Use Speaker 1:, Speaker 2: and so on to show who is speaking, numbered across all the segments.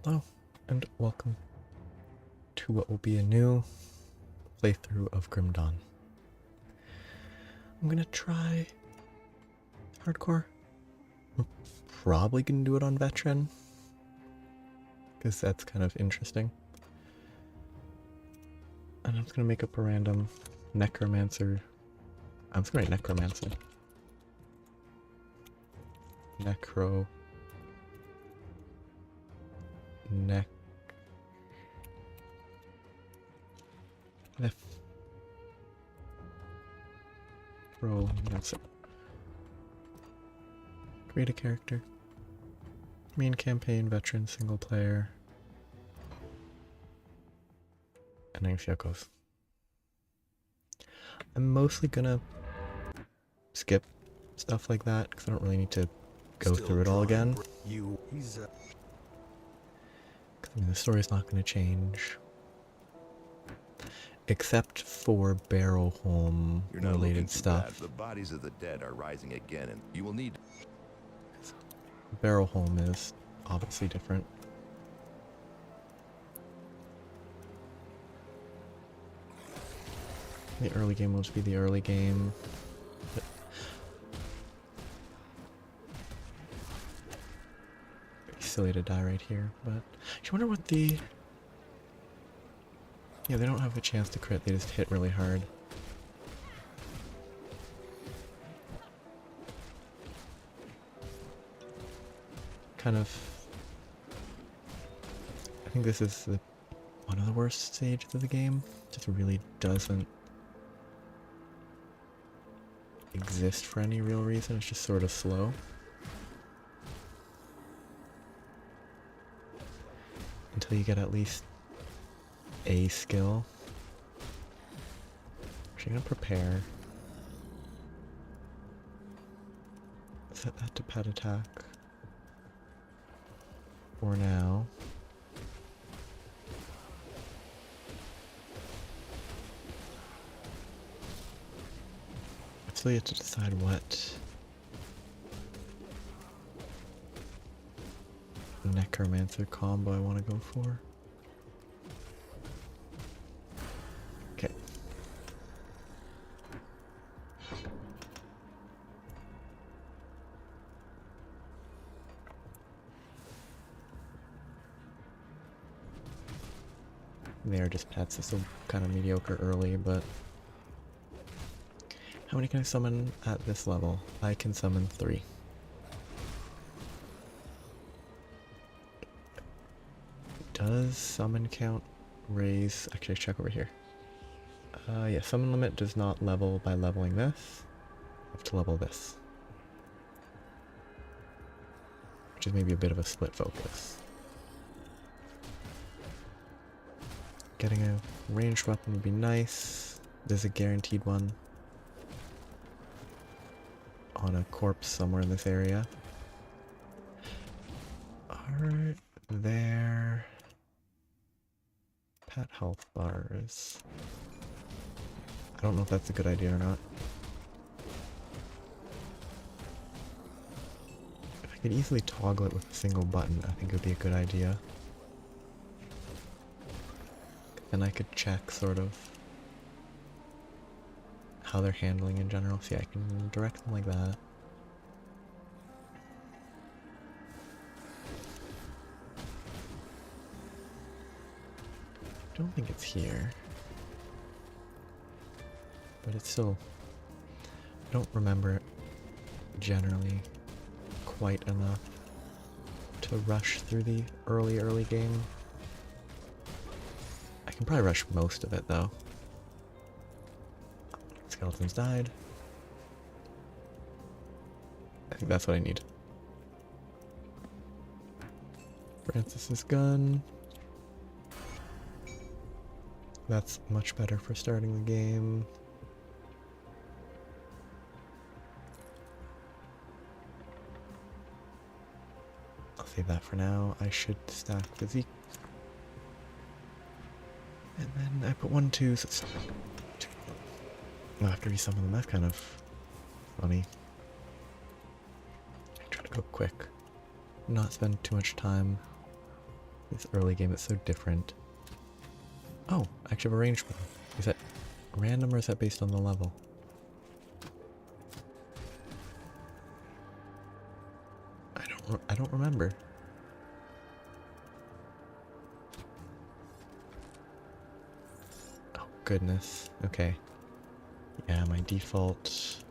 Speaker 1: Hello, and welcome to what will be a new playthrough of Grim Dawn. I'm gonna try hardcore. I'm probably gonna do it on veteran, because that's kind of interesting. And I'm just gonna make up a random necromancer. I'm just gonna write necromancer. Necro. Necromancer. Create a character. Main campaign, veteran, single player. And then see how it goes. I'm mostly gonna skip stuff like that because I don't really need to go through it all again. I mean, the story's not going to change. Except for barrel home related stuff.
Speaker 2: The bodies of the dead are rising again, and you will need...
Speaker 1: Barrel home is obviously different. The early game will just be the early game. Silly to die right here, but I wonder what the... Yeah, they don't have a chance to crit, they just hit really hard. Kind of... I think this is one of the worst stages of the game. Just really doesn't exist for any real reason, it's just sort of slow. Until you get at least a skill. Actually, I'm gonna prepare. Set that to pet attack. For now. I still have to decide what necromancer combo I want to go for. Okay. They're just pets, it's still kind of mediocre early, but how many can I summon at this level? I can summon 3. Does summon count raise? Actually, check over here. Yeah, summon limit does not level by leveling this. I have to level this. Which is maybe a bit of a split focus. Getting a ranged weapon would be nice. There's a guaranteed one on a corpse somewhere in this area. Are there pet health bars? I don't know if that's a good idea or not. If I could easily toggle it with a single button, I think it would be a good idea. Then I could check sort of how they're handling in general. See, I can direct them like that. I don't think it's here. But it's still... I don't remember it generally quite enough to rush through the early game. I can probably rush most of it though. Skeletons died. I think that's what I need. Francis's gun. That's much better for starting the game. I'll save that for now. I should stack physique. And then I put 1, 2, so it's 2. I'll have to resummon them. That's kind of funny. I try to go quick. Not spend too much time This early game is so different. Oh, I actually have a ranged one. Is that random or is that based on the level? I don't remember. Oh goodness. Okay. Yeah, my default.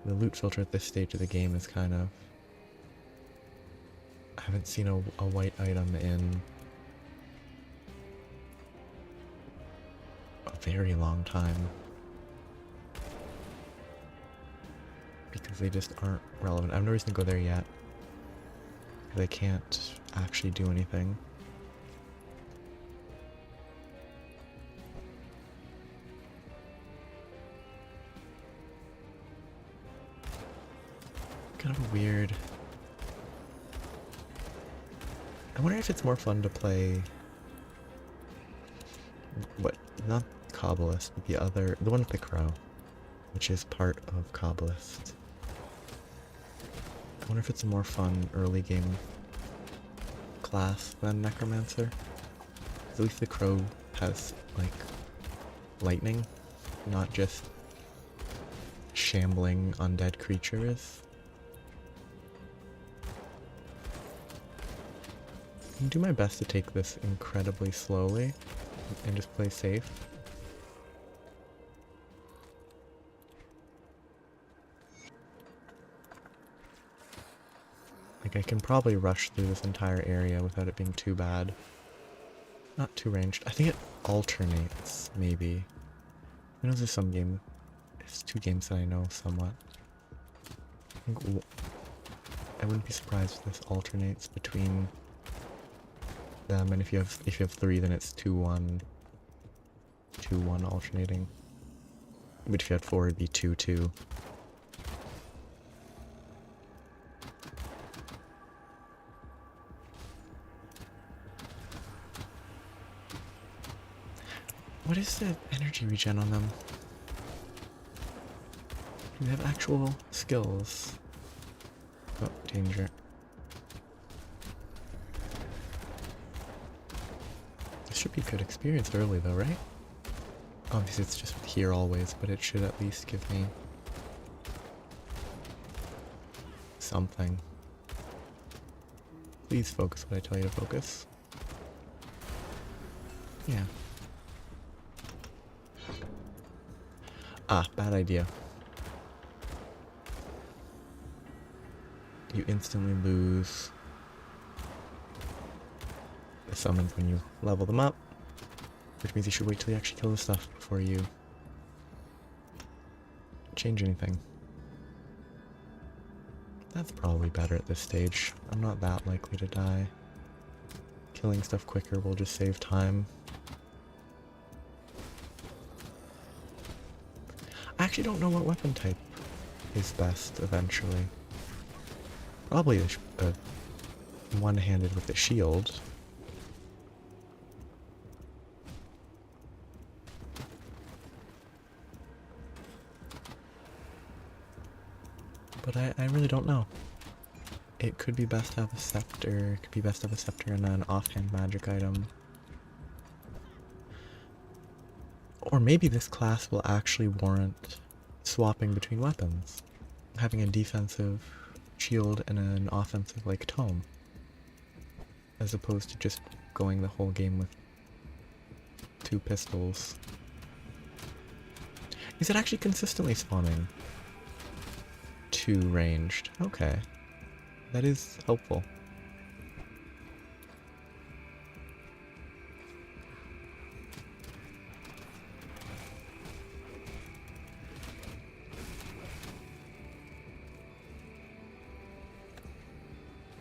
Speaker 1: The loot filter at this stage of the game is kind of. I haven't seen a white item in a very long time. Because they just aren't relevant. I have no reason to go there yet. They can't actually do anything. Kind of a weird. I wonder if it's more fun to play. What? Not Cobblist, but the one with the crow, which is part of Cobblist. I wonder if it's a more fun early game class than necromancer. At least the crow has like lightning, not just shambling undead creatures. I'm do my best to take this incredibly slowly and just play safe. Like I can probably rush through this entire area without it being too bad. Not too ranged. I think it alternates, maybe. I know there's some game. It's two games that I know somewhat. I wouldn't be surprised if this alternates between them, and if you have three, then it's 2-1, 2-1 alternating. But if you had 4, it'd be 2-2. What is the energy regen on them? Do they have actual skills? Oh, danger. This should be good experience early though, right? Obviously it's just here always, but it should at least give me something. Please focus what I tell you to focus. Yeah. Ah, bad idea. You instantly lose the summons when you level them up, which means you should wait till you actually kill the stuff before you change anything. That's probably better at this stage. I'm not that likely to die. Killing stuff quicker will just save time. I actually don't know what weapon type is best eventually. Probably a one-handed with a shield. But I really don't know. It could be best to have a scepter, it could be best to have a scepter and an offhand magic item. Or maybe this class will actually warrant swapping between weapons. Having a defensive shield and an offensive like tome. As opposed to just going the whole game with 2 pistols. Is it actually consistently spawning 2 ranged? Okay. That is helpful.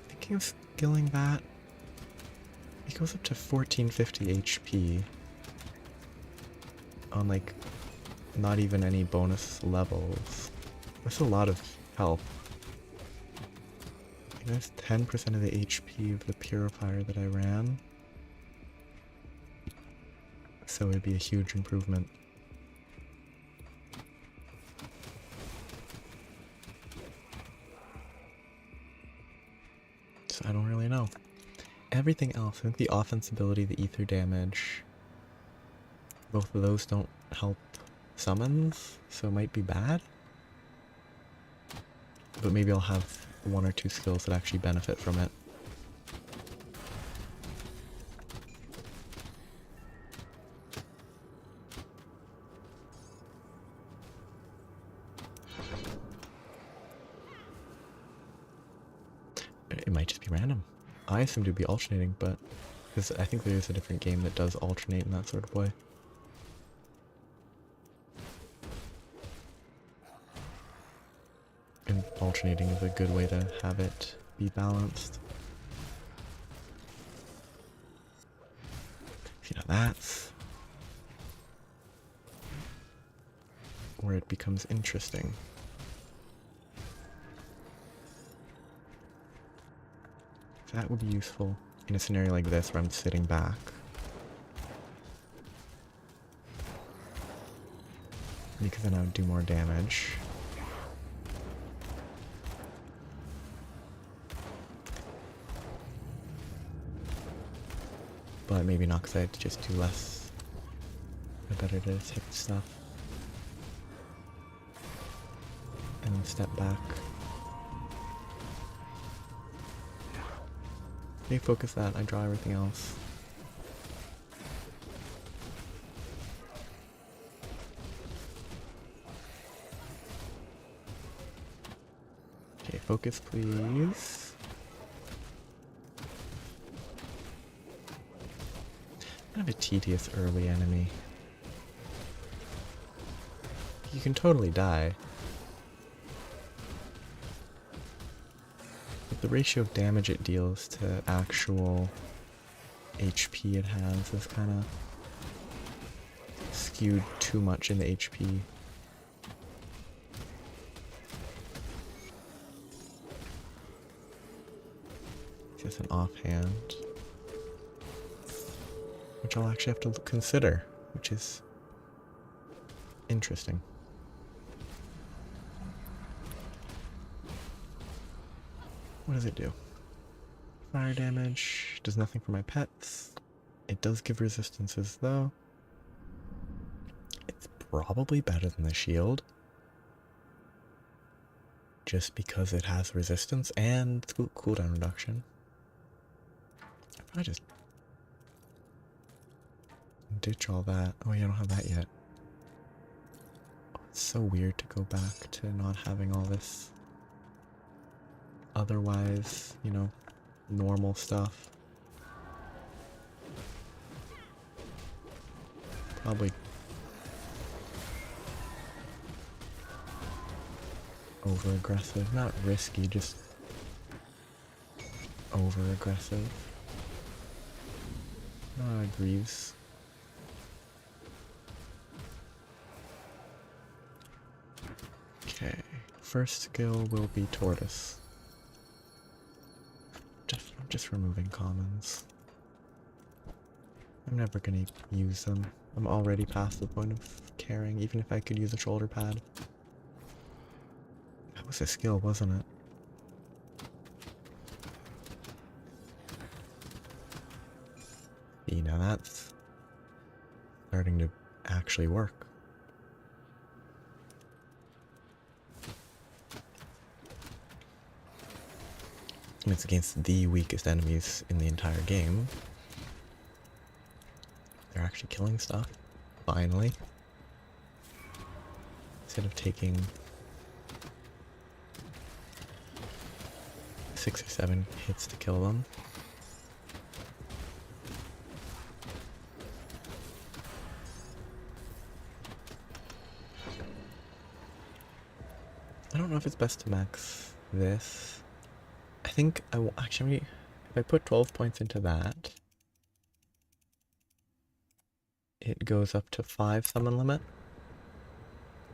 Speaker 1: Thinking of skilling that. It goes up to 1450 HP on like not even any bonus levels. That's a lot of health. That's 10% of the HP of the purifier that I ran. So it'd be a huge improvement. So I don't really know. everything else, I think the offense ability, the ether damage, both of those don't help summons, so it might be bad. But maybe I'll have one or two skills that actually benefit from it. It might just be random. I assumed it would be alternating, but because I think there is a different game that does alternate in that sort of way. And alternating is a good way to have it be balanced. You know, that's where it becomes interesting. That would be useful in a scenario like this where I'm sitting back. Because then I would do more damage. But maybe not, because I had to just do less. I better to hit stuff. And then step back. Okay, focus that, I draw everything else. Okay, focus please. Kind of a tedious early enemy. You can totally die. But the ratio of damage it deals to actual HP it has is kind of skewed too much in the HP. Just an offhand. Which I'll actually have to consider, which is interesting. What does it do? Fire damage, does nothing for my pets. It does give resistances though. It's probably better than the shield. Just because it has resistance and cooldown reduction. I'll probably just ditch all that. Oh yeah, I don't have that yet. Oh, it's so weird to go back to not having all this otherwise, you know, normal stuff. Probably over aggressive, not risky, just over aggressive. Greaves. Okay, first skill will be tortoise. Just removing commons. I'm never gonna use them. I'm already past the point of caring, even if I could use a shoulder pad. That was a skill, wasn't it? See, now that's starting to actually work. And it's against the weakest enemies in the entire game. They're actually killing stuff. Finally. Instead of taking 6 or 7 hits to kill them. I don't know if it's best to max this. I think I will actually, if I put 12 points into that, it goes up to 5 summon limit.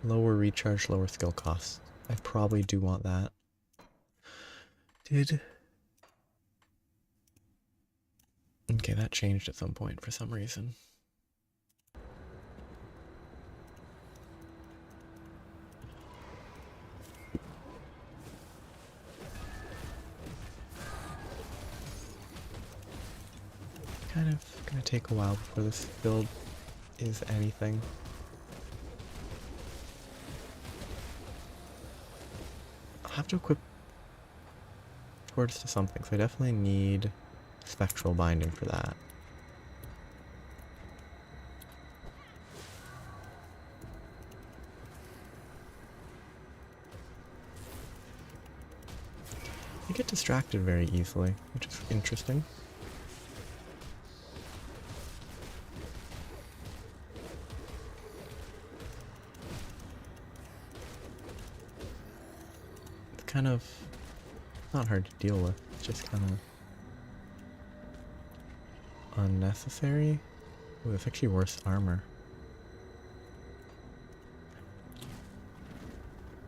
Speaker 1: Lower recharge, lower skill cost. I probably do want that. Okay, that changed at some point for some reason. kind of gonna take a while before this build is anything. I'll have to equip Torch to something, so I definitely need spectral binding for that. I get distracted very easily, which is interesting. It's kind of not hard to deal with, it's just kind of unnecessary. Ooh, it's actually worse armor.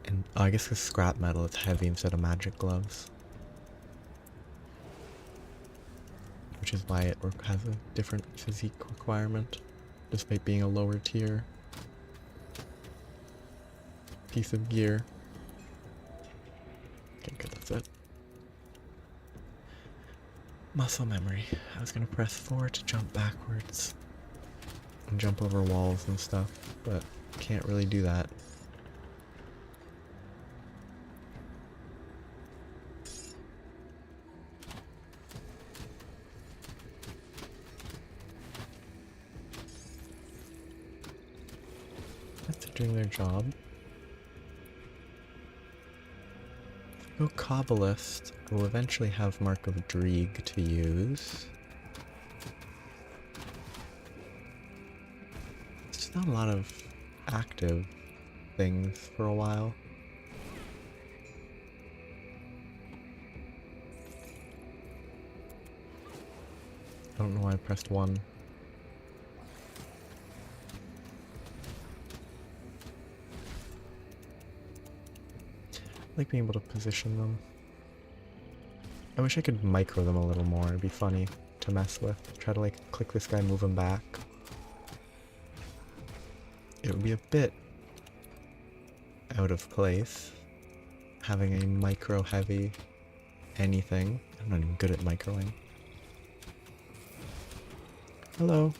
Speaker 1: And oh, I guess with scrap metal it's heavy instead of magic gloves. Which is why it has a different physique requirement, despite being a lower tier piece of gear. Okay, good, that's it. Muscle memory. I was gonna press 4 to jump backwards and jump over walls and stuff, but can't really do that. They're doing their job. If I go Kabbalist, we'll eventually have Mark of Dreeg to use. It's just not a lot of active things for a while. I don't know why I pressed 1. I like being able to position them. I wish I could micro them a little more, it'd be funny to mess with. Try to like click this guy, move him back. It would be a bit out of place having a micro heavy anything. I'm not even good at microing. Hello.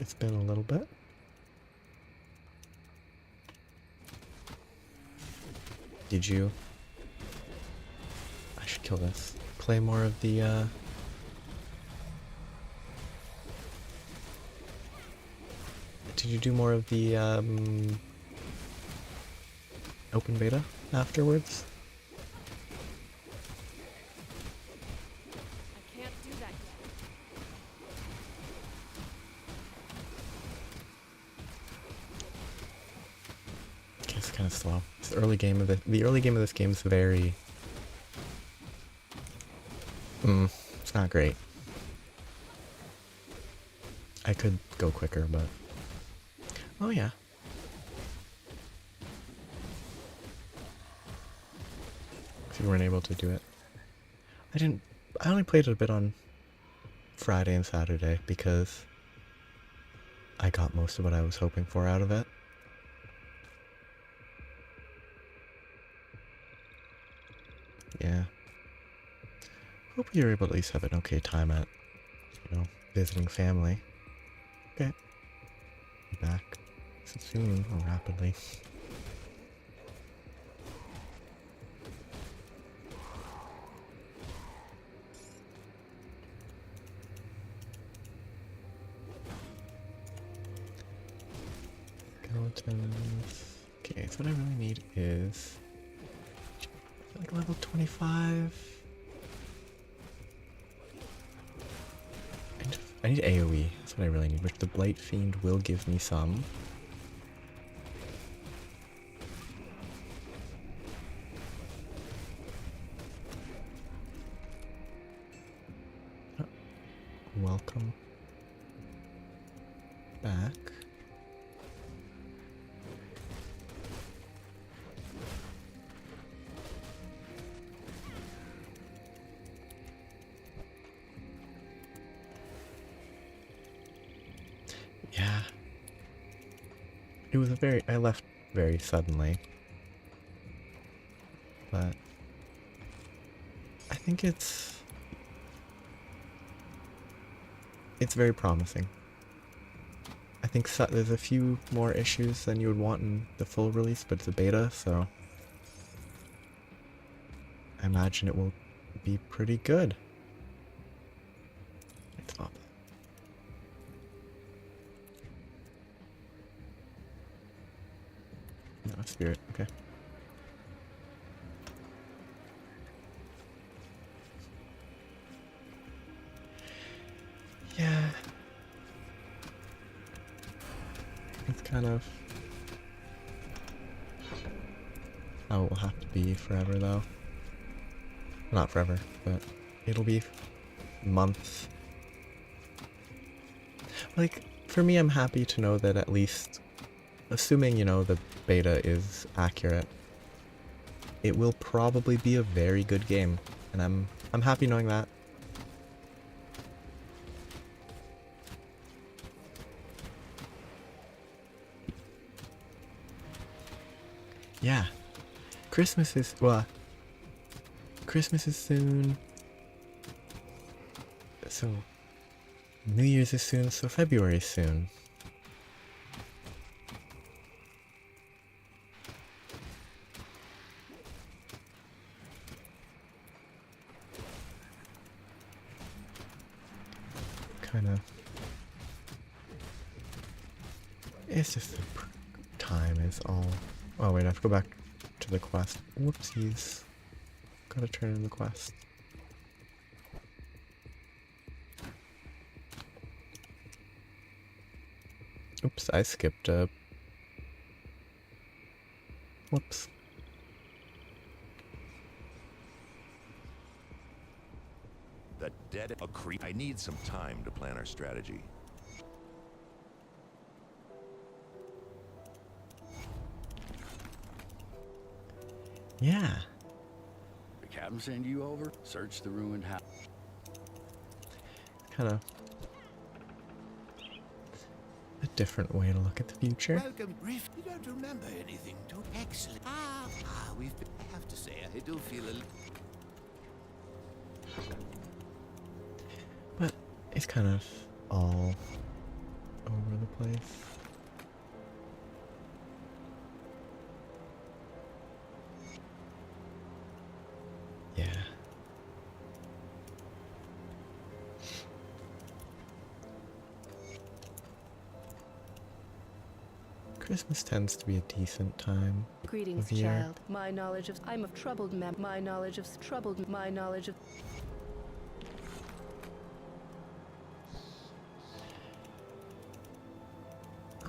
Speaker 1: It's been a little bit. Did you? I should kill this. Play more of the, Did you do more of the, open beta afterwards?
Speaker 3: I can't do that yet.
Speaker 1: Okay, it's kind of slow. It's the early game of the early game of this game is very... it's not great. I could go quicker, but... Oh yeah. If you weren't able to do it. I only played it a bit on Friday and Saturday because I got most of what I was hoping for out of it. Yeah. Hope you're able to at least have an okay time at, visiting family. Okay. Be back soon or rapidly. Skeletons. Okay, so what I really need is like level 25. I need AoE, that's what I really need, which the Blight Fiend will give me some. Oh, welcome back. Yeah. It was I left very suddenly. But think it's very promising. I think there's a few more issues than you would want in the full release, but it's a beta, so I imagine it will be pretty good. Let's stop. No, spirit, okay. Yeah. It's kind of how it will have to be forever, though. Not forever, but it'll be months. Like, for me, I'm happy to know that at least, assuming, you know, the beta is accurate, it will probably be a very good game, and I'm happy knowing that. Yeah. Christmas is soon. So New Year's is soon, so February is soon. Kinda. It's just the time is all. Oh wait, I have to go back to the quest. Whoopsies. Gotta turn in the quest. Oops, I skipped a... Whoops.
Speaker 2: The dead a creep. I need some time to plan our strategy.
Speaker 1: Yeah.
Speaker 3: The captain send you over? Search the ruined house.
Speaker 1: Kind of a different way to look at the future.
Speaker 4: Welcome, Griff. You don't remember anything too excellent. I have to say, I do feel a little...
Speaker 1: But it's kind of all over the place. Yeah. Christmas tends to be a decent time.
Speaker 5: Greetings,
Speaker 1: of year.
Speaker 5: child. My knowledge of I'm of troubled my knowledge of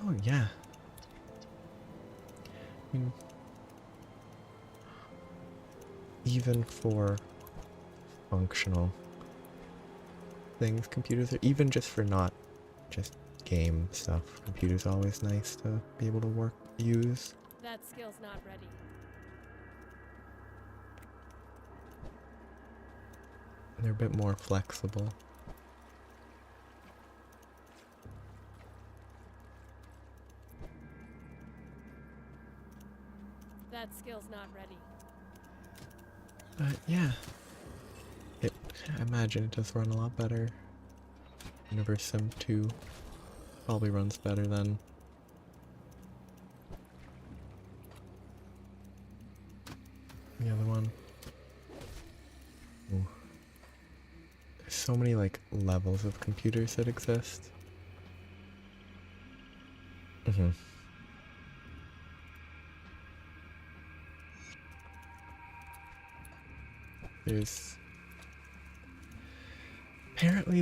Speaker 1: Oh yeah. I mean, even for functional things, computers are, even just for not just game stuff, computers are always nice to be able to use.
Speaker 6: That skill's not ready.
Speaker 1: They're a bit more flexible.
Speaker 6: That skill's not ready.
Speaker 1: But yeah, I imagine it does run a lot better. Universe Sim 2 probably runs better than the other one. Ooh. There's so many like levels of computers that exist. There's apparently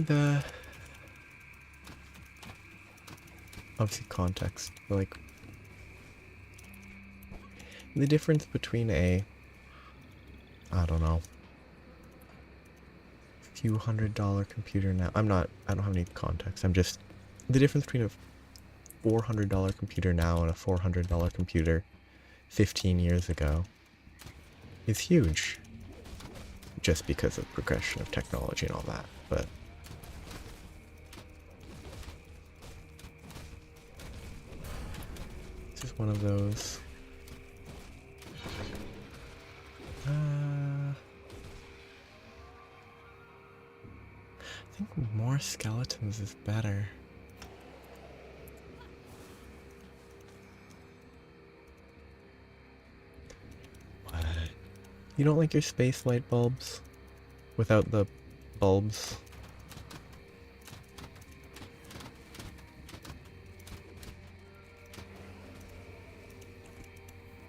Speaker 1: obviously context, but like the difference between I don't know, few $100 computer now. I don't have any context. I'm just, the difference between a $400 computer now and a $400 computer 15 years ago is huge. Just because of progression of technology and all that, but this is one of those. think more skeletons is better. What? You don't like your space light bulbs? Without the bulbs?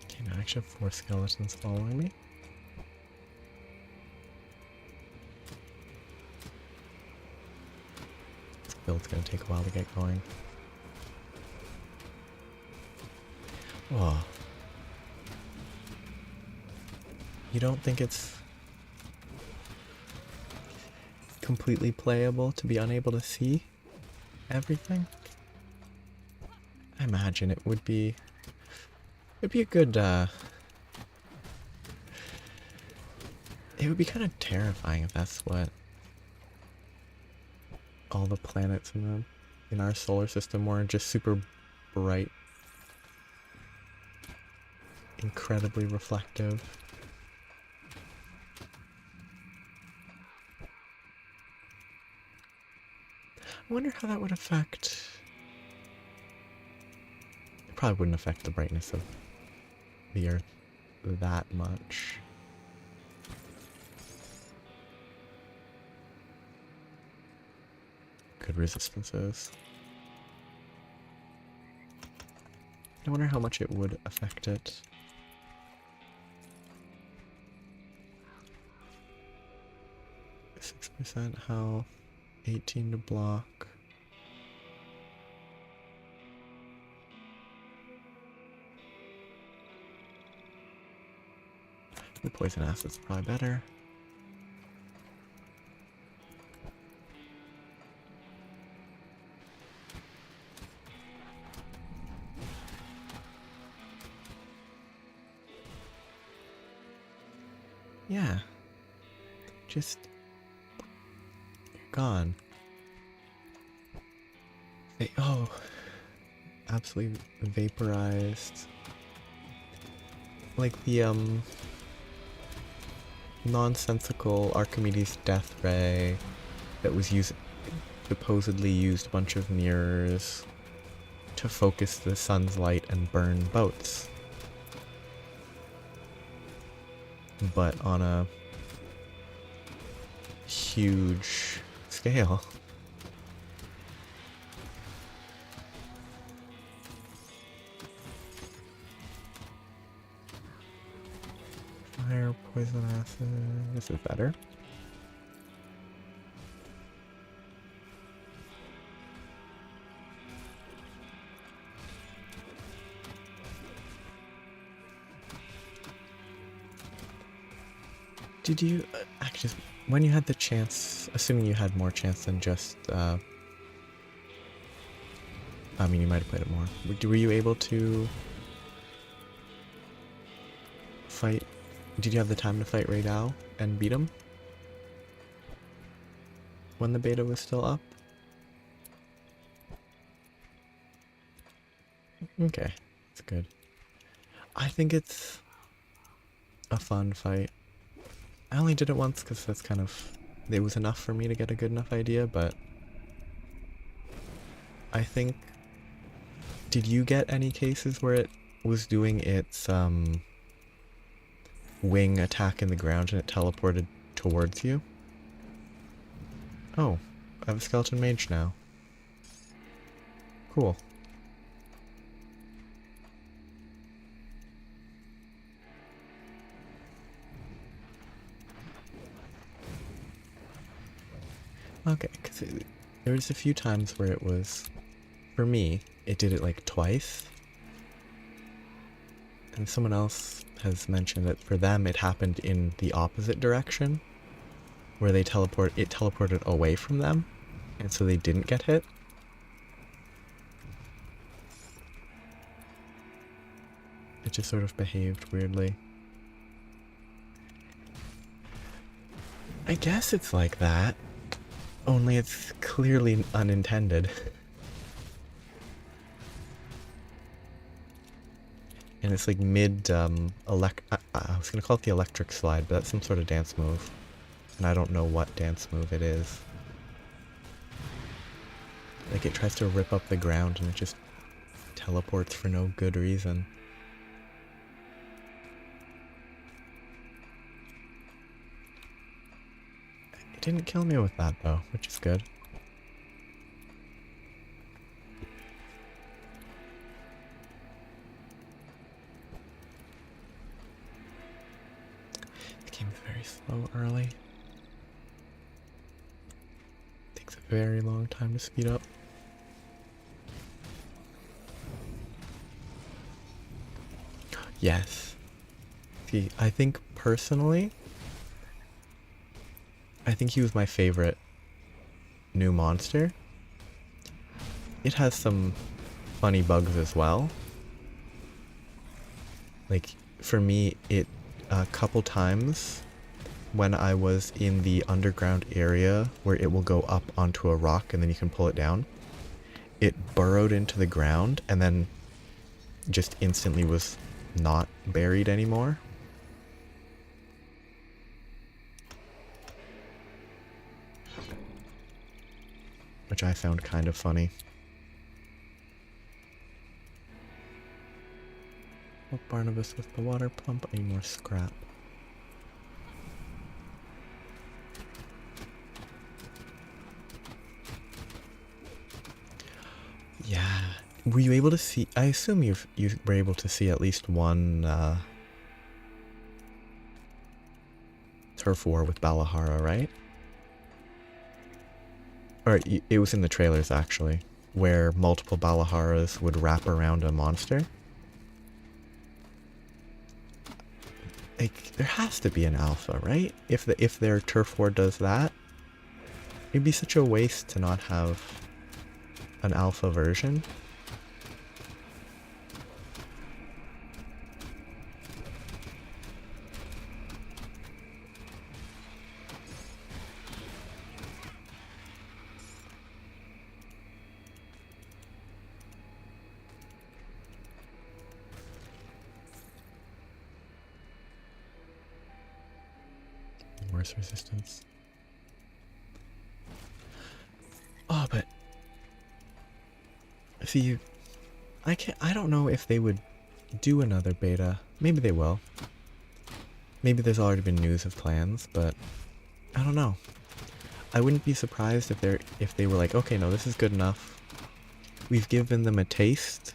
Speaker 1: Okay, now I actually have 4 skeletons following me. This build's gonna take a while to get going. Oh. You don't think it's completely playable to be unable to see everything? I imagine it would be... It'd be a good, it would be kind of terrifying if that's what all the planets in our solar system were, just super bright, incredibly reflective. I wonder how that would affect... It probably wouldn't affect the brightness of the Earth that much. Good resistances. I wonder how much it would affect it. %, health, 18 to block. The poison acid's probably better. Yeah. Just... You're gone. Oh. Absolutely vaporized. Like the, nonsensical Archimedes death ray that was supposedly used a bunch of mirrors to focus the sun's light and burn boats. But on a huge scale. Fire, poison acid. This is better. Did you actually, when you had the chance, assuming you had more chance than just, I mean, you might have played it more. Were you able to fight? Did you have the time to fight Raydal and beat him when the beta was still up? Okay, that's good. I think it's a fun fight. I only did it once because that's kind of... It was enough for me to get a good enough idea, but... I think... Did you get any cases where it was doing its, wing attack in the ground and it teleported towards you? Oh, I have a skeleton mage now. Cool. Okay, because there was a few times where it was, for me, it did it like twice. And someone else has mentioned that for them it happened in the opposite direction, where it teleported away from them, and so they didn't get hit. It just sort of behaved weirdly. I guess it's like that. Only it's clearly unintended. And it's like mid, I was gonna call it the electric slide, but that's some sort of dance move. And I don't know what dance move it is. Like it tries to rip up the ground and it just teleports for no good reason. It didn't kill me with that though, which is good. The game's very slow early. Takes a very long time to speed up. Yes. See, I think personally, I think he was my favorite new monster. It has some funny bugs as well. Like, for me, it a couple times when I was in the underground area where it will go up onto a rock and then you can pull it down, it burrowed into the ground and then just instantly was not buried anymore. Which I found kind of funny. Oh, Barnabas with the water pump. I need more scrap. Yeah. Were you able to see? I assume you were able to see at least one turf war with Balahara, right? Or it was in the trailers actually, where multiple Balaharas would wrap around a monster. Like, there has to be an alpha, right? If their turf war does that, it'd be such a waste to not have an alpha version. Worse resistance. Oh, but see, I don't know if they would do another beta. Maybe they will. Maybe there's already been news of plans, but I don't know. I wouldn't be surprised if they were like, okay, no, this is good enough. We've given them a taste.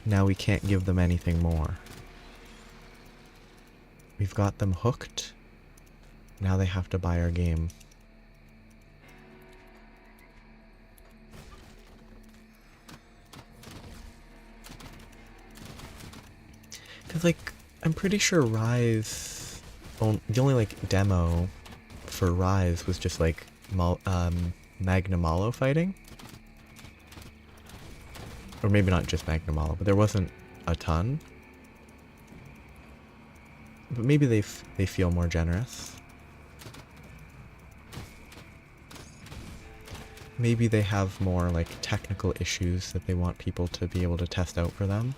Speaker 1: Now we can't give them anything more. We've got them hooked. Now they have to buy our game. Because, like, I'm pretty sure Rise... the only, like, demo for Rise was just, like, Magnamalo fighting. Or maybe not just Magnamalo, but there wasn't a ton. But maybe they feel more generous. Maybe they have more, like, technical issues that they want people to be able to test out for them.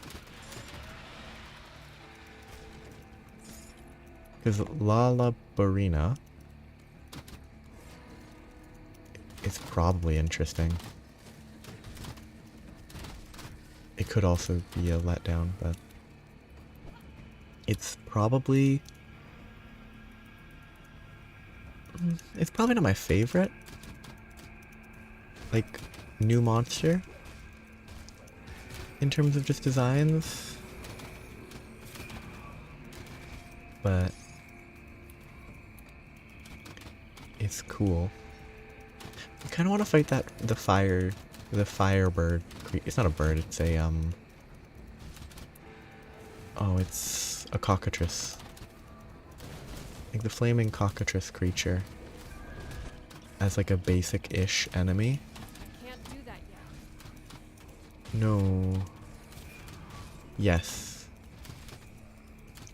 Speaker 1: Because Lala Barina is probably interesting. It could also be a letdown, but it's probably not my favorite, like, new monster in terms of just designs, but it's cool. I kind of want to fight the firebird. It's not a bird, it's a oh, it's a cockatrice. Like the flaming cockatrice creature as like a basic-ish enemy.
Speaker 6: Can't do that yet.
Speaker 1: No. Yes.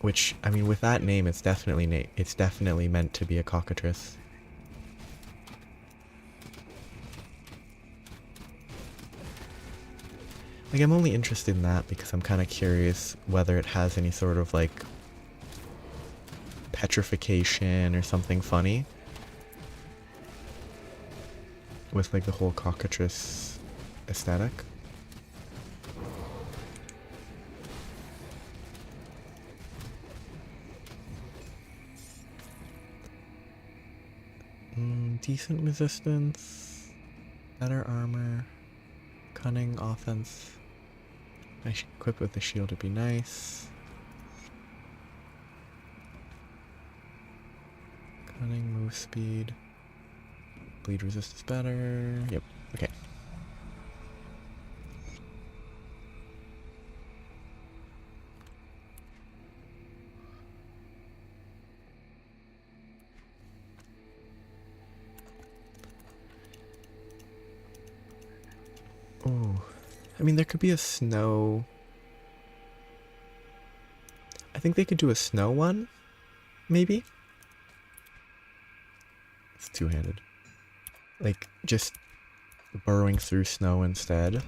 Speaker 1: Which, I mean, with that name, it's definitely meant to be a cockatrice. Like, I'm only interested in that because I'm kind of curious whether it has any sort of, like, petrification or something funny. With, like, the whole cockatrice aesthetic. Decent resistance, better armor, cunning offense. I should equip with the shield would be nice. Cunning, move speed, bleed resist is better. Yep, okay. Oh, I mean, there could be a snow. I think they could do a snow one, maybe? It's two-handed. Like, just burrowing through snow instead.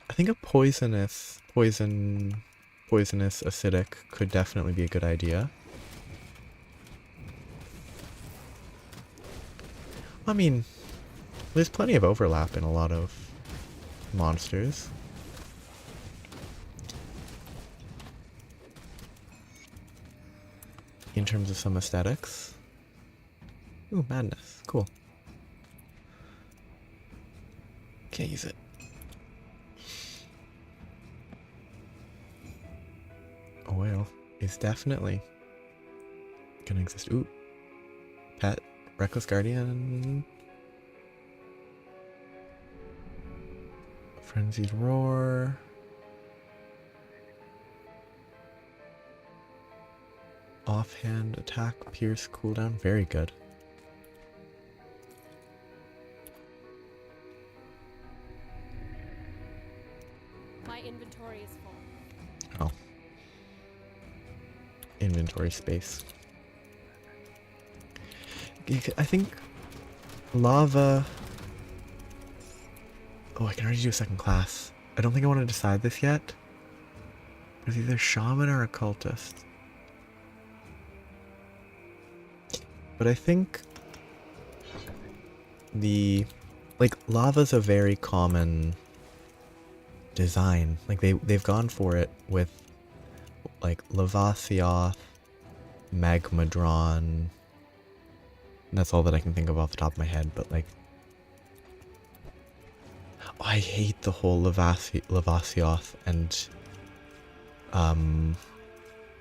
Speaker 1: I think a poisonous acidic could definitely be a good idea. I mean, there's plenty of overlap in a lot of monsters. In terms of some aesthetics. Ooh, madness. Cool. Can't use it. Oil is definitely gonna exist. Ooh. Pet. Reckless Guardian. Frenzied Roar. Offhand attack, pierce, cooldown. Very good.
Speaker 6: My inventory is full.
Speaker 1: Oh. Inventory space. I think lava. Oh, I can already do a second class. I don't think I want to decide this yet. It's either shaman or occultist. But I think lava's a very common design. Like they've gone for it with like Lavasioth, Magmadron. And that's all that I can think of off the top of my head, but like I hate the whole Lavasioth and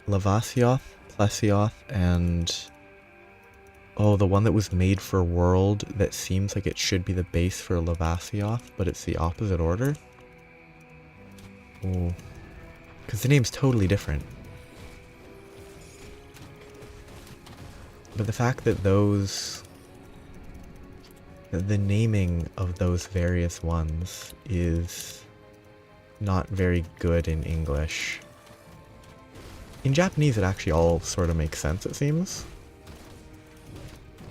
Speaker 1: Lavasioth, Plesioth, and the one that was made for World that seems like it should be the base for Lavasioth, but it's the opposite order. Oh, because the name's totally different. But the fact that the naming of those various ones is not very good in English. In Japanese, it actually all sort of makes sense, it seems.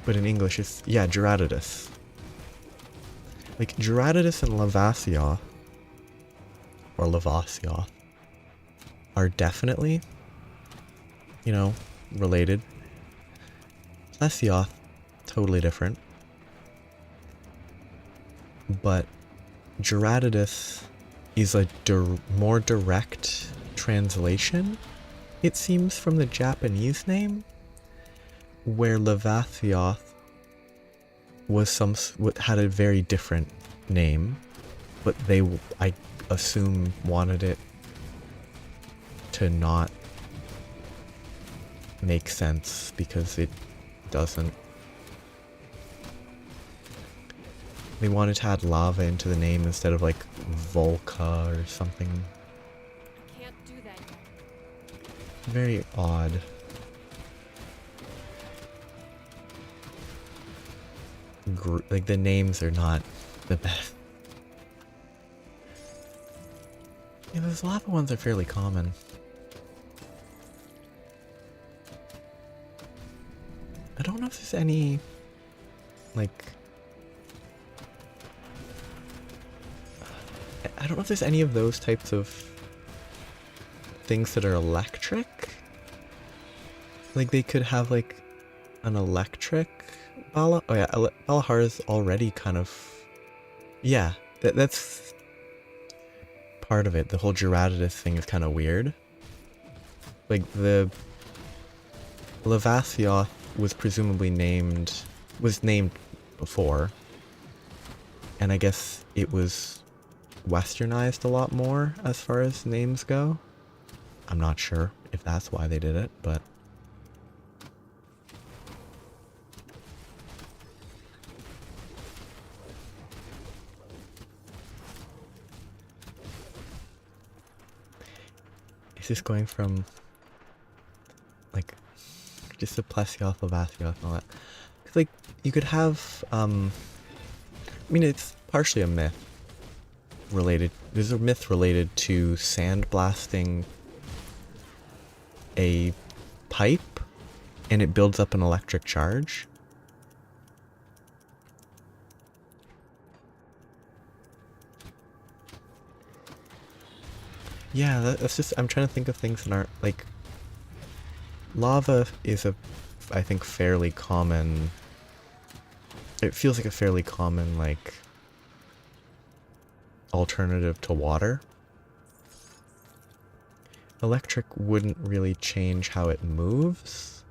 Speaker 1: But in English, it's, yeah, Gerardus. Like, Gerardus and Lavasioth, or Lavasioth, are definitely, related. Plesioth, totally different. But Gerardus is a more direct translation, it seems, from the Japanese name, where Lavasioth was had a very different name, but they, I assume, wanted it to not make sense because it doesn't. They wanted to add lava into the name instead of like Volca or something.
Speaker 6: I can't do that yet.
Speaker 1: Very odd. Like the names are not the best. Yeah, those lava ones are fairly common. I don't know if there's any, like, I don't know if there's any of those types of things that are electric. Like they could have like an electric Bala. Oh yeah, Balahar is already kind of Yeah, that's part of it. The whole Gerardus thing is kind of weird. Like, the Lavasioth was presumably was named before, and I guess it was westernized a lot more as far as names go. I'm not sure if that's why they did it, but it's just going from like just the Plesioth, Lavasioth, and all that. 'Cause, like, you could have I mean, it's partially a myth related. There's a myth related to sandblasting a pipe and it builds up an electric charge. Yeah, that's just, I'm trying to think of things that aren't, like, lava is I think, fairly common, it feels like a fairly common, like, alternative to water. Electric wouldn't really change how it moves.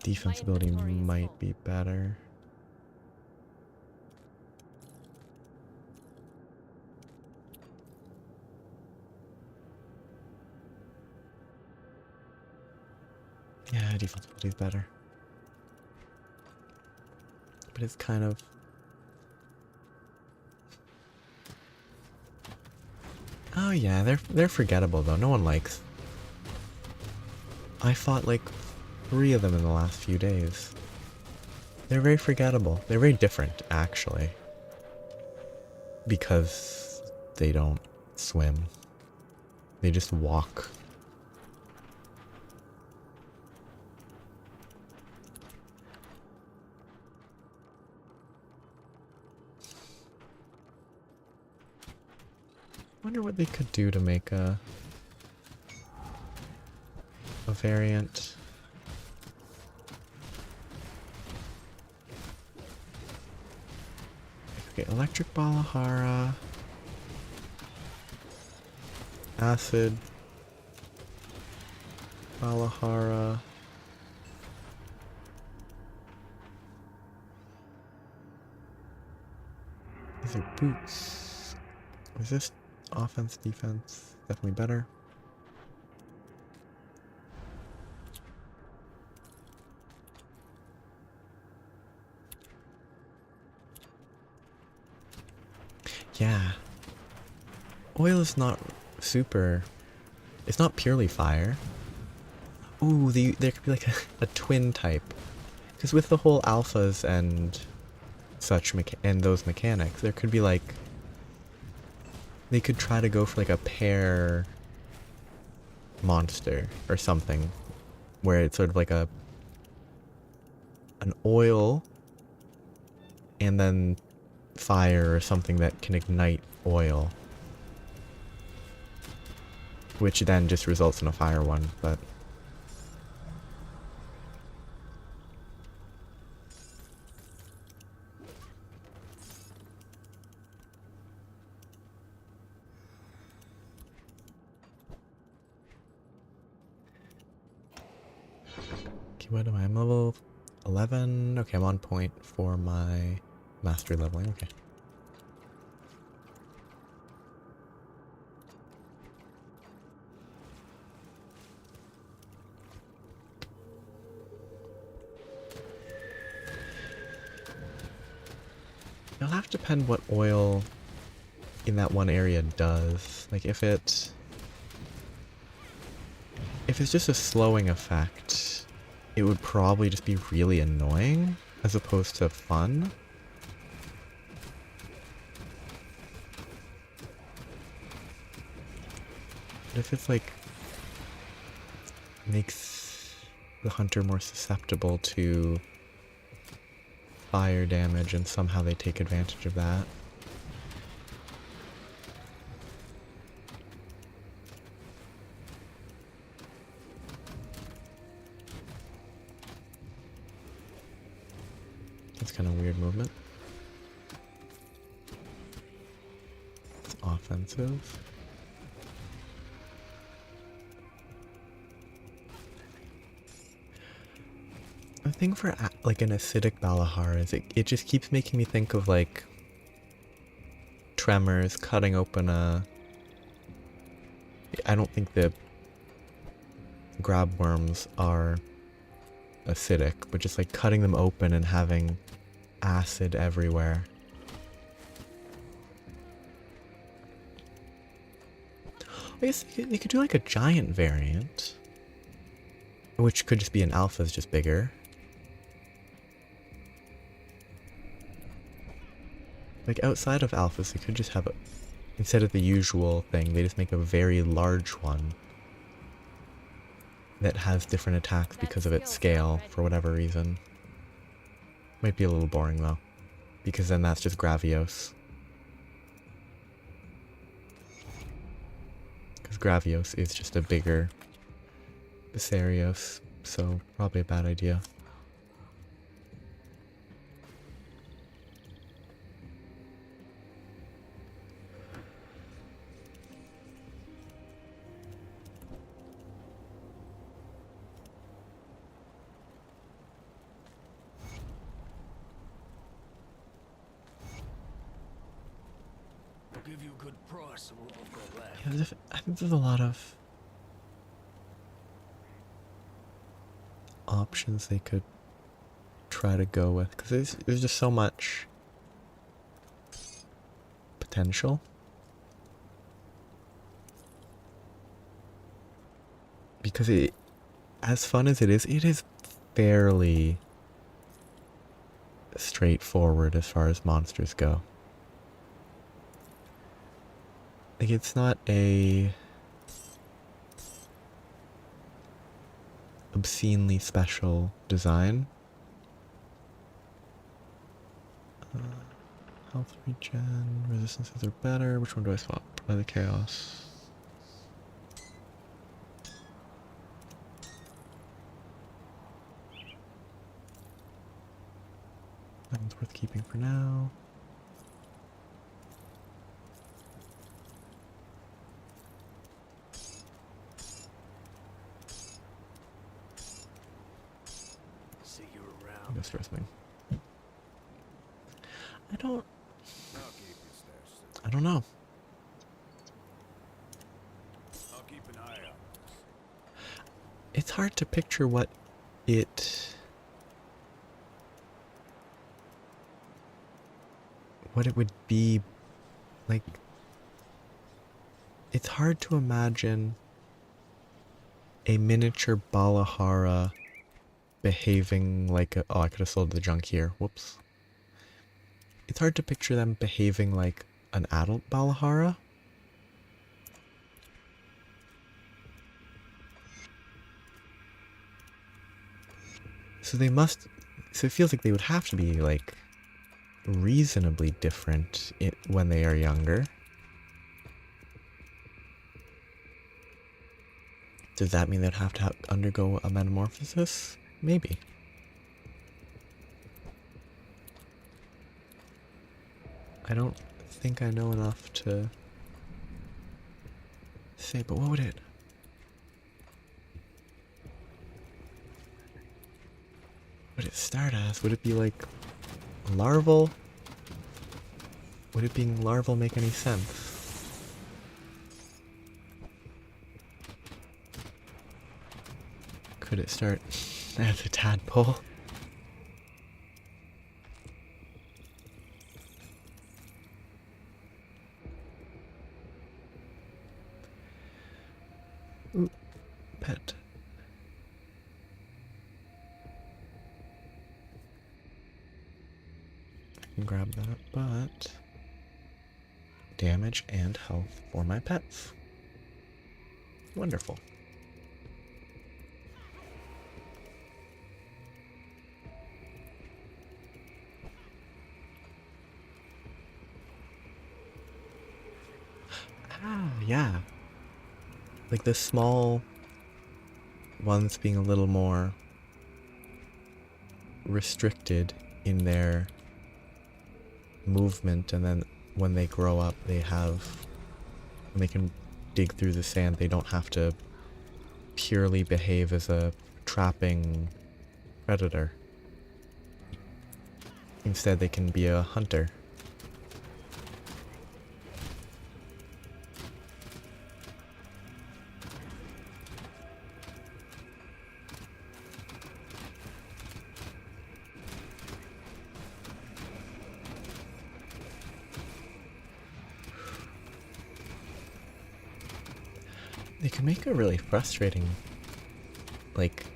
Speaker 1: Defensibility
Speaker 6: inventory is
Speaker 1: might
Speaker 6: full.
Speaker 1: be better. Yeah, defensibility is better. But it's kind of... Oh yeah, they're forgettable though. No one likes. I fought like 3 of them in the last few days. They're very forgettable. They're very different, actually. Because they don't swim. They just walk. Wonder what they could do to make a variant. Okay, electric Balahara, acid Balahara. These are boots. Resist, offense, defense, definitely better. Yeah. Oil is not super... It's not purely fire. Ooh, there could be like a twin type. Because with the whole alphas and such and those mechanics, there could be like... They could try to go for like a pair monster or something. Where it's sort of like an oil and then fire or something that can ignite oil. Which then just results in a fire one, but... Okay, what am I? I'm level 11? Okay, I'm on point for my mastery leveling, okay. It'll have to depend what oil in that one area does. Like if it's just a slowing effect, it would probably just be really annoying as opposed to fun. But if it's like makes the hunter more susceptible to fire damage and somehow they take advantage of that. That's kind of weird movement. It's offensive. The thing for like an acidic Balahar is it just keeps making me think of like Tremors cutting open a... I don't think the grab worms are acidic, but just like cutting them open and having acid everywhere. I guess they could do like a giant variant, which could just be an alpha's just bigger. Like outside of alphas, they could just have a, instead of the usual thing, they just make a very large one that has different attacks because of its scale for whatever reason. Might be a little boring though, because then that's just Gravios. Because Gravios is just a bigger Viserios, so probably a bad idea.
Speaker 3: Give you a good price, and we'll both go back.
Speaker 1: Yeah, I think there's a lot of options they could try to go with, because there's just so much potential. Because it, as fun as it is fairly straightforward as far as monsters go. Like, it's not a obscenely special design. Health regen, resistances are better. Which one do I swap? By the chaos. That one's worth keeping for now. Go stress me. I don't know.
Speaker 3: I'll keep an eye out.
Speaker 1: It's hard to picture what it would be like. It's hard to imagine a miniature Balahara behaving like a... Oh, I could have sold the junk here. Whoops. It's hard to picture them behaving like an adult Balahara. So they must... So it feels like they would have to be, like, reasonably different when they are younger. Does that mean they'd have to undergo a metamorphosis? Maybe. I don't think I know enough to say, but what would it... Would it start as? Would it be like larval? Would it being larval make any sense? Could it start as a tadpole? Ooh, pet. I can grab that, but damage and health for my pets. Wonderful. Ah, yeah. Like the small ones being a little more restricted in their movement, and then when they grow up, they can dig through the sand. They don't have to purely behave as a trapping predator. Instead, they can be a hunter. They can make a really frustrating, like,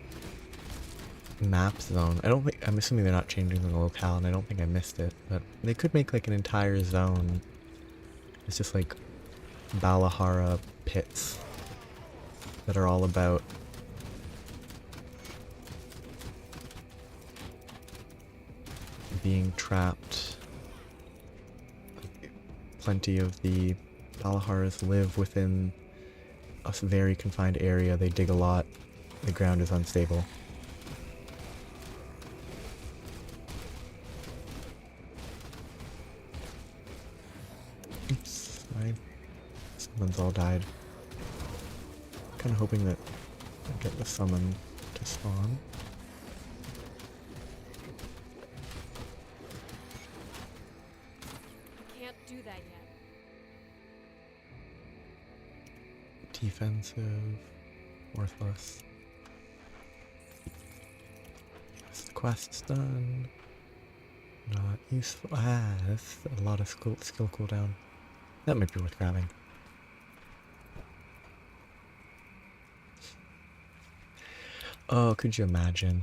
Speaker 1: map zone. I'm assuming they're not changing the locale, and I don't think I missed it, but they could make like an entire zone. It's just like Balahara pits that are all about being trapped. Plenty of the Balaharas live within a very confined area. They dig a lot. The ground is unstable. Oops, someone's all died. Kind of hoping that I get the summon to spawn.
Speaker 6: I can't do that yet.
Speaker 1: Defensive. Worthless. Yes, the quest's done. Not useful. Ah, that's a lot of skill cooldown. That might be worth grabbing. Oh, could you imagine?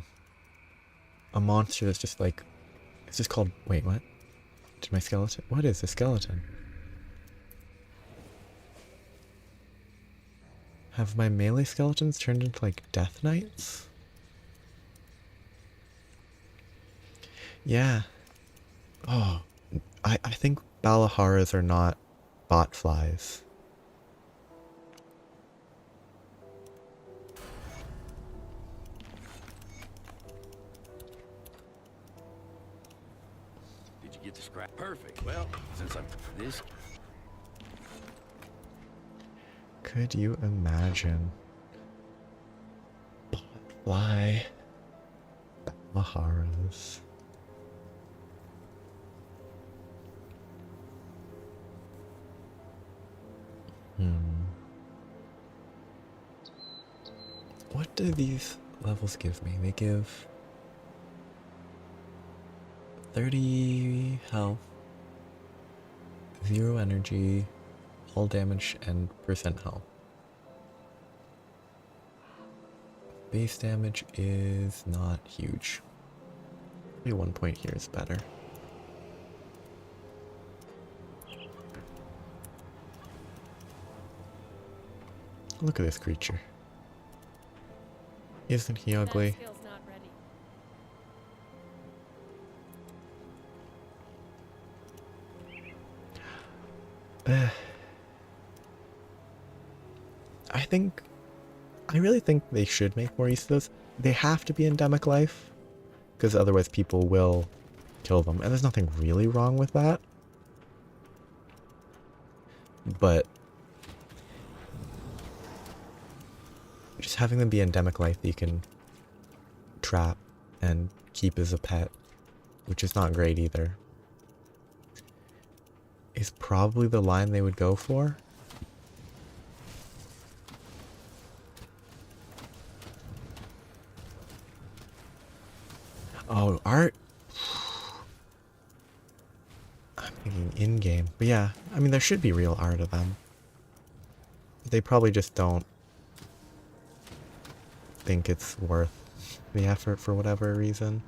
Speaker 1: A monster that's just like... It's just called... Wait, what? Did my skeleton... What is a skeleton? Have my melee skeletons turned into like death knights? Yeah. Oh, I think Balaharas are not bot flies.
Speaker 3: Did you get the scrap? Perfect. Well, since I'm this...
Speaker 1: Could you imagine? Bot fly. Balaharas. What do these levels give me? They give 30 health, 0 energy, all damage, and percent health. Base damage is not huge. Maybe 1 point here is better. Look at this creature. Isn't he ugly?
Speaker 6: That skill's not ready.
Speaker 1: I really think they should make more use of those. They have to be endemic life, because otherwise people will kill them, and there's nothing really wrong with that. But just having them be endemic life that you can trap and keep as a pet, which is not great either, is probably the line they would go for. Oh, art? I'm thinking in-game. But yeah, I mean, there should be real art of them. They probably just don't think it's worth the effort for whatever reason.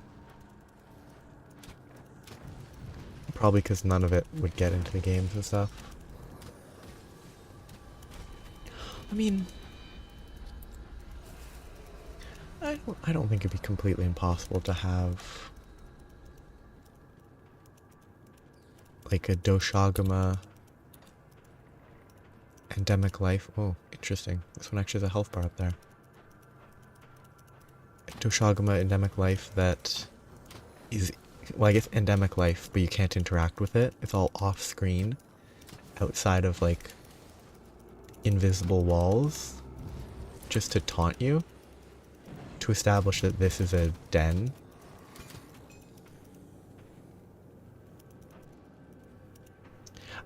Speaker 1: Probably because none of it would get into the games and stuff. I mean, I don't think it'd be completely impossible to have like a Doshagama endemic life. Oh, interesting. This one actually has a health bar up there. A Doshagama endemic life that is well, I guess endemic life, but you can't interact with it. It's all off screen, outside of like invisible walls, just to taunt you, to establish that this is a den.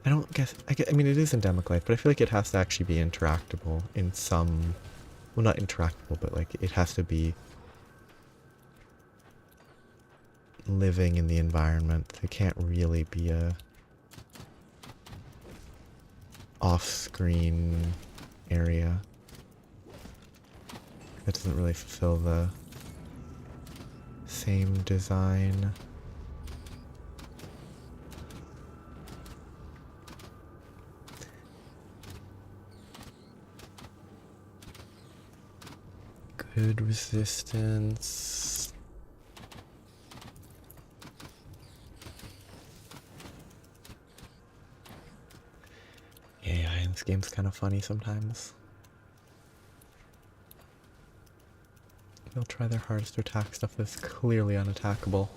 Speaker 1: I don't guess, I mean, it is endemic life, but I feel like it has to actually be interactable in some, well, not interactable, but like it has to be living in the environment. It can't really be a off-screen area. That doesn't really fulfill the same design. Good resistance. Yeah, and this game's kind of funny sometimes. They'll try their hardest to attack stuff that's clearly unattackable.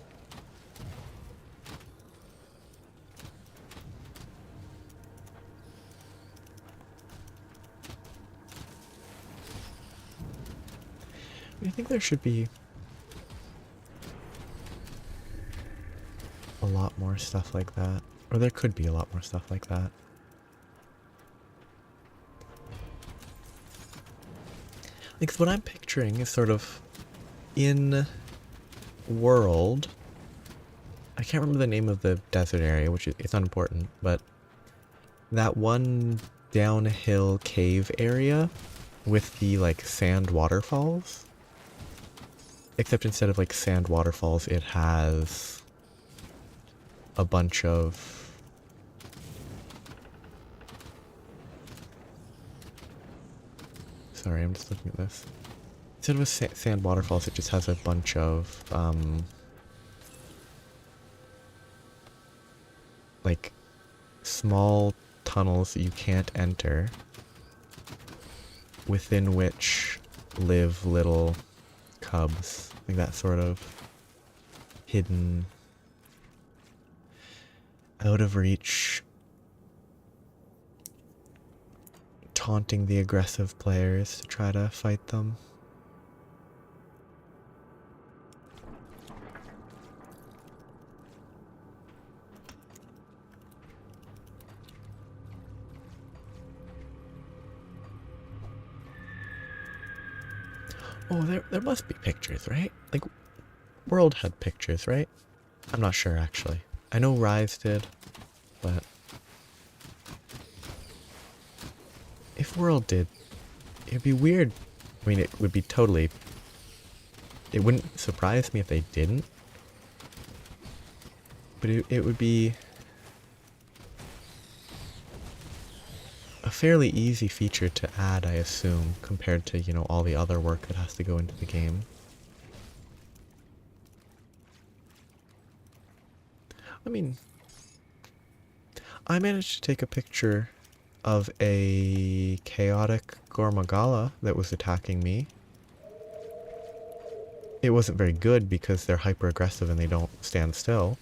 Speaker 1: I think there should be a lot more stuff like that. Or there could be a lot more stuff like that. Like, what I'm picturing is sort of in world. I can't remember the name of the desert area, which is, it's unimportant, but that one downhill cave area with the like sand waterfalls. Except instead of like sand waterfalls, it has a bunch of sorry, I'm just looking at this. Instead of sand waterfalls, it just has a bunch of like small tunnels that you can't enter, within which live little cubs, like that sort of hidden, out of reach, taunting the aggressive players to try to fight them. Oh, there must be pictures, right? Like, World had pictures, right? I'm not sure, actually. I know Rise did, but if World did, it'd be weird. I mean, it would be totally... It wouldn't surprise me if they didn't. But it would be a fairly easy feature to add, I assume, compared to, you know, all the other work that has to go into the game. I mean, I managed to take a picture of a chaotic Gormagala that was attacking me. It wasn't very good because they're hyper aggressive and they don't stand still.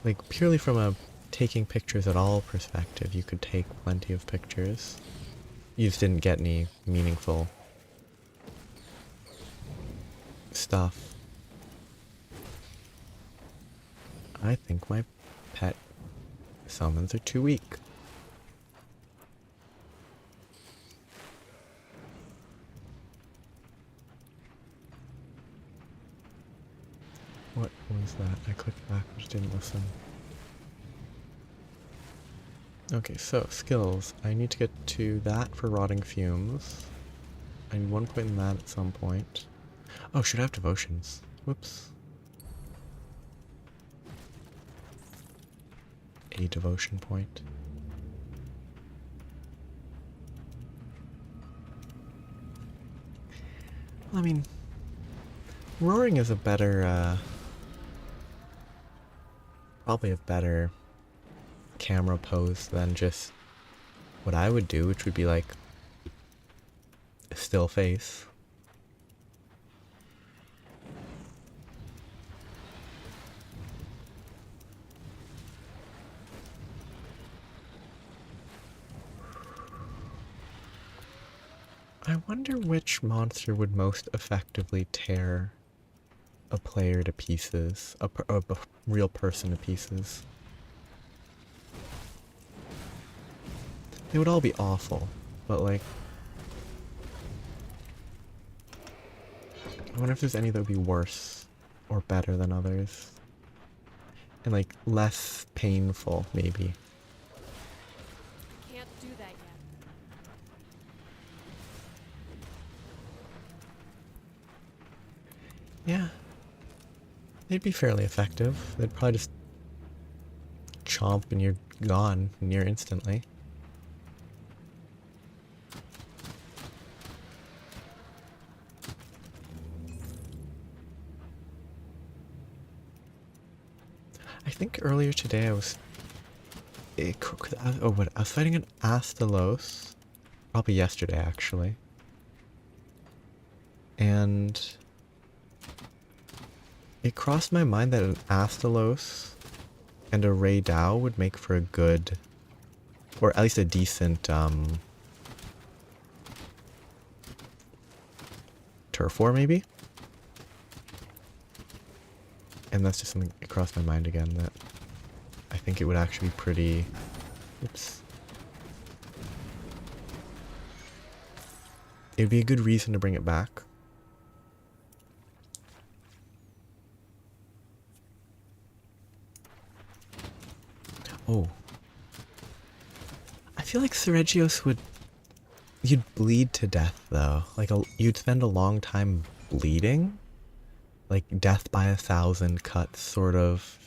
Speaker 1: Like, purely from a taking pictures at all perspective, you could take plenty of pictures. You just didn't get any meaningful stuff. I think my pet summons are too weak. What was that? I clicked back, which didn't listen. Okay, so skills. I need to get to that for rotting fumes. I need 1 point in that at some point. Oh, should I have devotions? Whoops. A devotion point. Well, I mean, roaring is a better, probably a better camera pose than just what I would do, which would be like a still face. I wonder which monster would most effectively tear a player to pieces, a real person to pieces. They would all be awful, but like, I wonder if there's any that would be worse or better than others. And like, less painful, maybe.
Speaker 6: Can't do that yet.
Speaker 1: Yeah. They'd be fairly effective. They'd probably just chomp and you're gone near instantly. I think earlier today I was I was fighting an Astalos, probably yesterday actually, and it crossed my mind that an Astalos and a Ray Dao would make for a good, or at least a decent turf war maybe. And that's just something that crossed my mind again, that I think it would actually be pretty... Oops. It would be a good reason to bring it back. Oh. I feel like Seregios would... You'd bleed to death, though. Like, you'd spend a long time bleeding. Like, death by 1,000 cuts sort of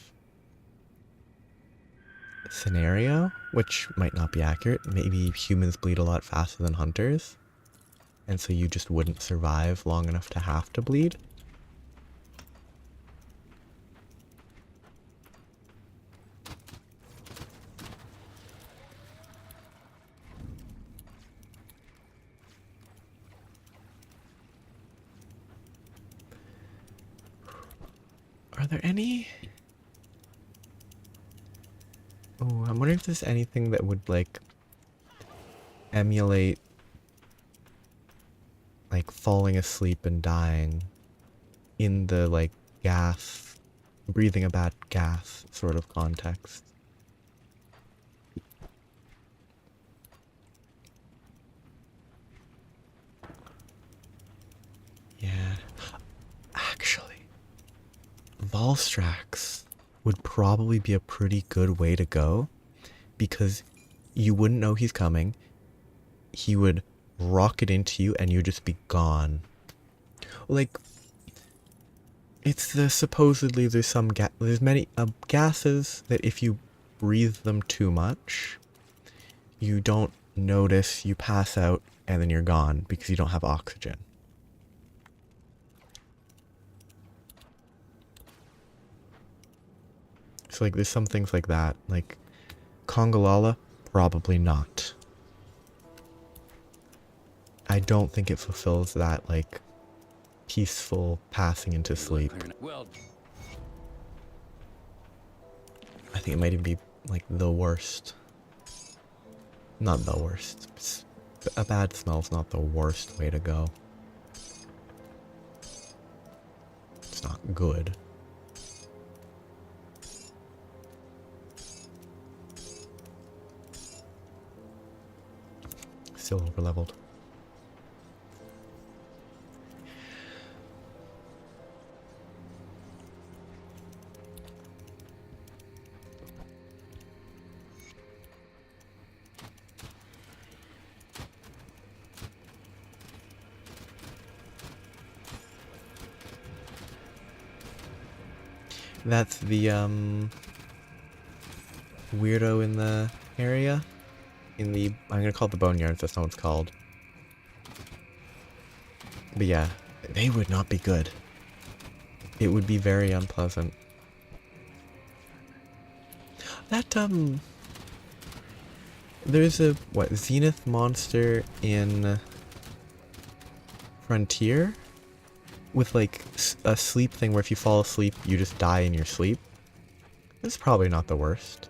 Speaker 1: scenario, which might not be accurate. Maybe humans bleed a lot faster than hunters, and so you just wouldn't survive long enough to have to bleed. Are there any... Oh, I'm wondering if there's anything that would, like, emulate, like, falling asleep and dying in the, like, gas, breathing a bad gas sort of context. Yeah. Actually, Volstrax would probably be a pretty good way to go, because you wouldn't know he's coming. He would rocket into you and you'd just be gone. Like, it's the supposedly there's some there's many gases that if you breathe them too much, you don't notice, you pass out, and then you're gone because you don't have oxygen. So like, there's some things like that. Like, Kongolala, probably not. I don't think it fulfills that, like, peaceful passing into sleep.
Speaker 3: Well,
Speaker 1: I think it might even be, like, the worst. Not the worst. A bad smell's not the worst way to go. It's not good. Still overleveled. That's the weirdo in the area. In the, I'm gonna call it the boneyards, that's not what it's called. But yeah, they would not be good. It would be very unpleasant. That, there's a, what, Zenith monster in Frontier? With, like, a sleep thing where if you fall asleep, you just die in your sleep. This is probably not the worst.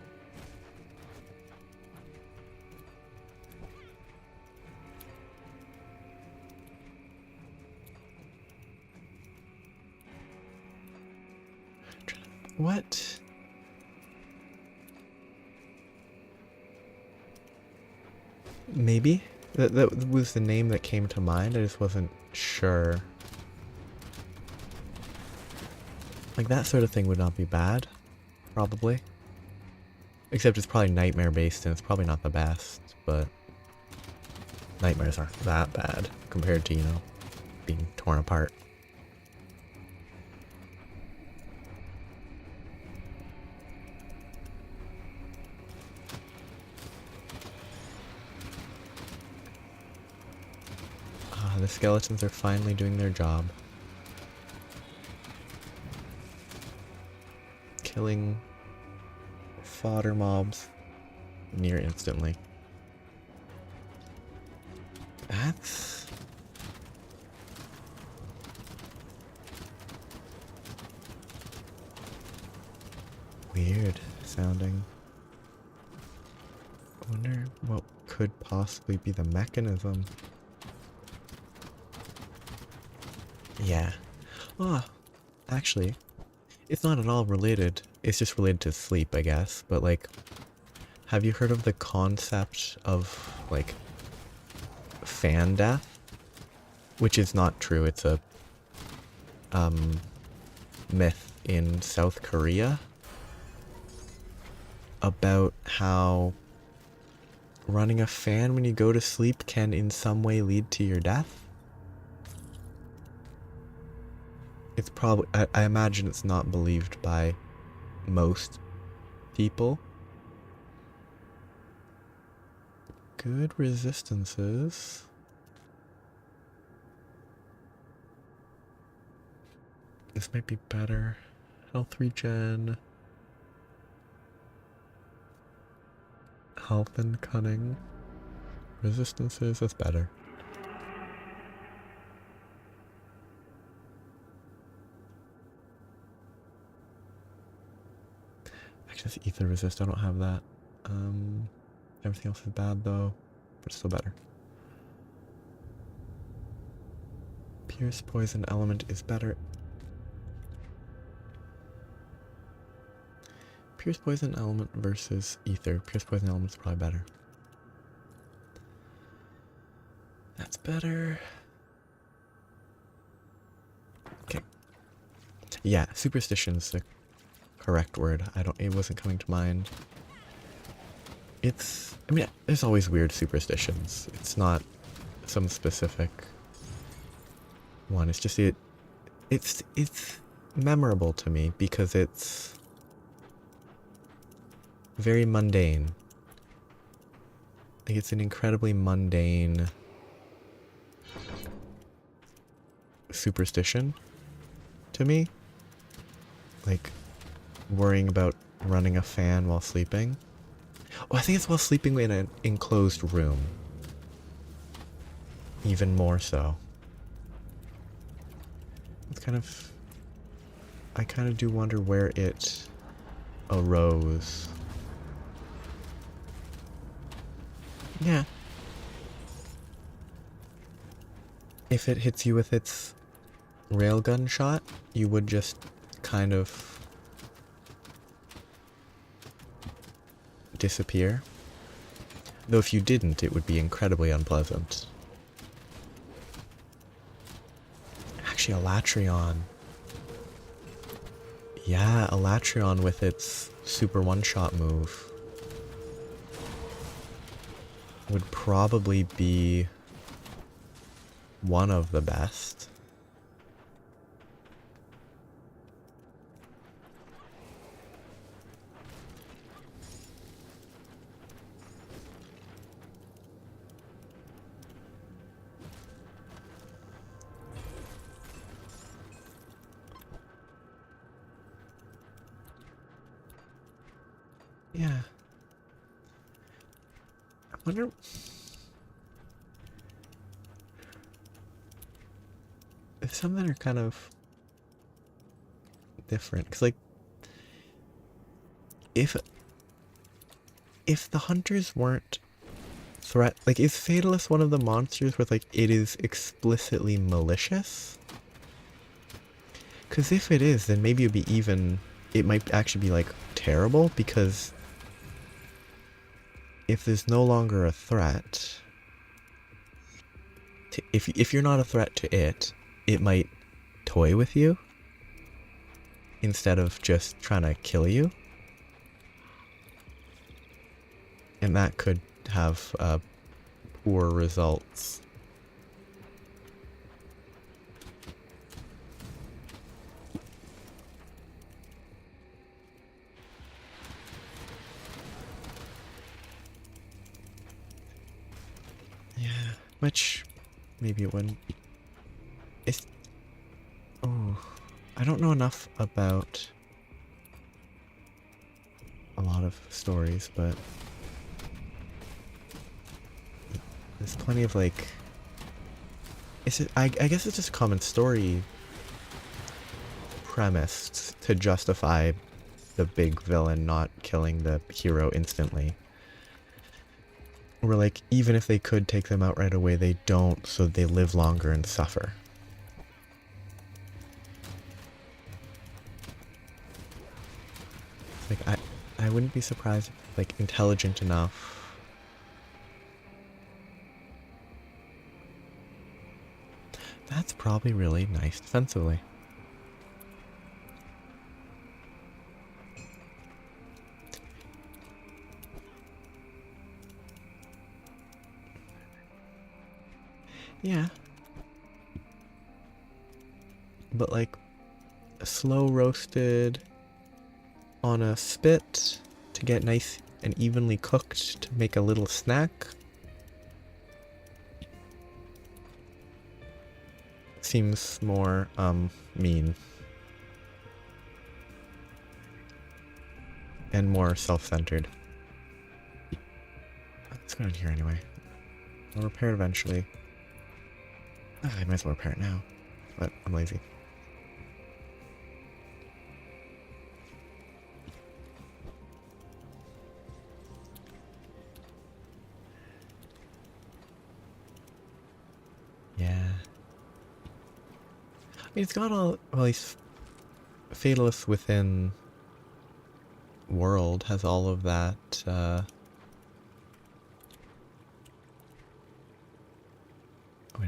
Speaker 1: What? Maybe? That was the name that came to mind, I just wasn't sure. Like, that sort of thing would not be bad, probably. Except it's probably nightmare-based, and it's probably not the best, but... nightmares aren't that bad, compared to, you know, being torn apart. Ah, the skeletons are finally doing their job. Killing fodder mobs near instantly. That's... weird sounding. I wonder what could possibly be the mechanism. Yeah. Ah, actually, it's not at all related. It's just related to sleep, I guess. But, like, have you heard of the concept of, like, fan death? Which is not true. It's a, myth in South Korea about how running a fan when you go to sleep can in some way lead to your death. It's probably, I imagine it's not believed by most people. Good resistances. This might be better. Health regen. Health and cunning. Resistances, that's better. Actually, it's ether resist, I don't have that. Everything else is bad though, but still better. Pierce poison element is better. Pierce poison element versus ether. Pierce poison element is probably better. That's better. Okay. Yeah, superstition is the correct word. It wasn't coming to mind. I mean, there's always weird superstitions. It's not some specific one. It's just it's memorable to me because it's very mundane. Like, it's an incredibly mundane superstition to me. Like, worrying about running a fan while sleeping. Oh, I think it's while sleeping in an enclosed room. Even more so. It's kind of... I kind of do wonder where it arose. Yeah. If it hits you with its railgun shot, you would just kind of disappear. Though if you didn't, it would be incredibly unpleasant. Actually, a Latrion. Yeah, a Latrion with its super one-shot move would probably be one of the best. Yeah. I wonder... There's some that are kind of different. Because, like, if the hunters weren't like, is Fatalist one of the monsters where, like, it is explicitly malicious? Because if it is, then maybe it'd be even it might actually be like terrible, because if there's no longer a threat, if you're not a threat to it, it might toy with you instead of just trying to kill you. And that could have poor results. Yeah, which maybe it wouldn't. It's... Oh, I don't know enough about a lot of stories, but there's plenty of like... I guess it's just a common story premise to justify the big villain not killing the hero instantly. Or like, even if they could take them out right away, they don't, so they live longer and suffer. Like, I wouldn't be surprised if, like, intelligent enough. That's probably really nice defensively. Yeah. But like, slow roasted on a spit to get nice and evenly cooked to make a little snack seems more mean and more self-centered. Let's go in here anyway. I'll repair it eventually. I might as well repair it now, but I'm lazy. Yeah. I mean, it's got all, well, at least Fatalist Within world has all of that, wait,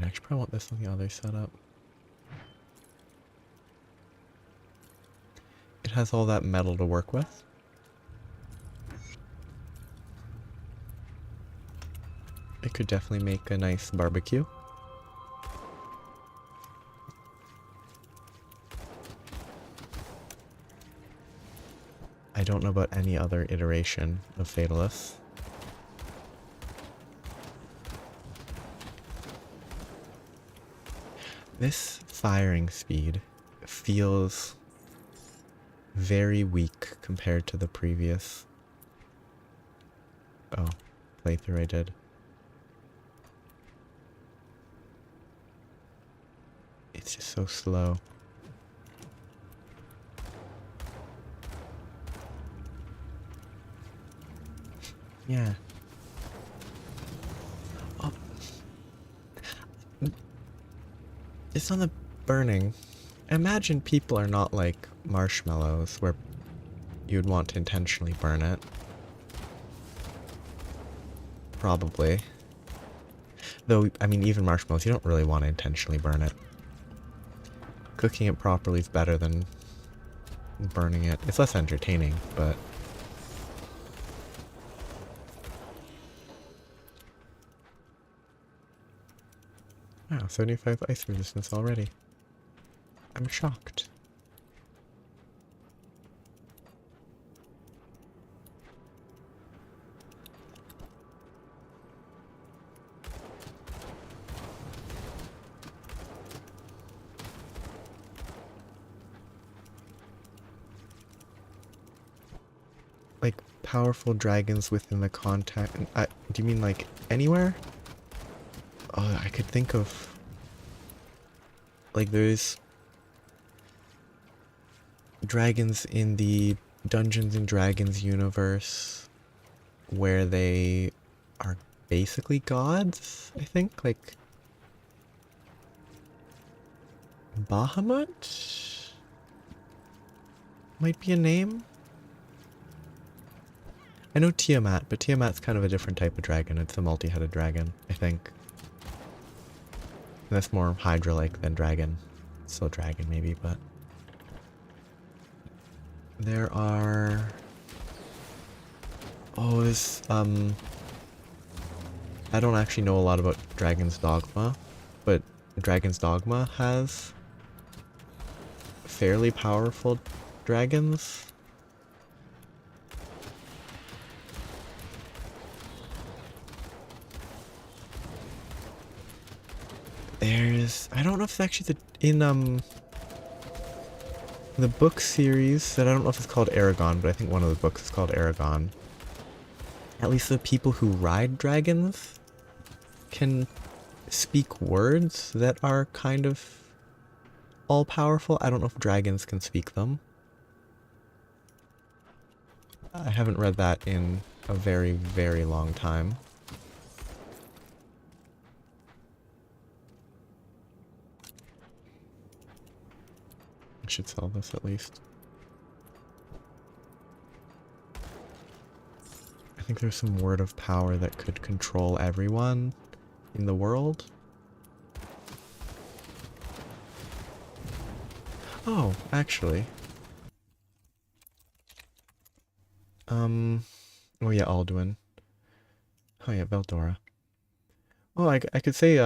Speaker 1: I actually probably want this on the other setup. It has all that metal to work with. It could definitely make a nice barbecue. I don't know about any other iteration of Fatalist. This firing speed feels very weak compared to the previous playthrough I did. It's just so slow. Yeah. Oh. Just on the burning. Imagine people are not like marshmallows where you'd want to intentionally burn it. Probably. Though, I mean, even marshmallows, you don't really want to intentionally burn it. Cooking it properly is better than burning it. It's less entertaining, but... Wow, 75 ice resistance already. I'm shocked. Like, powerful dragons within the contact... do you mean, like, anywhere? Oh, I could think of... Like, there's... dragons in the Dungeons and Dragons universe where they are basically gods, I think? Like... Bahamut? might be a name? I know Tiamat, but Tiamat's kind of a different type of dragon. It's a multi-headed dragon, I think. And that's more Hydra-like than dragon. Still dragon, maybe, but... There are... Oh, this, I don't actually know a lot about Dragon's Dogma, but Dragon's Dogma has fairly powerful dragons. There's... I don't know if it's actually in the book series, that I don't know if it's called Aragon, but I think one of the books is called Aragon. At least the people who ride dragons can speak words that are kind of all-powerful. I don't know if dragons can speak them. I haven't read that in a very, very long time. I should sell this at least. I think there's some word of power that could control everyone in the world. Oh, actually. Oh yeah, Alduin. Oh yeah, Veldora. Oh, I could say,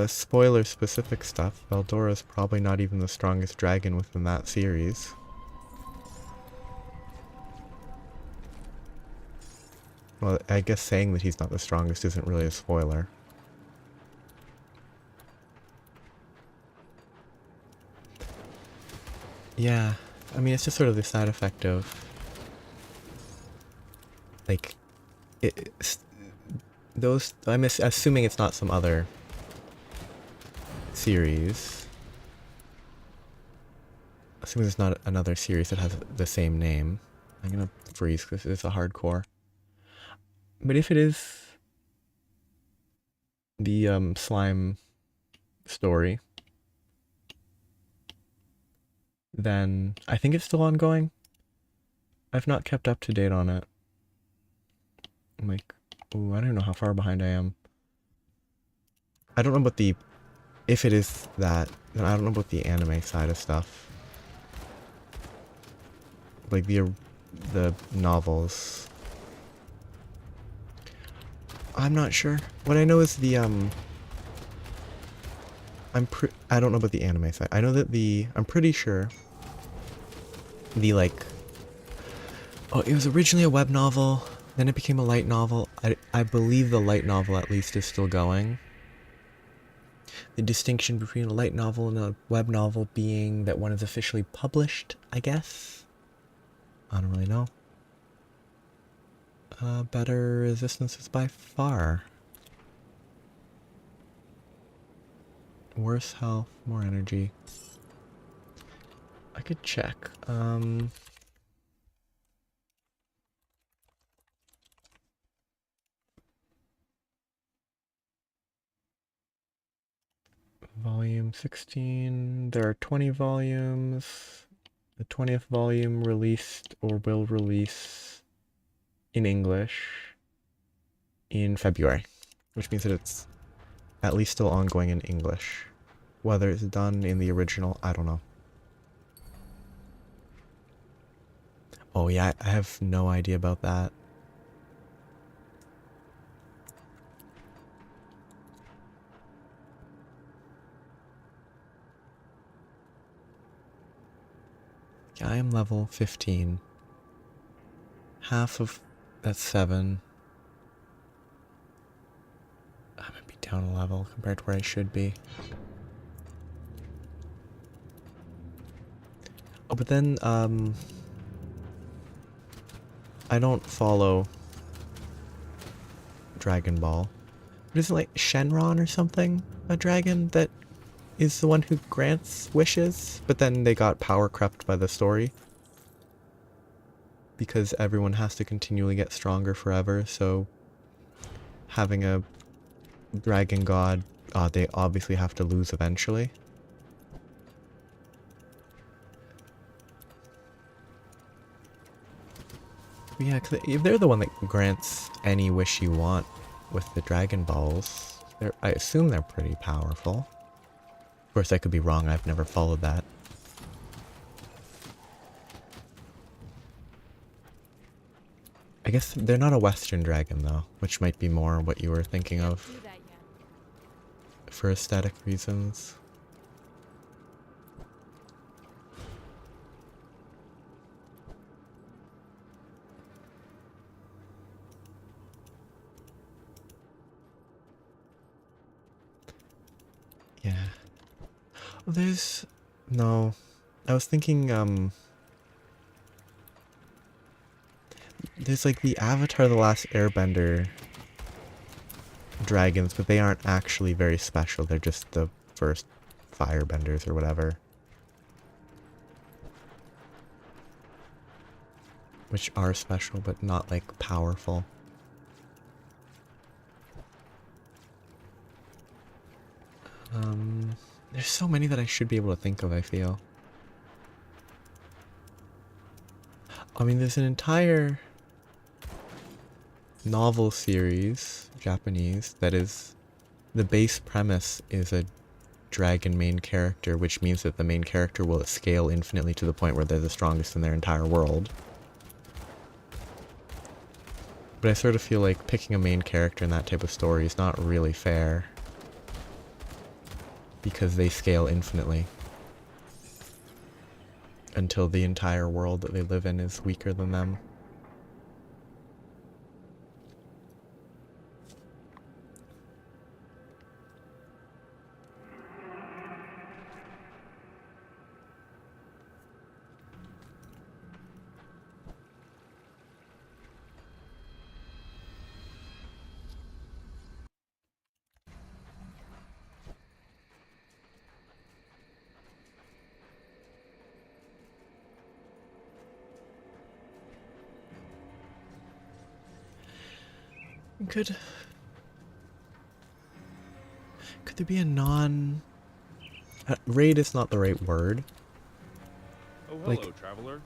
Speaker 1: spoiler-specific stuff. Veldora's probably not even the strongest dragon within that series. Well, I guess saying that he's not the strongest isn't really a spoiler. Yeah, I mean, it's just sort of the side effect of... Like, those... I'm assuming it's not some other series. Assuming it's not another series that has the same name. I'm gonna freeze because it's a hardcore. But if it is the slime story, then I think it's still ongoing. I've not kept up to date on it. I'm like, ooh, I don't know how far behind I am. I don't know about the... If it is that, then I don't know about the anime side of stuff. Like the novels. I'm not sure. What I know is the I don't know about the anime side. I know that I'm pretty sure the oh, it was originally a web novel, then it became a light novel. I believe the light novel at least is still going. The distinction between a light novel and a web novel being that one is officially published, I guess. I don't really know. Better resistances by far. Worse health, more energy. I could check. Volume 16. There are 20 volumes. The 20th volume released or will release in English in February, which means that it's at least still ongoing in English. Whether it's done in the original, I don't know. Oh yeah, I have no idea about that. Yeah, I am level 15. Half of... that's 7. I might be down a level compared to where I should be. Oh, but then, I don't follow Dragon Ball. But isn't like Shenron or something a dragon that is the one who grants wishes? But then they got power crept by the story. Because everyone has to continually get stronger forever, so having a dragon god, they obviously have to lose eventually. Yeah, because if they're the one that grants any wish you want with the Dragon Balls, I assume they're pretty powerful. Of course, I could be wrong. I've never followed that. I guess they're not a Western dragon, though, which might be more what you were thinking
Speaker 6: Can't
Speaker 1: of
Speaker 6: do that yet.
Speaker 1: for aesthetic reasons. Yeah. There's... No. I was thinking, there's like the Avatar The Last Airbender dragons, but they aren't actually very special. They're just the first firebenders or whatever. Which are special, but not like powerful. There's so many that I should be able to think of, I feel. I mean, there's an entire novel series, Japanese, that is... The base premise is a dragon main character, which means that the main character will scale infinitely to the point where they're the strongest in their entire world. But I sort of feel like picking a main character in that type of story is not really fair. Because they scale infinitely. Until the entire world that they live in is weaker than them. Could there be a non... raid is not the right word.
Speaker 7: Oh, hello,
Speaker 1: Like-
Speaker 7: traveler.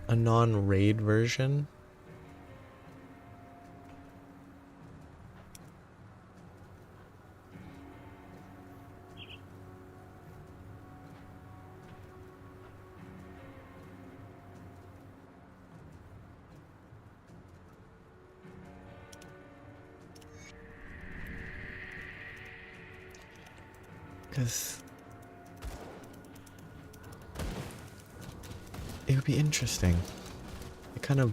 Speaker 1: A non-raid version? Because it would be interesting. It kind of...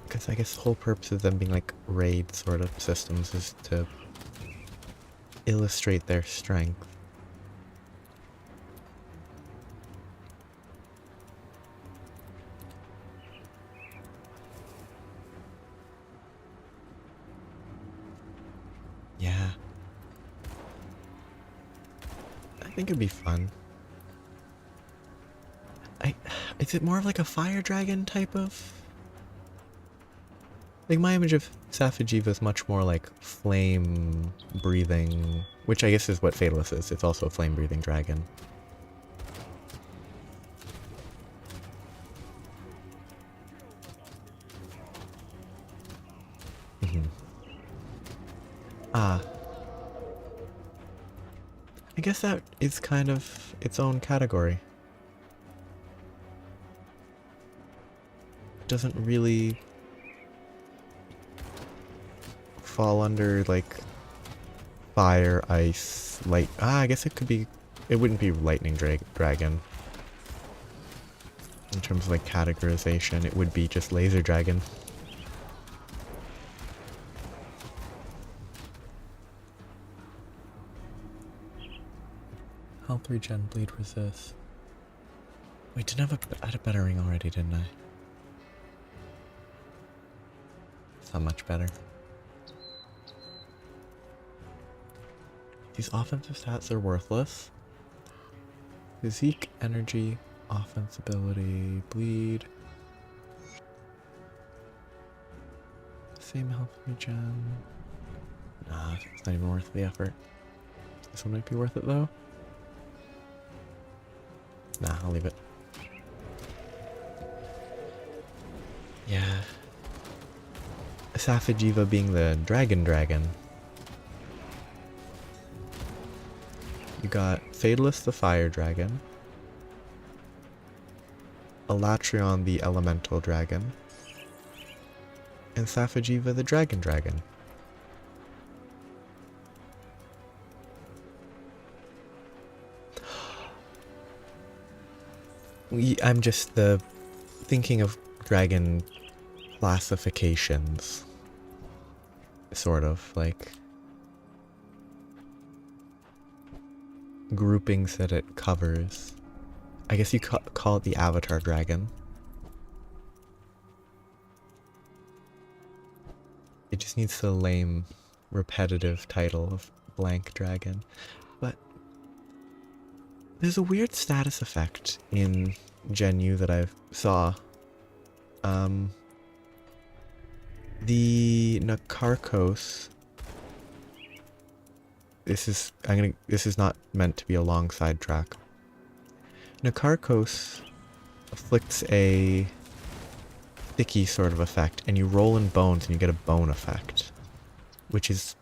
Speaker 1: Because I guess the whole purpose of them being like raid sort of systems is to illustrate their strength. Yeah. I think it'd be fun. Is it more of like a fire dragon type of... Like my image of Safijiva is much more like flame breathing, which I guess is what Fatalist is. It's also a flame breathing dragon. Ah. I guess that is kind of its own category. It doesn't really fall under like fire, ice, light. Ah, I guess it could be. It wouldn't be lightning dragon. In terms of like categorization, it would be just laser dragon. Health regen, bleed resist. Wait, didn't I had a better ring already, didn't I? It's not much better. These offensive stats are worthless. Physique, energy, offense ability, bleed. Same health regen. Nah, it's not even worth the effort. This one might be worth it though. Nah, I'll leave it. Yeah. Safajiva being the dragon. You got Fatalist the fire dragon. Elatrion the elemental dragon. And Safajiva the dragon. I'm just thinking of dragon classifications. Sort of, like groupings that it covers. I guess you call it the avatar dragon. It just needs the lame, repetitive title of blank dragon. But there's a weird status effect in Gen U that I saw. The Nakarkos. This is not meant to be a long sidetrack. Nakarkos afflicts a sticky sort of effect, and you roll in bones and you get a bone effect. Which is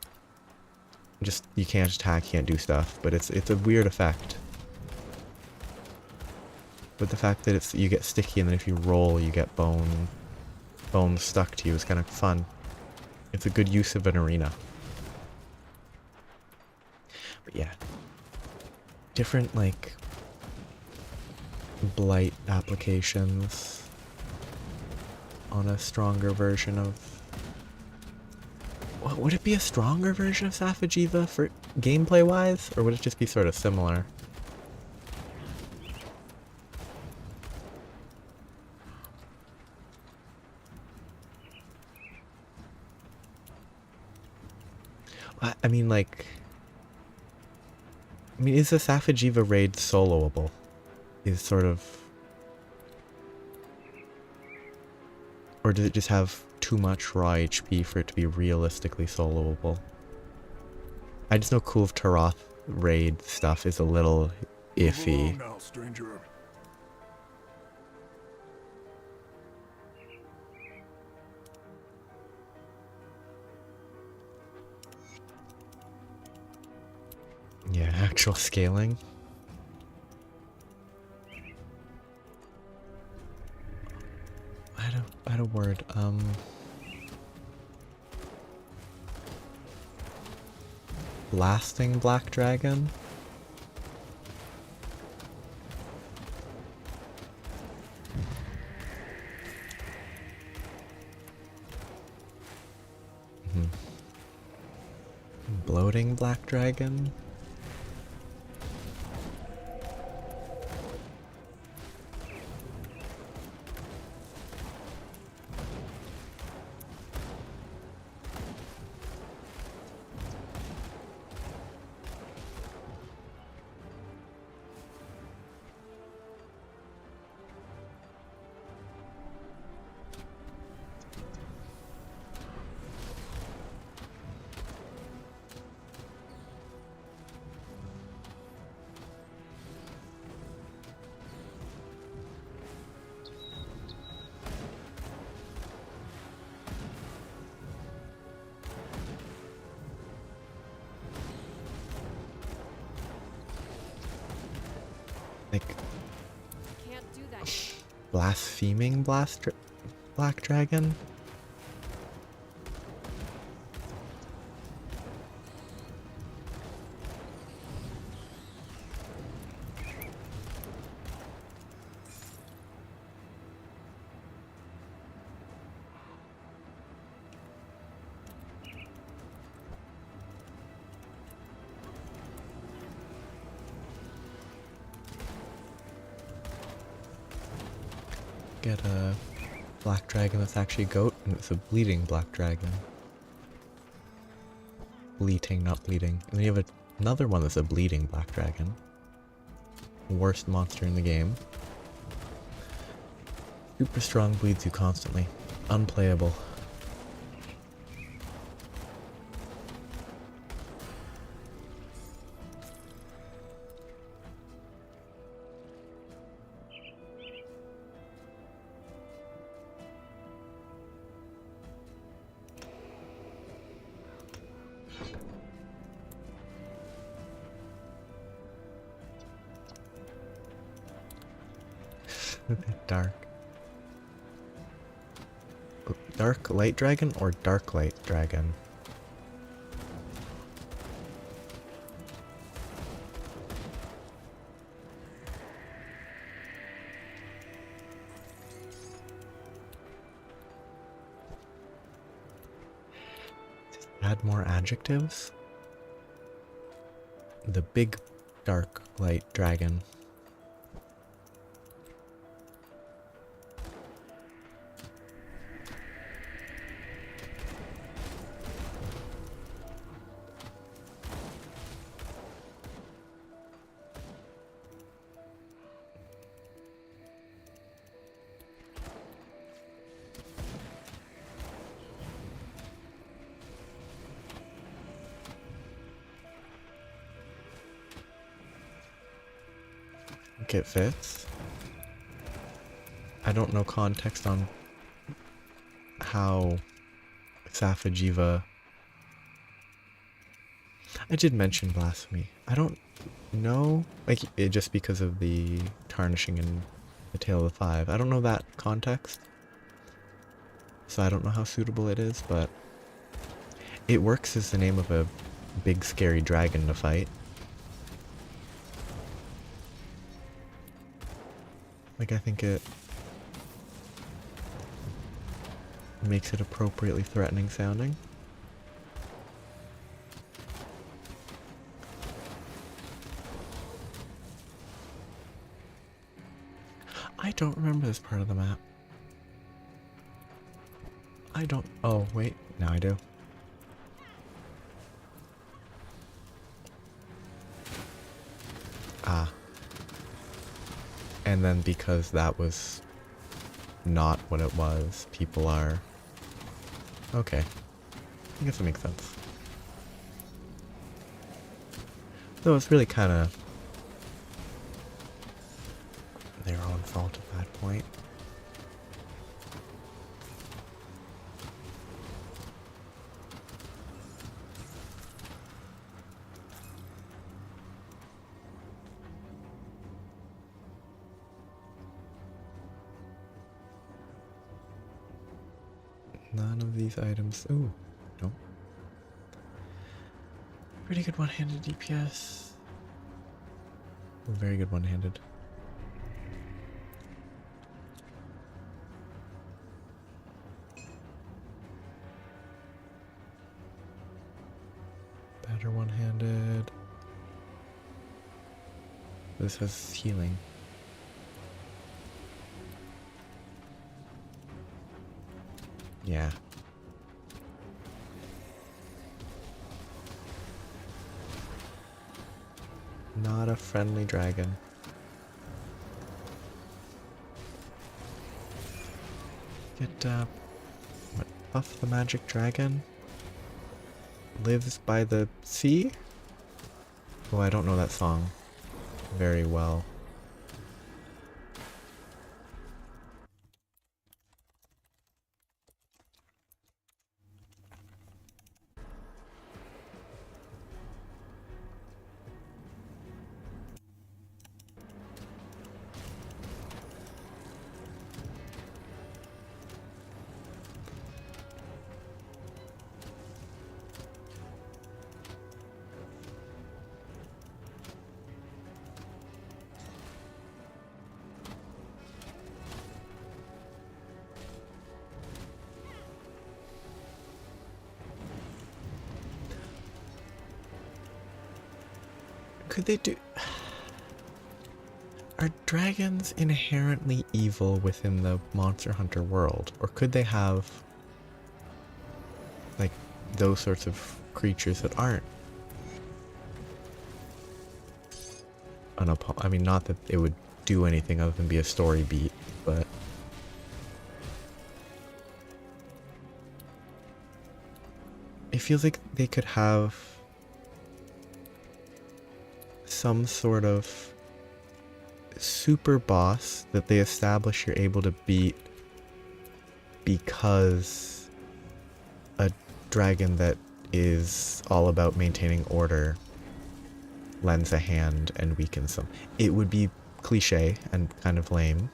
Speaker 1: just, you can't attack, can't do stuff, but it's a weird effect. But the fact that you get sticky and then if you roll you get bones stuck to you is kind of fun. It's a good use of an arena. But yeah. Different, like, blight applications on a stronger version of... Well, would it be a stronger version of Safajiva for gameplay-wise? Or would it just be sort of similar? I mean, like... I mean, is the Safajiva raid soloable? Is sort of... Or does it just have too much raw HP for it to be realistically soloable? I just know Kulve Taroth raid stuff is a little iffy.
Speaker 7: Now, stranger.
Speaker 1: Yeah, actual scaling. I had a word, Blasting Black Dragon? Bloating Black Dragon? Like,
Speaker 6: Can't do that yet.
Speaker 1: blaspheming Black Dragon? Get a black dragon that's actually a goat, and it's a bleeding black dragon. Bleating, not bleeding. And then you have another one that's a bleeding black dragon. Worst monster in the game. Super strong, bleeds you constantly. Unplayable. Dark. Dark light dragon or dark light dragon? Add more adjectives. The big dark light dragon. I think it fits. I don't know context on how Safajiva. I did mention blasphemy. I don't know, like, just because of the tarnishing in the Tale of the Five. I don't know that context, so I don't know how suitable it is, but it works as the name of a big scary dragon to fight. Like, I think it makes it appropriately threatening sounding. I don't remember this part of the map. I don't... Oh, wait. Now I do. Ah. And then because that was not what it was, people are... Okay. I guess it makes sense. Though it's really kind of their own fault at that point. None of these items. Ooh, no. Pretty good one-handed DPS. Ooh, very good one-handed. Better one-handed. This has healing. Yeah. Not a friendly dragon. Get, what, Buff the Magic Dragon? Lives by the sea? Oh, I don't know that song very well. Could they do... Are dragons inherently evil within the Monster Hunter world? Or could they have, like, those sorts of creatures that aren't? I mean, not that it would do anything other than be a story beat, but... It feels like they could have some sort of super boss that they establish you're able to beat because a dragon that is all about maintaining order lends a hand and weakens them. It would be cliche and kind of lame,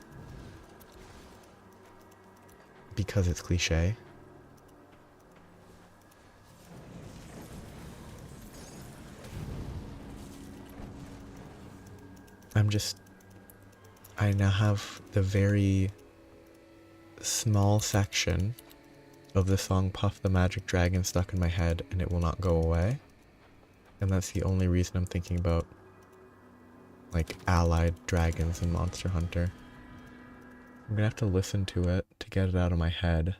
Speaker 1: because it's cliche. I now have the very small section of the song Puff the Magic Dragon stuck in my head, and it will not go away. And that's the only reason I'm thinking about, like, allied dragons in Monster Hunter. I'm gonna have to listen to it to get it out of my head.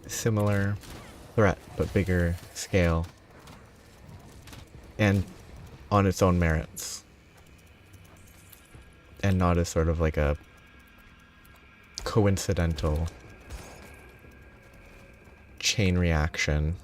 Speaker 1: Similar threat, but bigger scale. And on its own merits. And not as sort of like a coincidental chain reaction.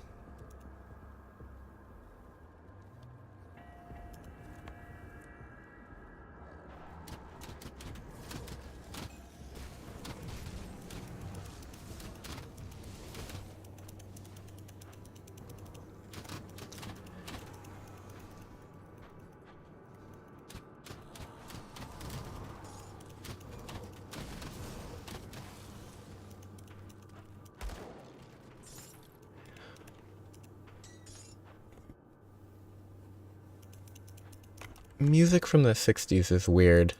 Speaker 1: Music from the 60s is weird.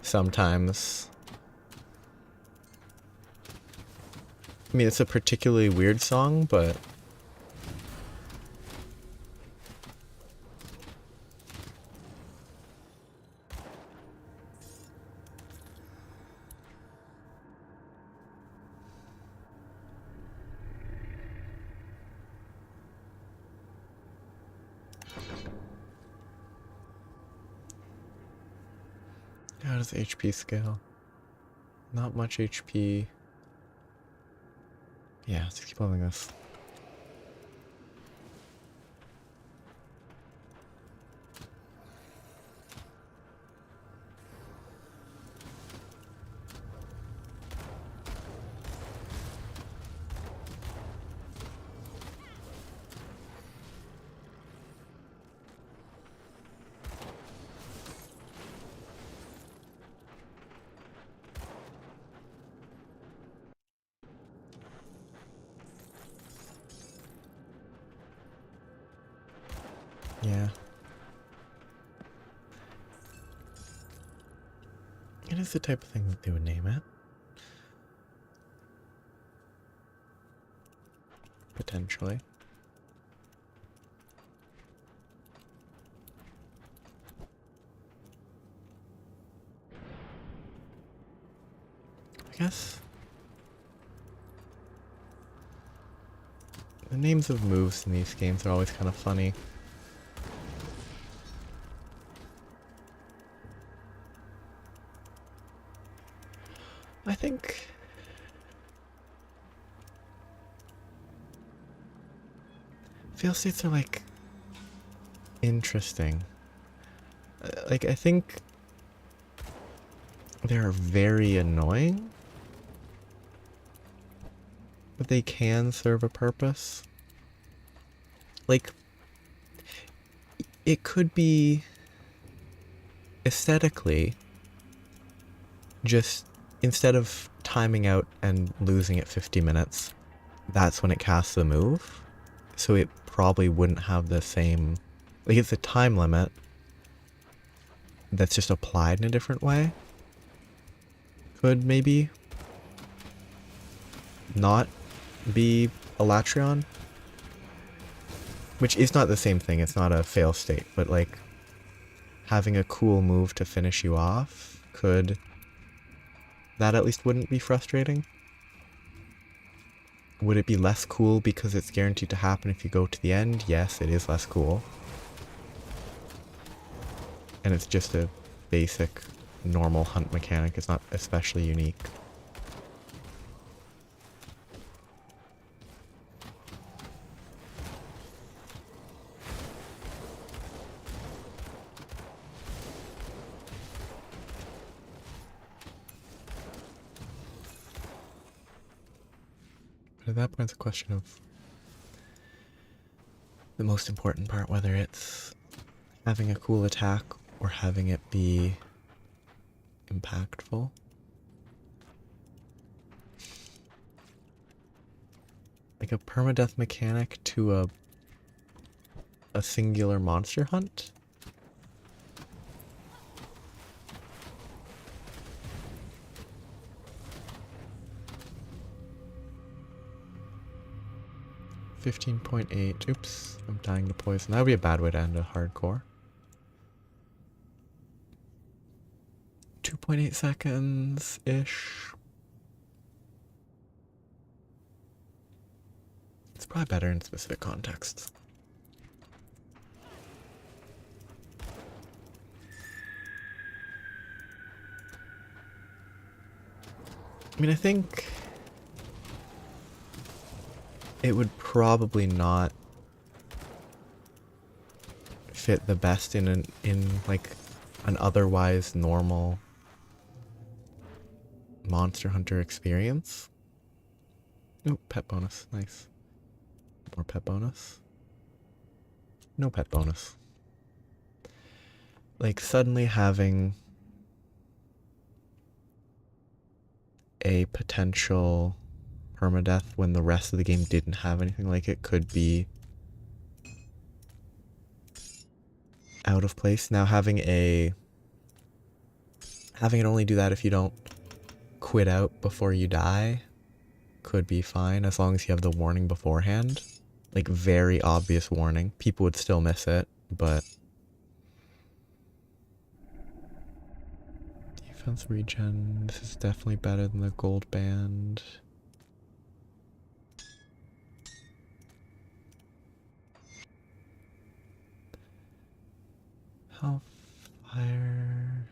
Speaker 1: Sometimes. I mean, it's a particularly weird song, but... How does HP scale? Not much HP. Yeah, let's keep leveling this. Yeah. It is the type of thing that they would name it. Potentially. I guess the names of moves in these games are always kind of funny. I think fail states are like interesting. Like, I think they're very annoying, but they can serve a purpose. Like, it could be aesthetically just instead of timing out and losing at 50 minutes, that's when it casts the move. So it probably wouldn't have the same, like, it's a time limit that's just applied in a different way. Could maybe not be a Latreon, which is not the same thing. It's not a fail state, but like having a cool move to finish you off, could that at least wouldn't be frustrating? Would it be less cool because it's guaranteed to happen if you go to the end? Yes, it is less cool. And it's just a basic, normal hunt mechanic. It's not especially unique. But at that point, it's a question of the most important part, whether it's having a cool attack or having it be impactful. Like a permadeath mechanic to a singular monster hunt? $15.8. Oops, I'm dying to poison. That would be a bad way to end a hardcore. 2.8 seconds-ish. It's probably better in specific contexts. I mean, I think it would probably not fit the best in like an otherwise normal Monster Hunter experience. Ooh, pet bonus. Nice. More pet bonus. No pet bonus. Like suddenly having a potential permadeath when the rest of the game didn't have anything like it could be out of place. Now having it only do that if you don't quit out before you die could be fine, as long as you have the warning beforehand. Like very obvious warning. People would still miss it, but defense regen, this is definitely better than the gold band. Hellfire.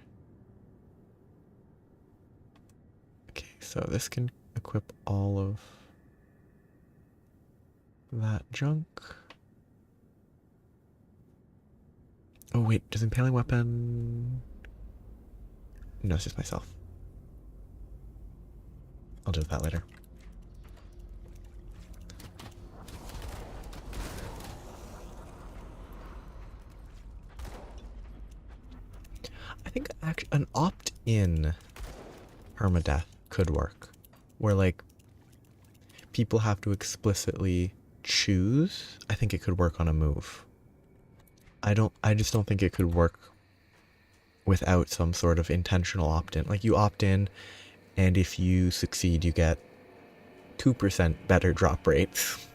Speaker 1: Okay, so this can equip all of that junk. Oh wait, does impaling weapon... No, it's just myself. I'll do that later. I think actually an opt-in permadeath could work, where like people have to explicitly choose. I think it could work on a move. I just don't think it could work without some sort of intentional opt-in. Like you opt in, and if you succeed, you get 2% better drop rates.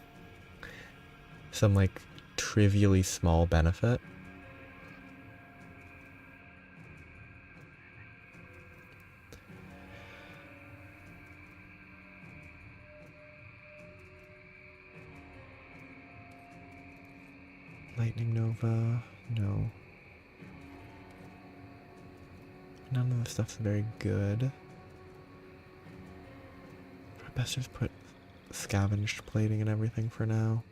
Speaker 1: Some like trivially small benefit. Lightning Nova, no. None of the stuff's very good. Best just put scavenged plating and everything for now.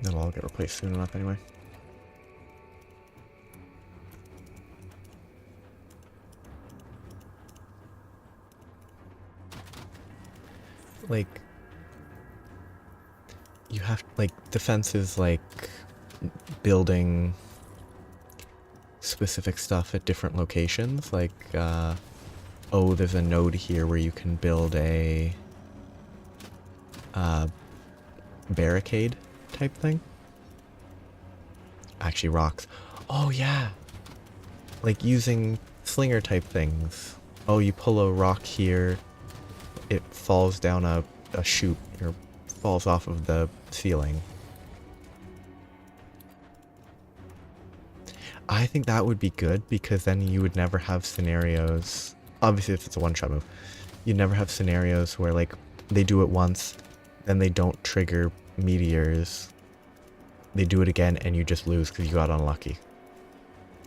Speaker 1: That'll all get replaced soon enough anyway. like, you have, like, defense is like building specific stuff at different locations. Like, oh, there's a node here where you can build a barricade type thing. Actually, rocks. Oh, yeah. Like using slinger type things. Oh, you pull a rock here, it falls down a chute or falls off of the ceiling. I think that would be good because then you would never have scenarios. Obviously, if it's a one-shot move, you'd never have scenarios where, like, they do it once, then they don't trigger meteors. They do it again and you just lose because you got unlucky.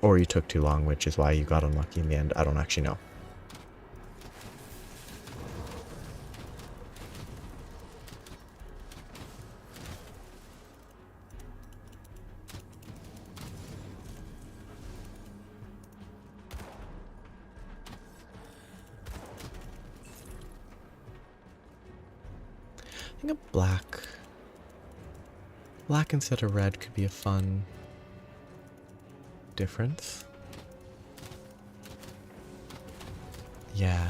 Speaker 1: Or you took too long, which is why you got unlucky in the end. I don't actually know. I think a black instead of red could be a fun difference. Yeah.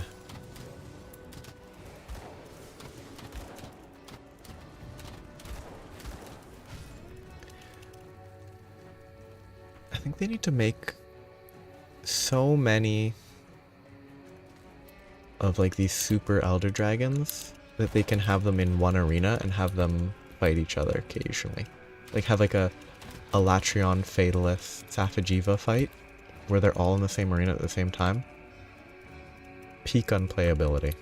Speaker 1: I think they need to make so many of like these super elder dragons that they can have them in one arena and have them fight each other occasionally. Like have like a Latrion Fatalist Safijiva fight where they're all in the same arena at the same time. Peak unplayability.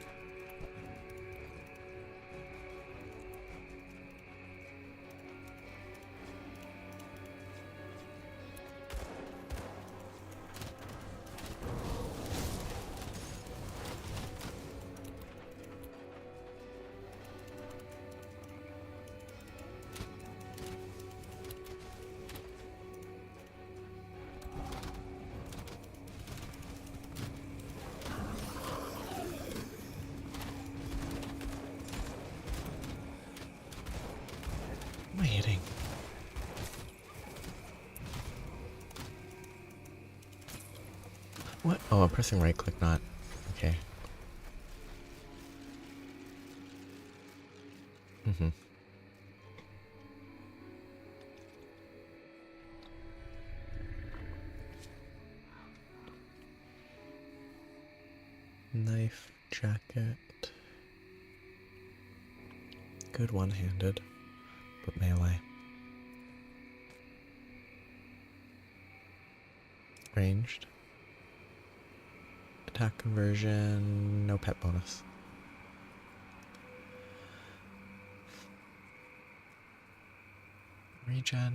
Speaker 1: What am I hitting? What? Oh, I'm pressing right click, not. Okay. Knife, jacket. Good one-handed, but melee. Ranged. Attack conversion, no pet bonus. Regen.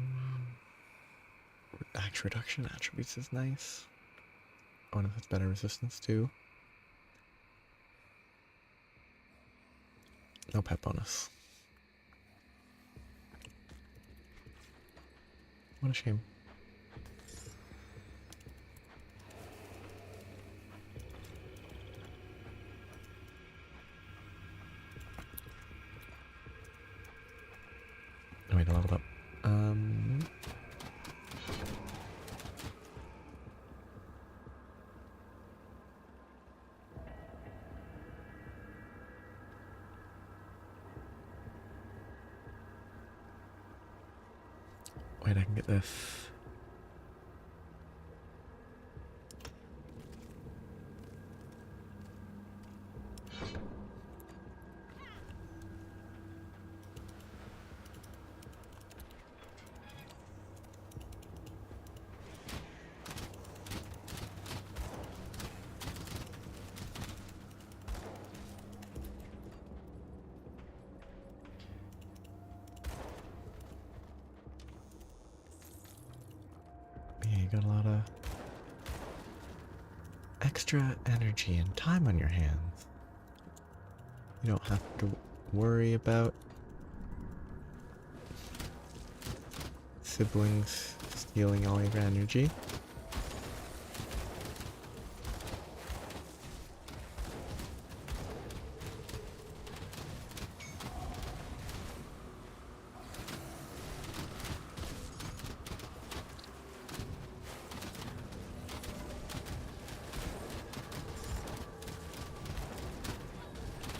Speaker 1: Axe reduction attributes is nice. Oh, and it has better resistance too. No pet bonus. What a shame. Oh wait, I leveled up. Wait, I can get this. Yeah, you got a lot of extra energy and time on your hands. You don't have to worry about siblings stealing all your energy.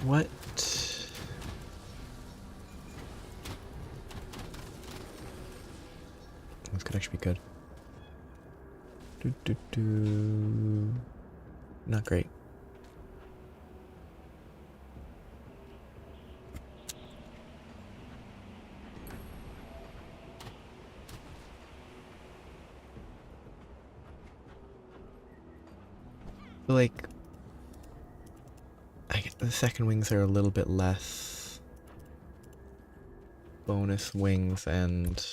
Speaker 1: What? This could actually be good. Not great. Like, I guess the second wings are a little bit less bonus wings and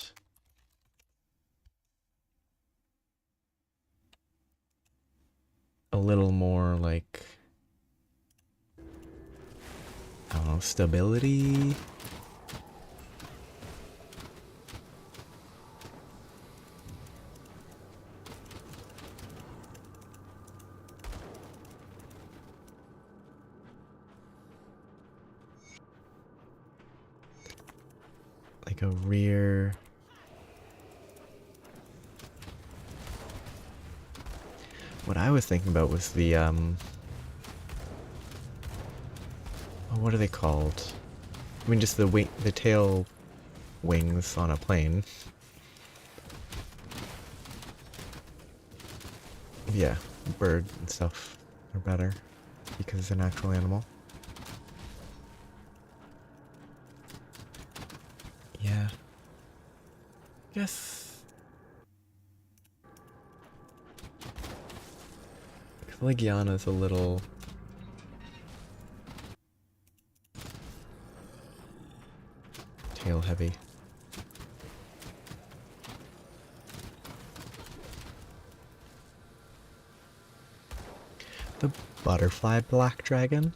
Speaker 1: a little more like, I don't know, stability. Like a rear. What I was thinking about was the oh, what are they called? I mean, just the tail wings on a plane. Yeah, bird and stuff are better because it's an actual animal. Yeah. Guess. Caligiana's a little. Tail heavy. The butterfly black dragon.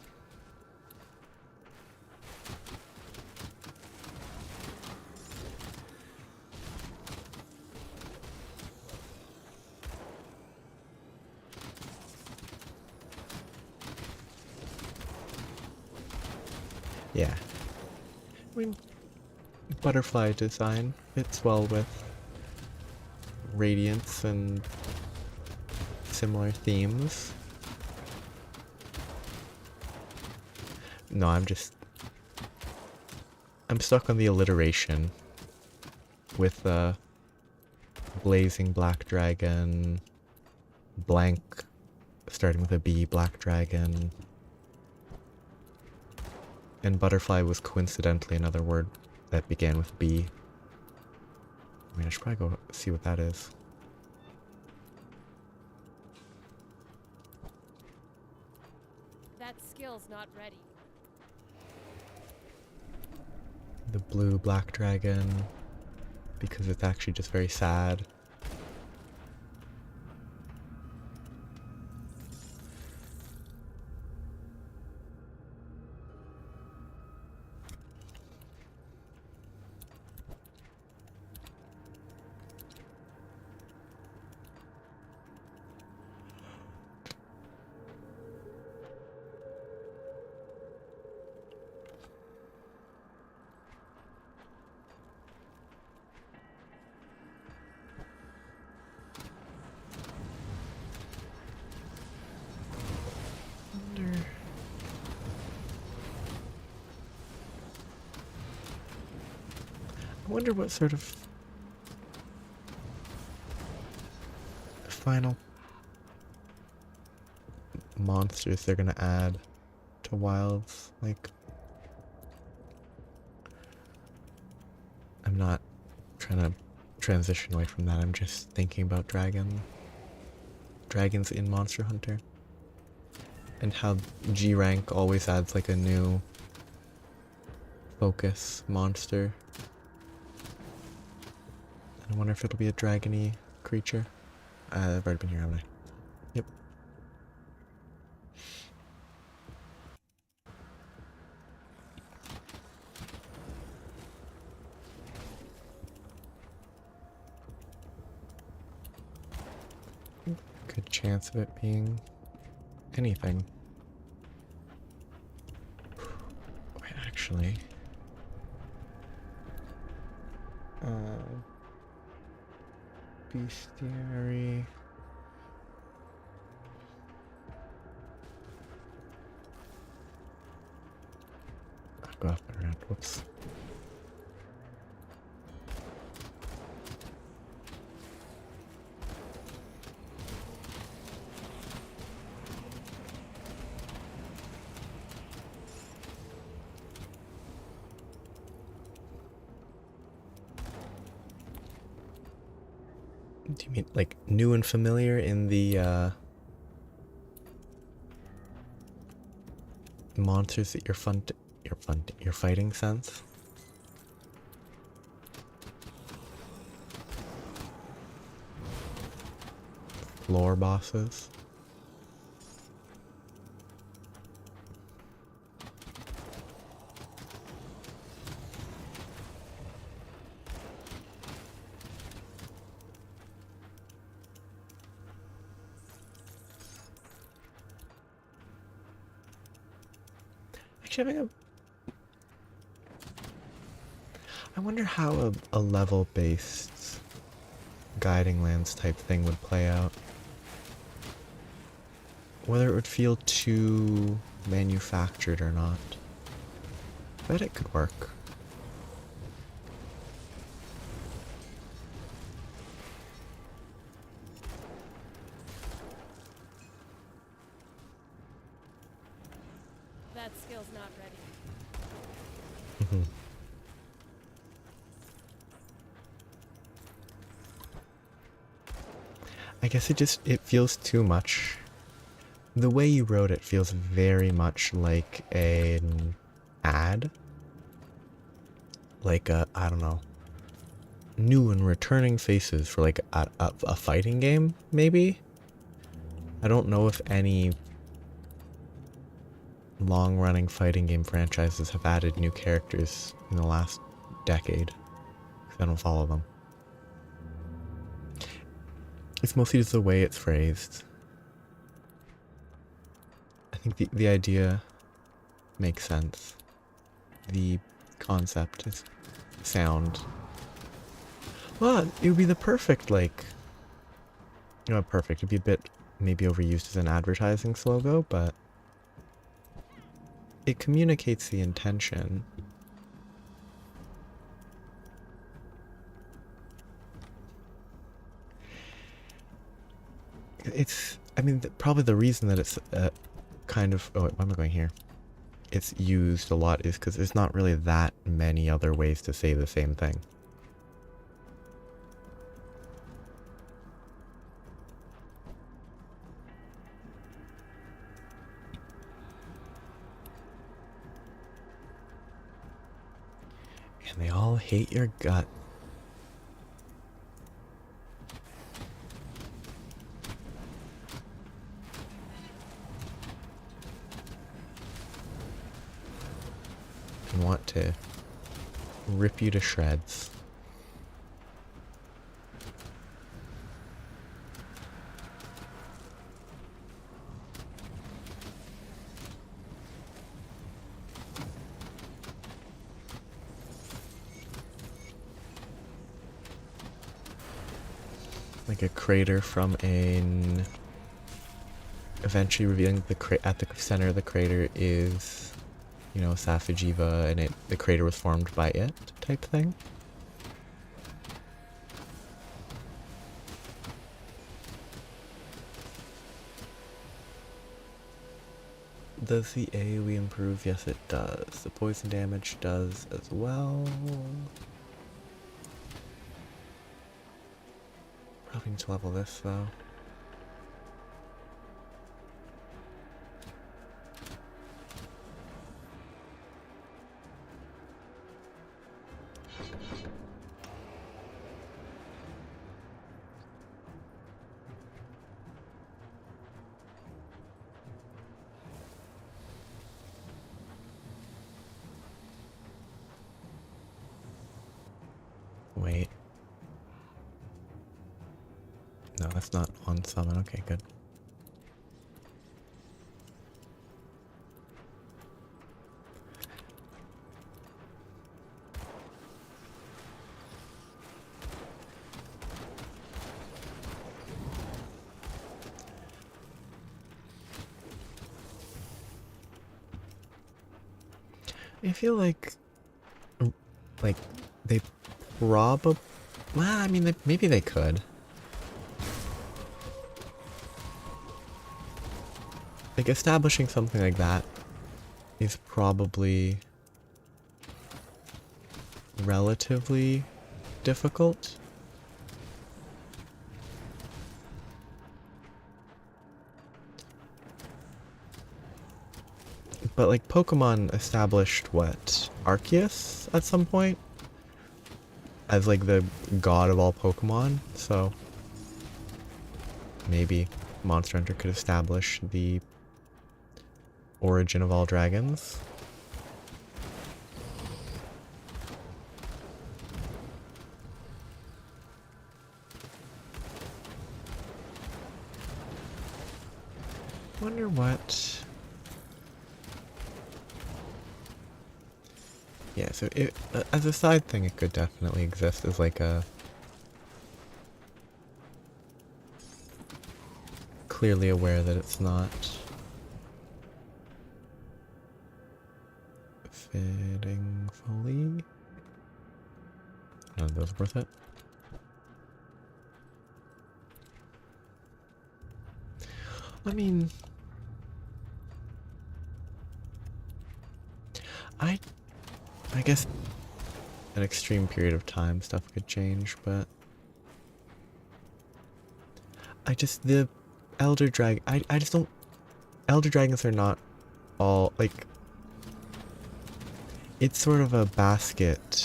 Speaker 1: Yeah. I mean, butterfly design fits well with radiance and similar themes. No, I'm stuck on the alliteration with blazing black dragon, blank starting with a B black dragon, and butterfly was coincidentally another word that began with B. I mean, I should probably go see what that is.
Speaker 6: That skill's not ready.
Speaker 1: The blue black dragon, because it's actually just very sad. I wonder what sort of final monsters they're gonna add to Wilds. Like, I'm not trying to transition away from that. I'm just thinking about dragons in Monster Hunter, and how G rank always adds like a new focus monster. And I wonder if it'll be a dragony creature. I've already been here, haven't I? Yep. Good chance of it being anything. Wait, actually. Bestiary. that. Whoops. Do you mean like new and familiar in the monsters that you're fighting sense? Floor bosses? Actually, I wonder how a level-based guiding lands type thing would play out. Whether it would feel too manufactured or not. Bet it could work.
Speaker 6: That skill's not ready.
Speaker 1: I guess it feels too much. The way you wrote it feels very much like an ad. Like I don't know, new and returning faces for like a fighting game, maybe? I don't know if any long-running fighting game franchises have added new characters in the last decade. 'Cause I don't follow them. It's mostly just the way it's phrased. I think the idea makes sense. The concept is sound. Well, it would be the perfect, like... Not perfect, it'd be a bit maybe overused as an advertising slogan, but... It communicates the intention. It's... I mean, probably the reason that it's kind of... Oh, wait, why am I going here? It's used a lot is because there's not really that many other ways to say the same thing. And they all hate your gut. And want to rip you to shreds. Like a crater from an... Eventually revealing at the center of the crater is, you know, Safijiva, and the crater was formed by it, type thing. Does the AoE improve? Yes, it does. The poison damage does as well. Probably need to level this, though. Wait. No, that's not on summon. Okay, good. I feel like like, they probably... Well, I mean, maybe they could. Like, establishing something like that is probably relatively difficult. But, like, Pokemon established, what, Arceus at some point? As, like, the god of all Pokemon, so maybe Monster Hunter could establish the origin of all dragons. Wonder what... Yeah, so as a side thing, it could definitely exist as like a clearly aware that it's not fitting fully. None of those worth it. I mean, I guess an extreme period of time stuff could change, but the Elder Dragon, I just don't, Elder Dragons are not all, like, it's sort of a basket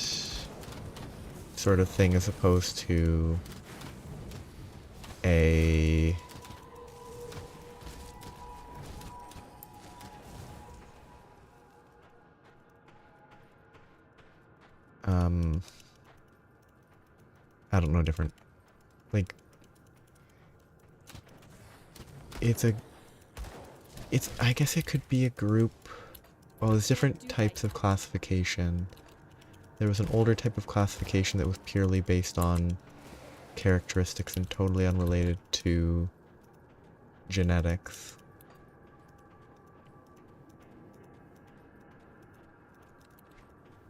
Speaker 1: sort of thing as opposed to a I don't know, different, like, I guess it could be a group. Well, there's different types of classification. There was an older type of classification that was purely based on characteristics and totally unrelated to genetics.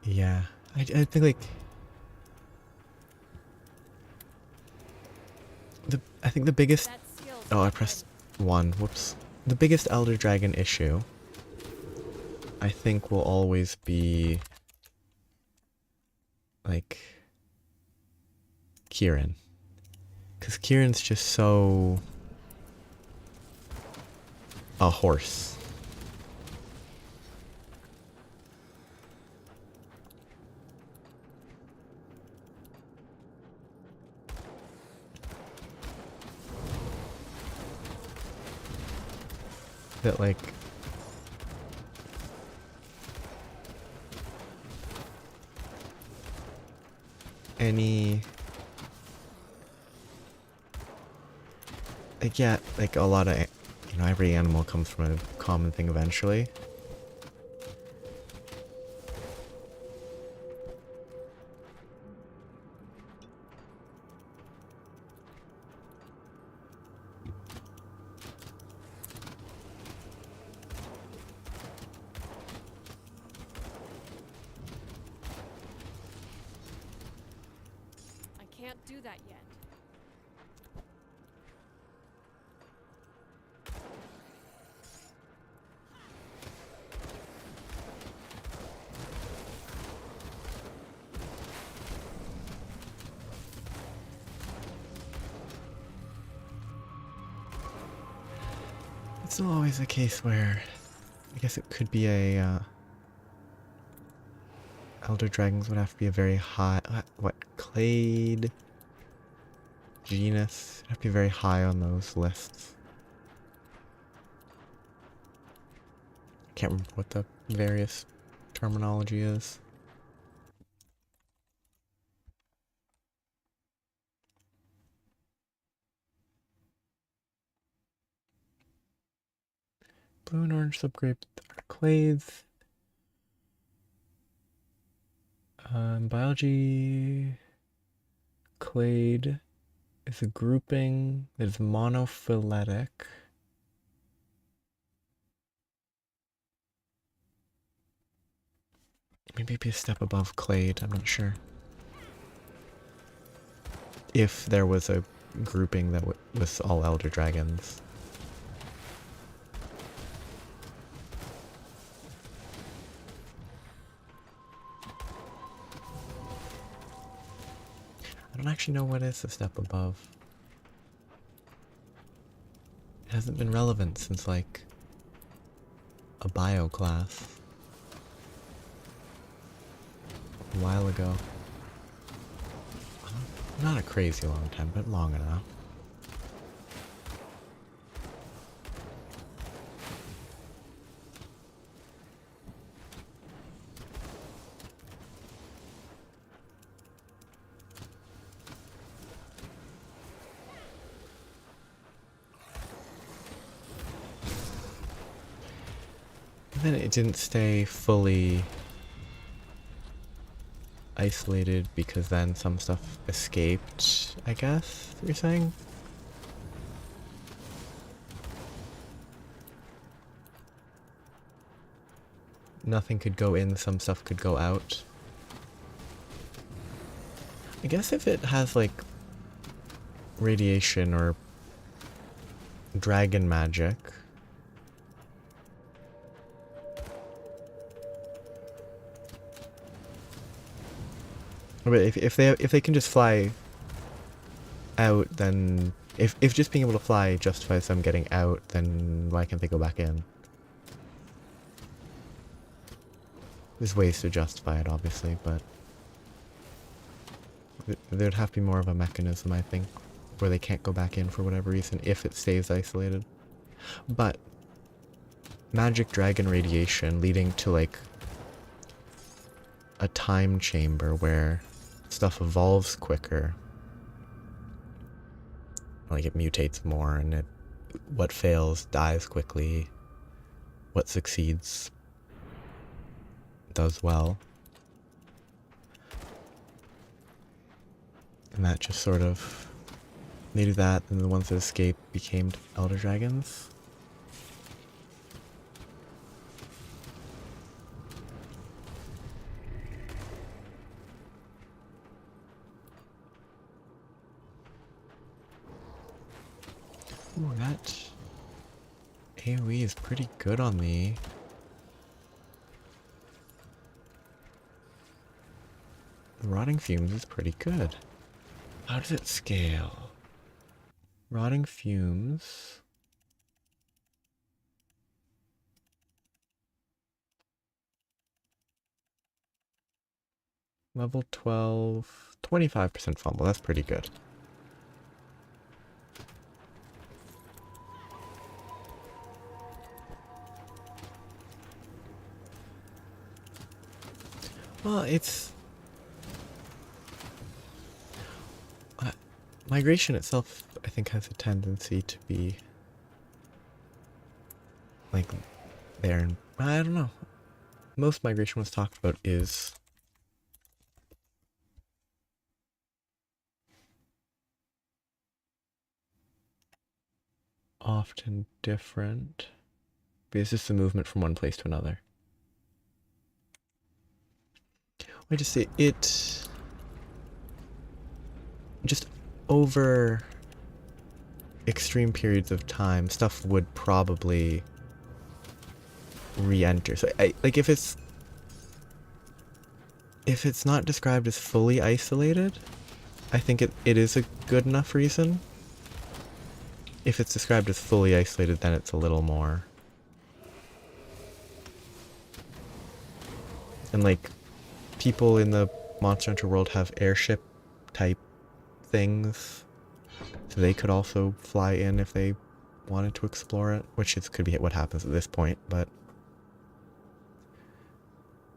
Speaker 1: Yeah, I think, like, I think the biggest...
Speaker 6: That seal's
Speaker 1: Oh, I
Speaker 6: open.
Speaker 1: pressed 1. Whoops. The biggest Elder Dragon issue, I think, will always be, like, Kieran. Because Kieran's just so... a horse. That, like, any, like, yeah, like a lot of, you know, every animal comes from a common thing eventually.
Speaker 6: I can't do that yet.
Speaker 1: It's not always the case where, I guess it could be a, Elder Dragons would have to be a very high, what, Clade genus? It'd have to be very high on those lists. I can't remember what the various terminology is. Blue and orange subgroup are clades. Biology, clade is a grouping that is monophyletic. Maybe be a step above Clade, I'm not sure. If there was a grouping that was all Elder Dragons. I don't actually know what is a step above. It hasn't been relevant since, like, a bio class. A while ago. Not a crazy long time, but long enough. And then it didn't stay fully isolated because then some stuff escaped, I guess you're saying? Nothing could go in, some stuff could go out. I guess if it has like radiation or dragon magic, but if they can just fly out, then if just being able to fly justifies them getting out, then why can't they go back in? There's ways to justify it, obviously, but there'd have to be more of a mechanism, I think, where they can't go back in for whatever reason if it stays isolated. But magic dragon radiation leading to like a time chamber where stuff evolves quicker, like it mutates more, and what fails dies quickly, what succeeds does well. And that just sort of, they do that, and the ones that escape became Elder Dragons. Ooh, that AoE is pretty good on me. The Rotting Fumes is pretty good. How does it scale? Rotting Fumes. Level 12, 25% fumble, that's pretty good. Well, it's... migration itself, I think, has a tendency to be... like, there. I don't know. Most migration was talked about is... often different. But it's just the movement from one place to another. I just say it just over extreme periods of time, stuff would probably re-enter. So like if it's not described as fully isolated, I think it is a good enough reason. If it's described as fully isolated, then it's a little more. And like people in the Monster Hunter world have airship type things, so they could also fly in if they wanted to explore it, which could be what happens at this point, but...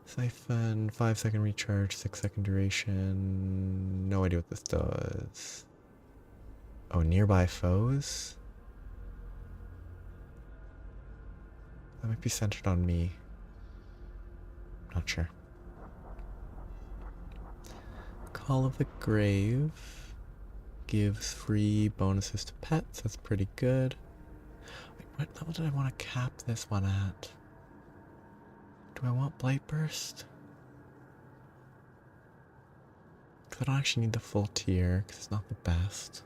Speaker 1: Siphon, 5-second recharge, 6-second duration... no idea what this does. Oh, nearby foes? That might be centered on me. Not sure. Call of the Grave gives free bonuses to pets. That's pretty good. Wait, what level did I want to cap this one at? Do I want Blight Burst? Because I don't actually need the full tier, because it's not the best.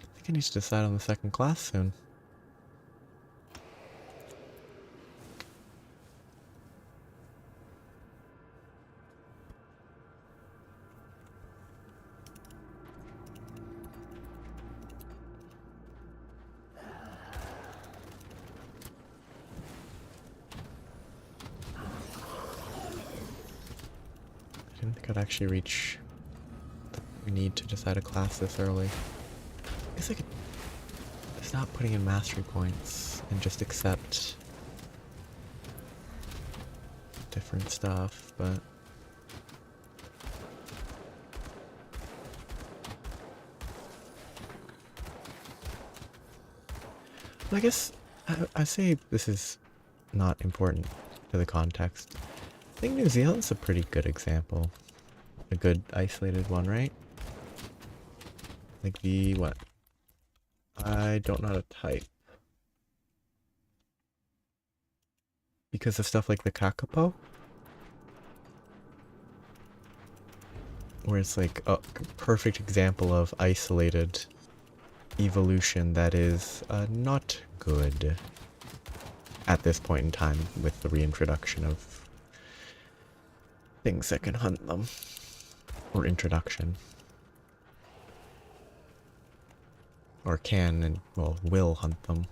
Speaker 1: I think I need to decide on the second class soon. I didn't think I'd actually reach the need to decide a class this early. I guess I could stop putting in mastery points and just accept different stuff, but I guess I say this is not important to the context. I think New Zealand's a pretty good example. A good isolated one, right? Like the what? I don't know how to type. Because of stuff like the Kakapo? Where it's like a perfect example of isolated evolution that is not good at this point in time with the reintroduction of things that can hunt them. Or introduction. Or can and, well, will hunt them.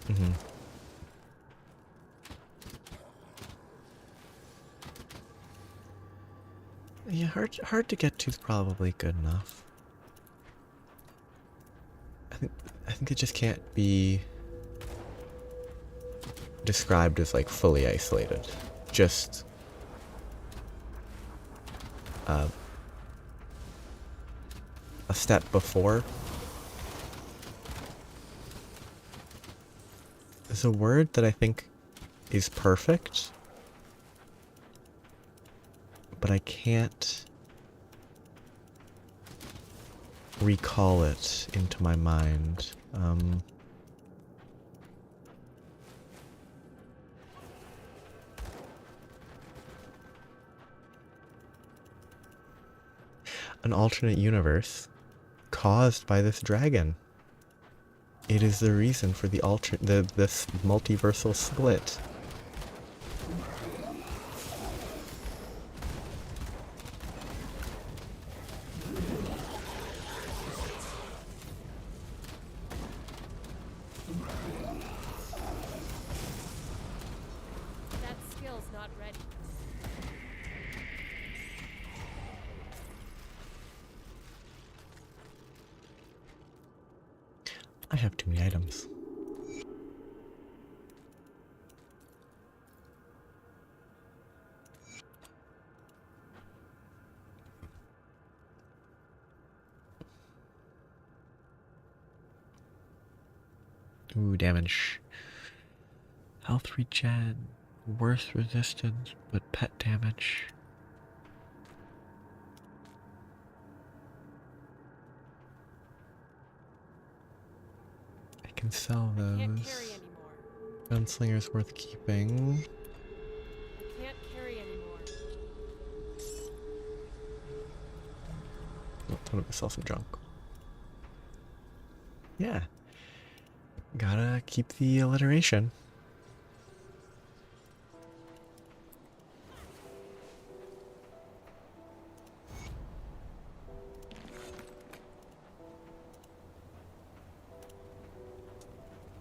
Speaker 1: Mm-hmm. Yeah, hard to get to is probably good enough. I think it just can't be described as like fully isolated. Just a step before. There's a word that I think is perfect, but I can't recall it into my mind. An alternate universe caused by this dragon. It is the reason for this multiversal split.
Speaker 6: That skill's not ready.
Speaker 1: I have too many items. Ooh, damage. Health regen, worse resistance, but pet damage. I can sell
Speaker 6: I can't
Speaker 1: those.
Speaker 6: carry anymore.
Speaker 1: Gunslinger's worth keeping.
Speaker 6: I can't carry anymore.
Speaker 1: Oh, I'm gonna sell some junk. Yeah. Gotta keep the alliteration.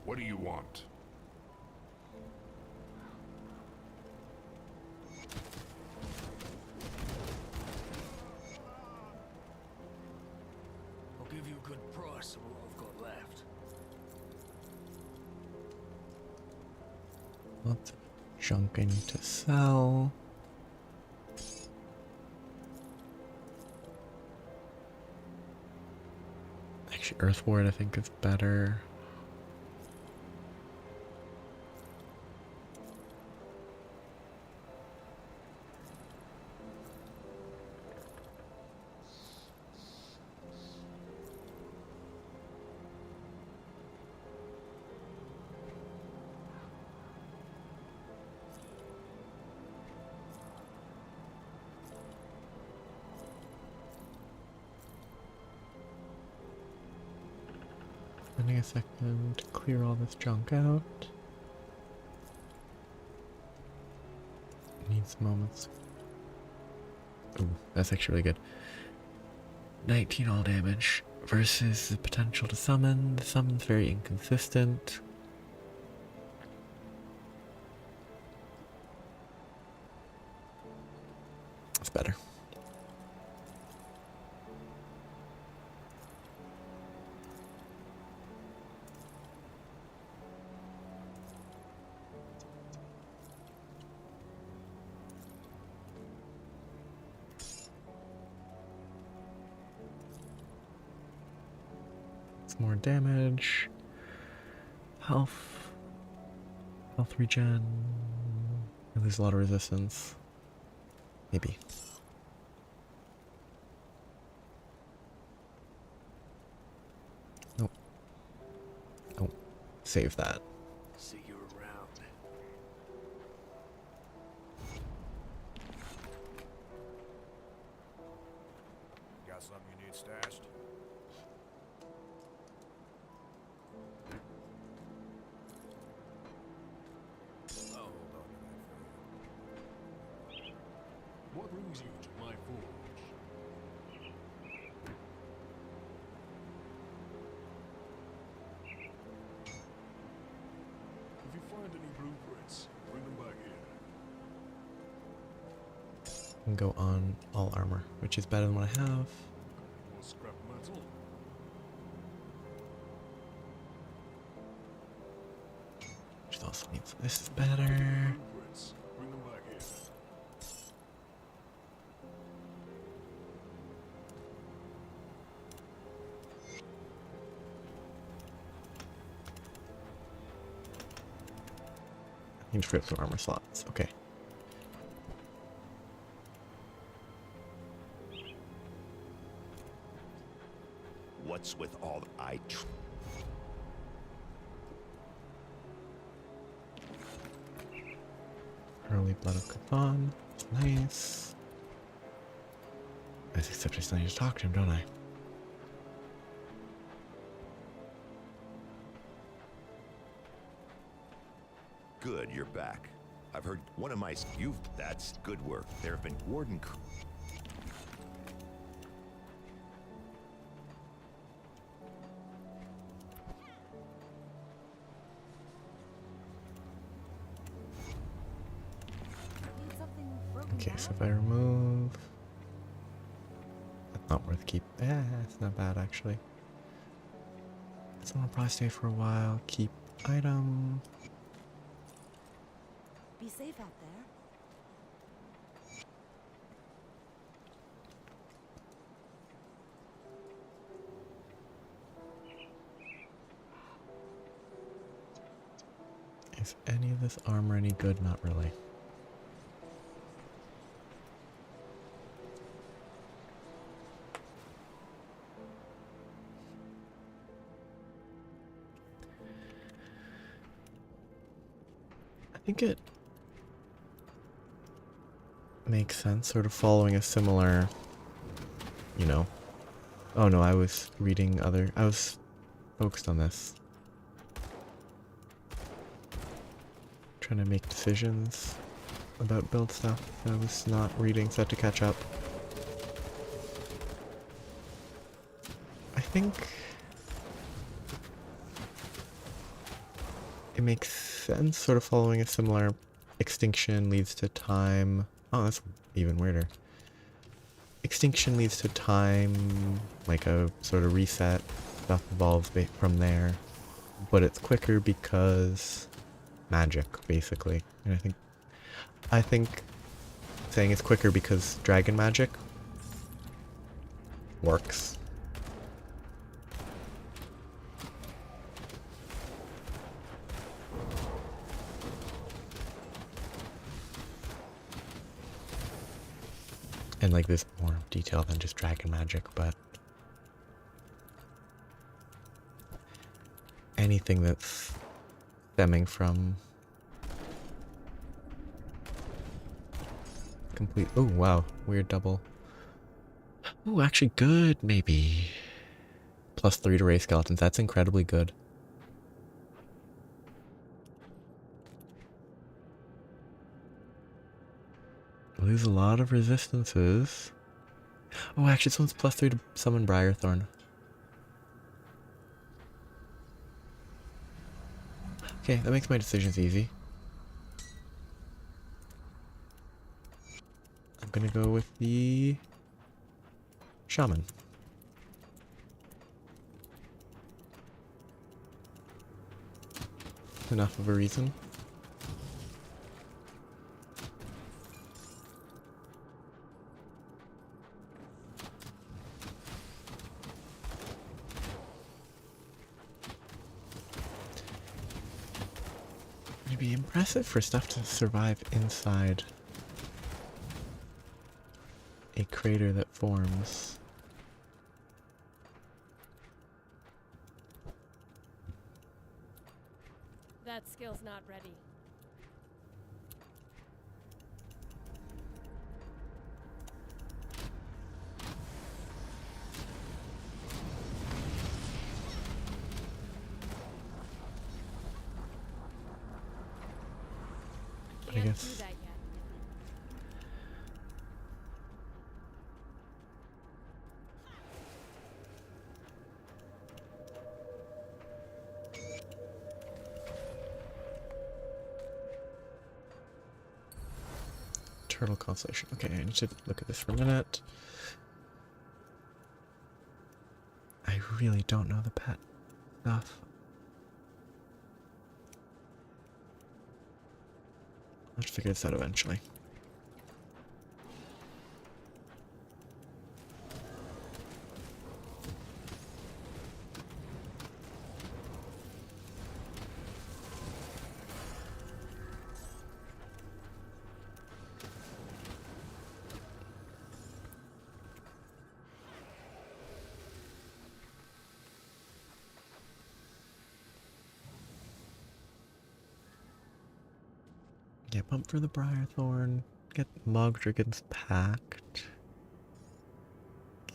Speaker 7: What do you want?
Speaker 3: I'll give you a good price of what I've got left.
Speaker 1: Lots of junk I need to sell. Actually, Earthward I think is better. Spending a second to clear all this junk out. Needs moments. Ooh, that's actually really good. 19 all damage versus the potential to summon. The summon's very inconsistent. It's better. It's more damage. Health. Health regen. I lose a lot of resistance. Maybe. Nope. Don't save that.
Speaker 3: See you around.
Speaker 7: Got something you need stashed? I'll hold on to that for you. What brings you to my forge? If you find any blueprints, bring them back here.
Speaker 1: And go on all armor, which is better than what I have.
Speaker 7: More scrap metal?
Speaker 1: Which also means this is better.
Speaker 7: Blueprints, bring them back here.
Speaker 1: I need to free up some armor slots. Okay.
Speaker 2: What's with all the
Speaker 1: Early Blood of Cthon. Nice. Except I still need to talk to him, don't I?
Speaker 2: Good, you're back. I've heard one of my... That's good work. There have been warden...
Speaker 6: Need something broken
Speaker 1: Okay,
Speaker 6: down?
Speaker 1: so if I remove... That's not worth keep. Yeah, it's not bad actually. This one will probably stay for a while. Keep item.
Speaker 6: Be safe out there.
Speaker 1: Is any of this armor any good? Not really. I think it makes sense, sort of following a similar, you know. Oh no, I was reading other, I was focused on this. Trying to make decisions about build stuff. I was not reading, so I had to catch up. I think it makes sense, sort of following a similar extinction leads to time. Oh, that's even weirder. Extinction leads to time, like a sort of reset. Stuff evolves from there, but it's quicker because magic, basically. And I think saying it's quicker because dragon magic works. And like there's more detail than just dragon magic, but anything that's stemming from complete. Oh wow, weird double. Oh, actually good, maybe. +3 to raise skeletons. That's incredibly good. Lose a lot of resistances. Oh, actually, this one's +3 to summon Briarthorn. Okay, that makes my decisions easy. I'm gonna go with the Shaman. Enough of a reason. It'd be impressive for stuff to survive inside a crater that forms.
Speaker 6: That skill's not ready.
Speaker 1: But I
Speaker 6: Can't
Speaker 1: guess
Speaker 6: do that yet.
Speaker 1: Turtle constellation. Okay, I need to look at this for a minute. I really don't know the pet stuff. I'll have to figure this out eventually. Yeah, bump for the Briarthorn. Get Mogdragon's Pact.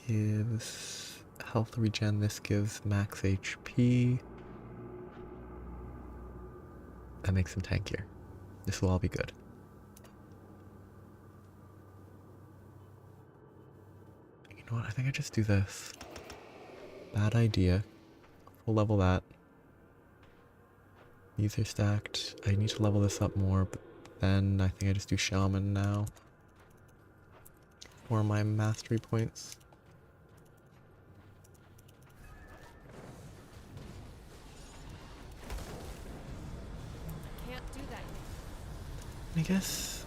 Speaker 1: Gives health regen. This gives max HP. That makes him tankier. This will all be good. You know what? I think I just do this. Bad idea. We'll level that. These are stacked. I need to level this up more, but then I think I just do Shaman now. For my mastery points.
Speaker 6: Can't do that yet.
Speaker 1: I guess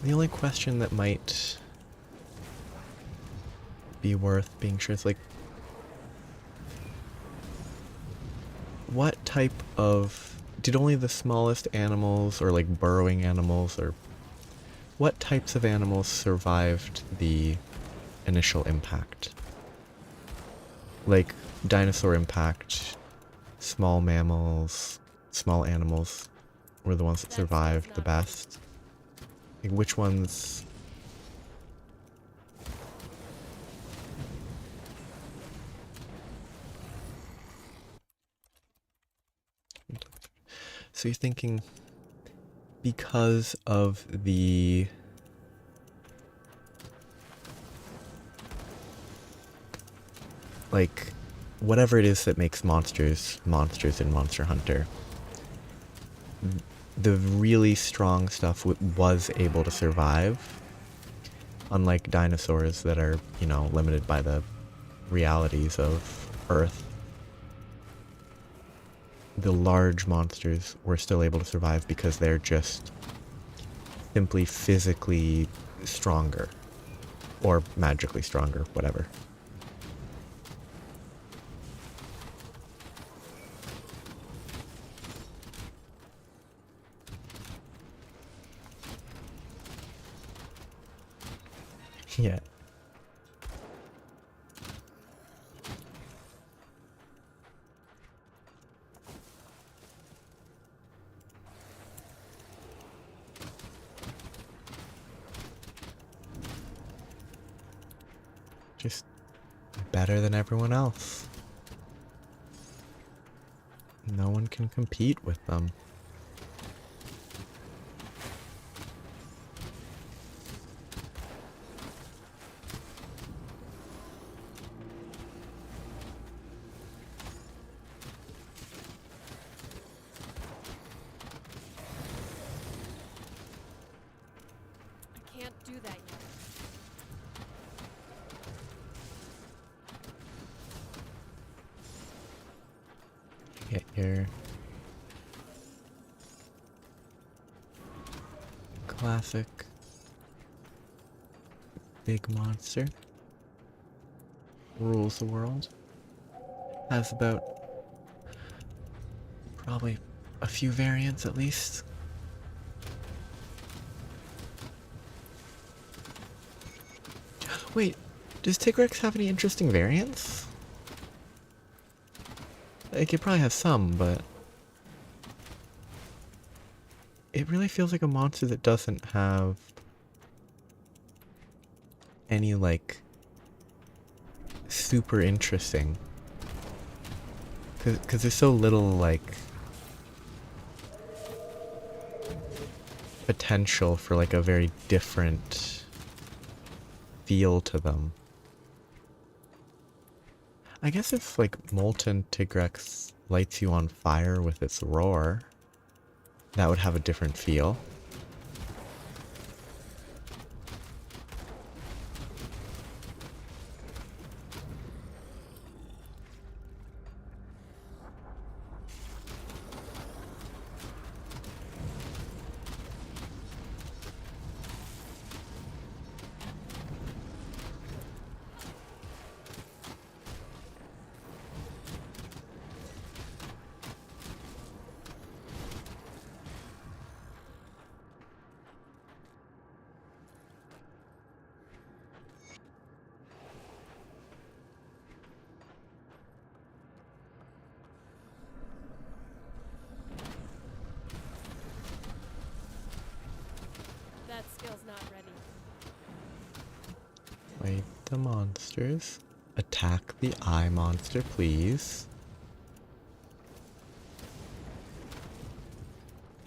Speaker 1: the only question that might be worth being sure is like, what type of, did only the smallest animals or like burrowing animals, or what types of animals survived the initial impact? Like dinosaur impact, small mammals, small animals were the ones that survived the best. Like which ones? So you're thinking because of the like whatever it is that makes monsters in Monster Hunter, the really strong stuff was able to survive, unlike dinosaurs that are, you know, limited by the realities of Earth. The large monsters were still able to survive because they're just simply physically stronger, or magically stronger, whatever. Yeah. Just better than everyone else. No one can compete with them. Get your classic big monster. Rules the world. Has about probably a few variants at least. Wait, does Tigrex have any interesting variants? Like, it probably has some, but it really feels like a monster that doesn't have any, like, super interesting. Because there's so little, like, potential for, like, a very different feel to them. I guess if, like, Molten Tigrex lights you on fire with its roar, that would have a different feel.
Speaker 6: That skill's not ready.
Speaker 1: Wait the monsters. Attack the eye monster, please.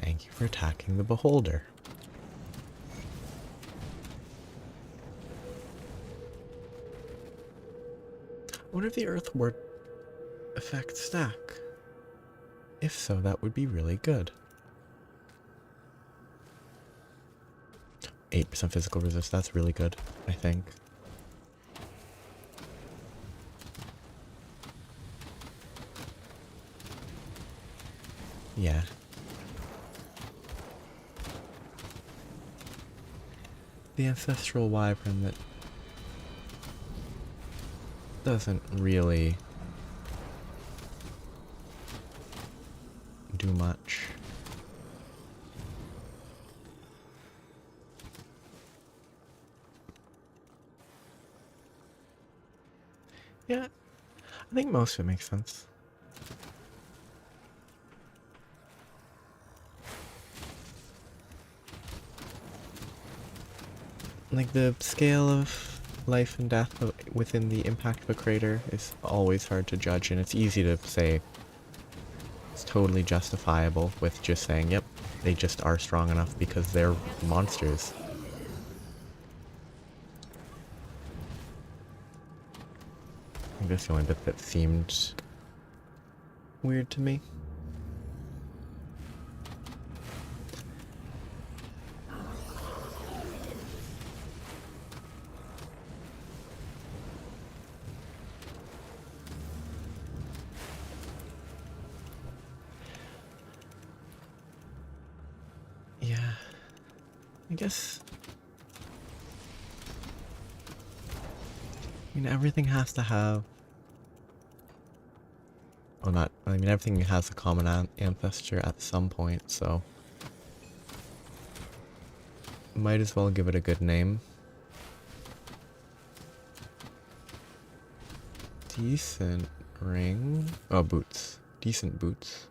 Speaker 1: Thank you for attacking the beholder. I wonder if the earth ward effects stack. If so, that would be really good. 8% physical resist, that's really good, I think. Yeah. The ancestral wyvern that doesn't really do much. Yeah, I think most of it makes sense. Like, the scale of life and death within the impact of a crater is always hard to judge, and it's easy to say it's totally justifiable with just saying, yep, they just are strong enough because they're monsters. I think that's the only bit that seemed weird to me. Yeah, I guess. I mean, everything has to have. Well, not. I mean, everything has a common ancestor at some point, so. Might as well give it a good name. Decent ring. Oh, boots. Decent boots.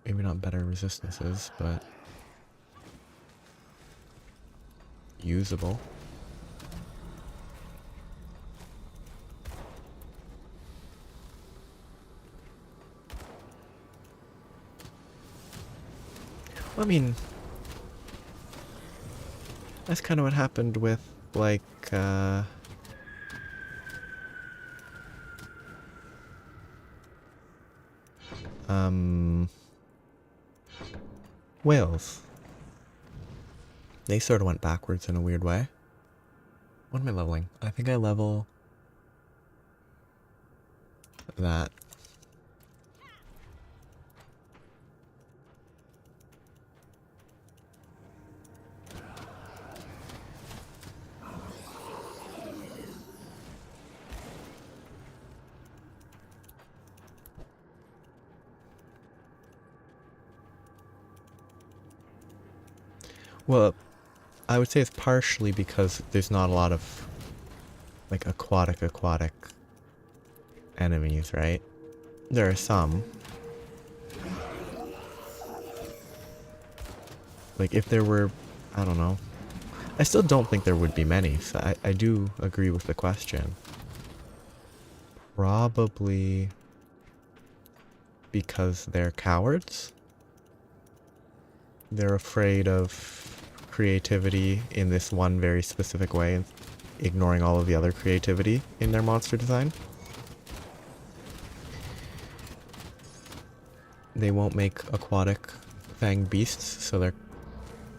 Speaker 1: Maybe not better resistances, but usable. Well, I mean, that's kind of what happened with, like, whales. They sort of went backwards in a weird way. What am I leveling? I think I level that. Well, I would say it's partially because there's not a lot of like aquatic enemies, right? There are some. Like if there were, I don't know. I still don't think there would be many, so I do agree with the question. Probably because they're cowards. They're afraid of creativity in this one very specific way, and ignoring all of the other creativity in their monster design. They won't make aquatic fanged beasts, so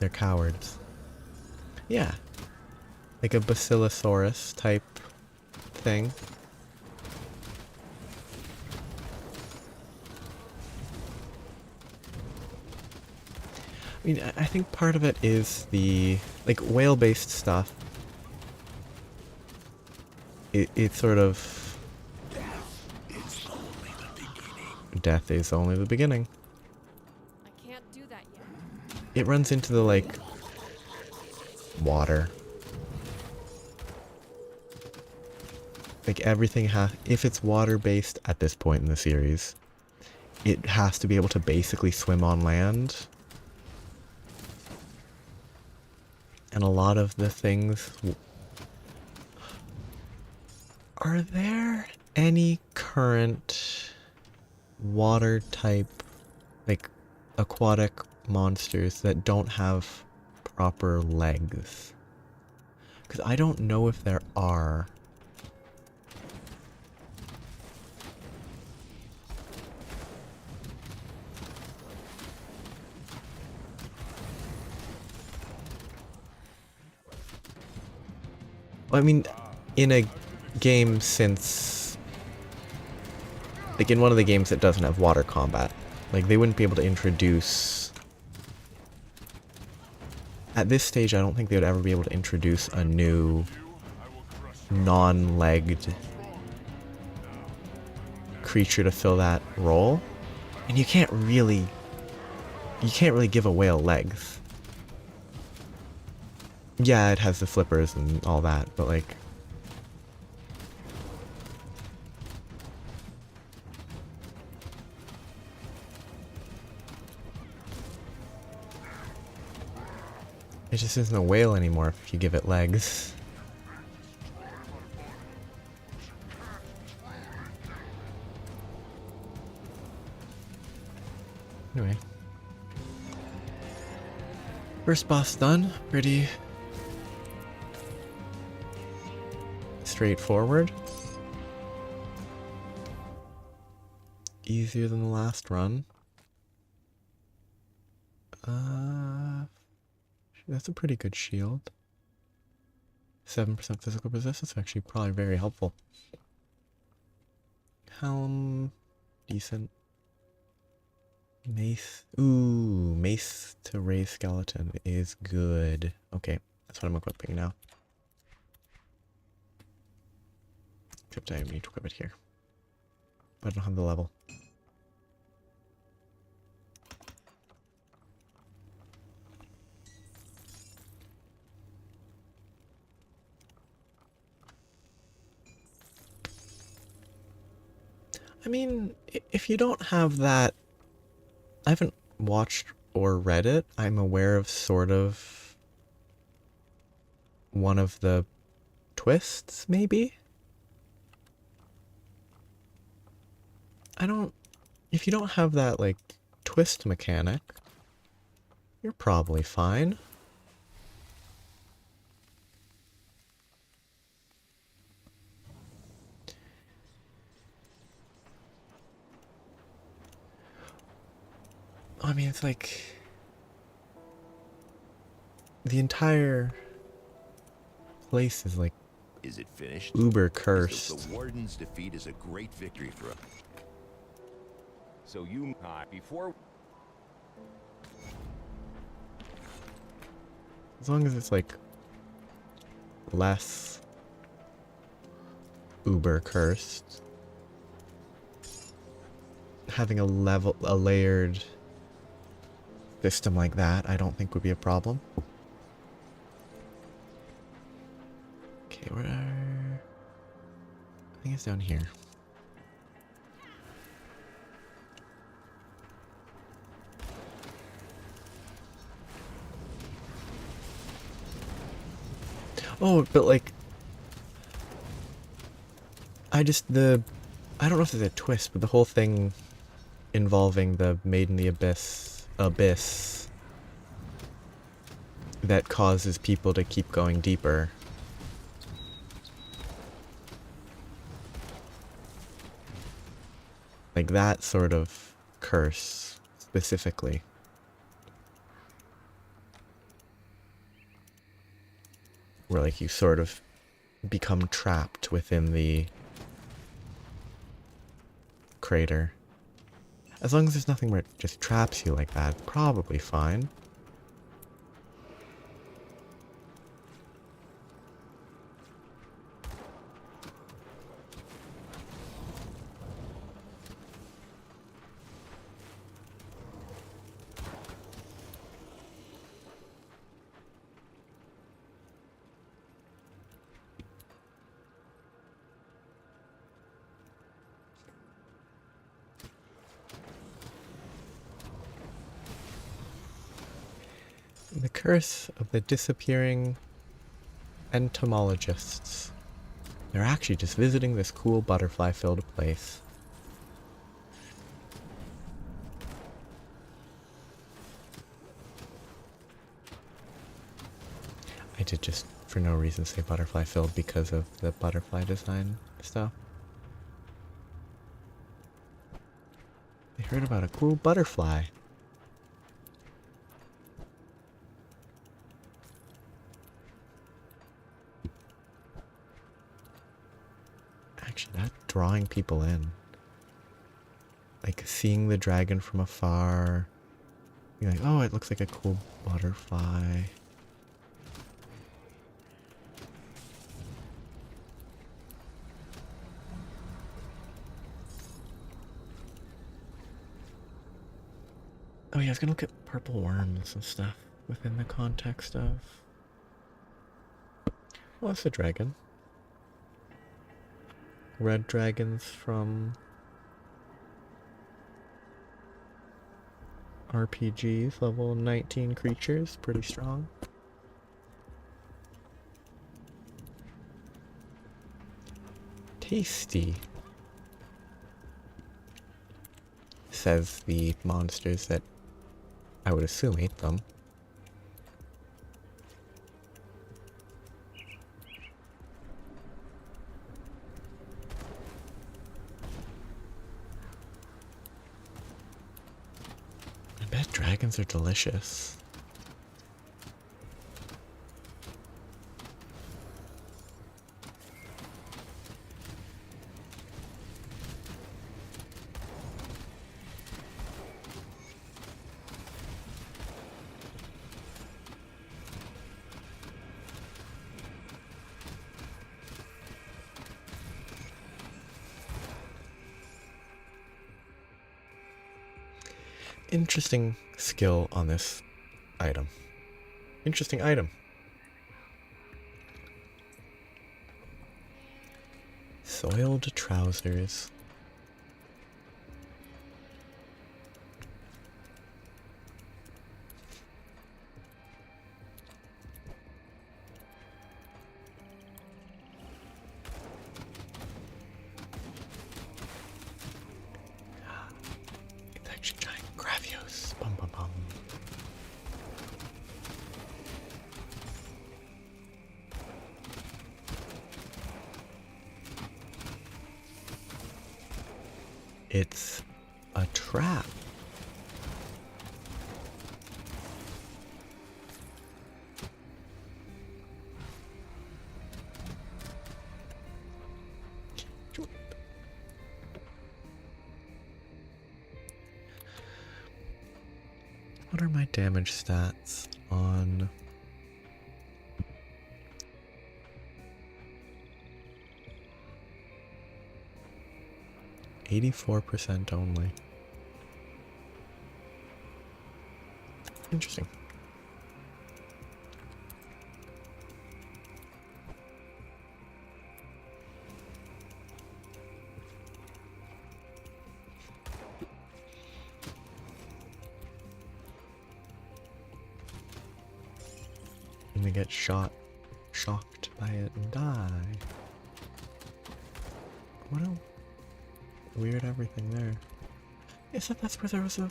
Speaker 1: they're cowards. Yeah. Like a Basilosaurus type thing. I mean, I think part of it is the, like, whale-based stuff. It's sort of... Death is only the beginning.
Speaker 6: I can't do that yet.
Speaker 1: It runs into the, like, water. Like, everything if it's water-based at this point in the series, it has to be able to basically swim on land. And a lot of the things... Are there any current water type, like, aquatic monsters that don't have proper legs? Because I don't know if there are. Well, I mean, in a game since... Like, in one of the games that doesn't have water combat, like, they wouldn't be able to introduce... At this stage, I don't think they would ever be able to introduce a new non-legged creature to fill that role. And you can't really give a whale legs. Yeah, it has the flippers and all that, but like... It just isn't a whale anymore if you give it legs. Anyway. First boss done. Pretty straightforward. Easier than the last run. That's a pretty good shield. 7% physical resistance, actually probably very helpful. Helm, decent. Mace, ooh, mace to raise skeleton is good. Okay, that's what I'm equipping now. Except I need to equip it here. But I don't have the level. I mean, if you don't have that... I haven't watched or read it. I'm aware of sort of one of the twists, maybe? If you don't have that, like, twist mechanic, you're probably fine. I mean, it's like... The entire place is, like,
Speaker 2: Is it finished?
Speaker 1: Uber
Speaker 2: Is
Speaker 1: cursed.
Speaker 2: the warden's defeat is a great victory for us. So you before
Speaker 1: As long as it's like less uber cursed, having a layered system like that, I don't think would be a problem. Okay, where are... I think it's down here. Oh, but like... I don't know if there's a twist, but the whole thing involving the Made in the Abyss that causes people to keep going deeper. Like that sort of curse, specifically. Where like you sort of become trapped within the crater. As long as there's nothing where it just traps you like that, probably fine. The curse of the disappearing entomologists. They're actually just visiting this cool butterfly-filled place. I did just for no reason say butterfly-filled because of the butterfly design stuff. They heard about a cool butterfly. Actually, that drawing people in. Like seeing the dragon from afar. You're like, oh, it looks like a cool butterfly. Oh yeah, I was gonna look at purple worms and stuff within the context of... Well, that's a dragon. Red dragons from RPGs, level 19 creatures, pretty strong. Tasty, says the monsters that I would assume ate them. I bet dragons are delicious. Interesting skill on this item. Interesting item. Soiled trousers. It's actually giant Gravios. Bum bum bum. It's a trap. What are my damage stats on... %84 only. Interesting. And they get shocked by it and die. What a weird everything there. Is that's where there was a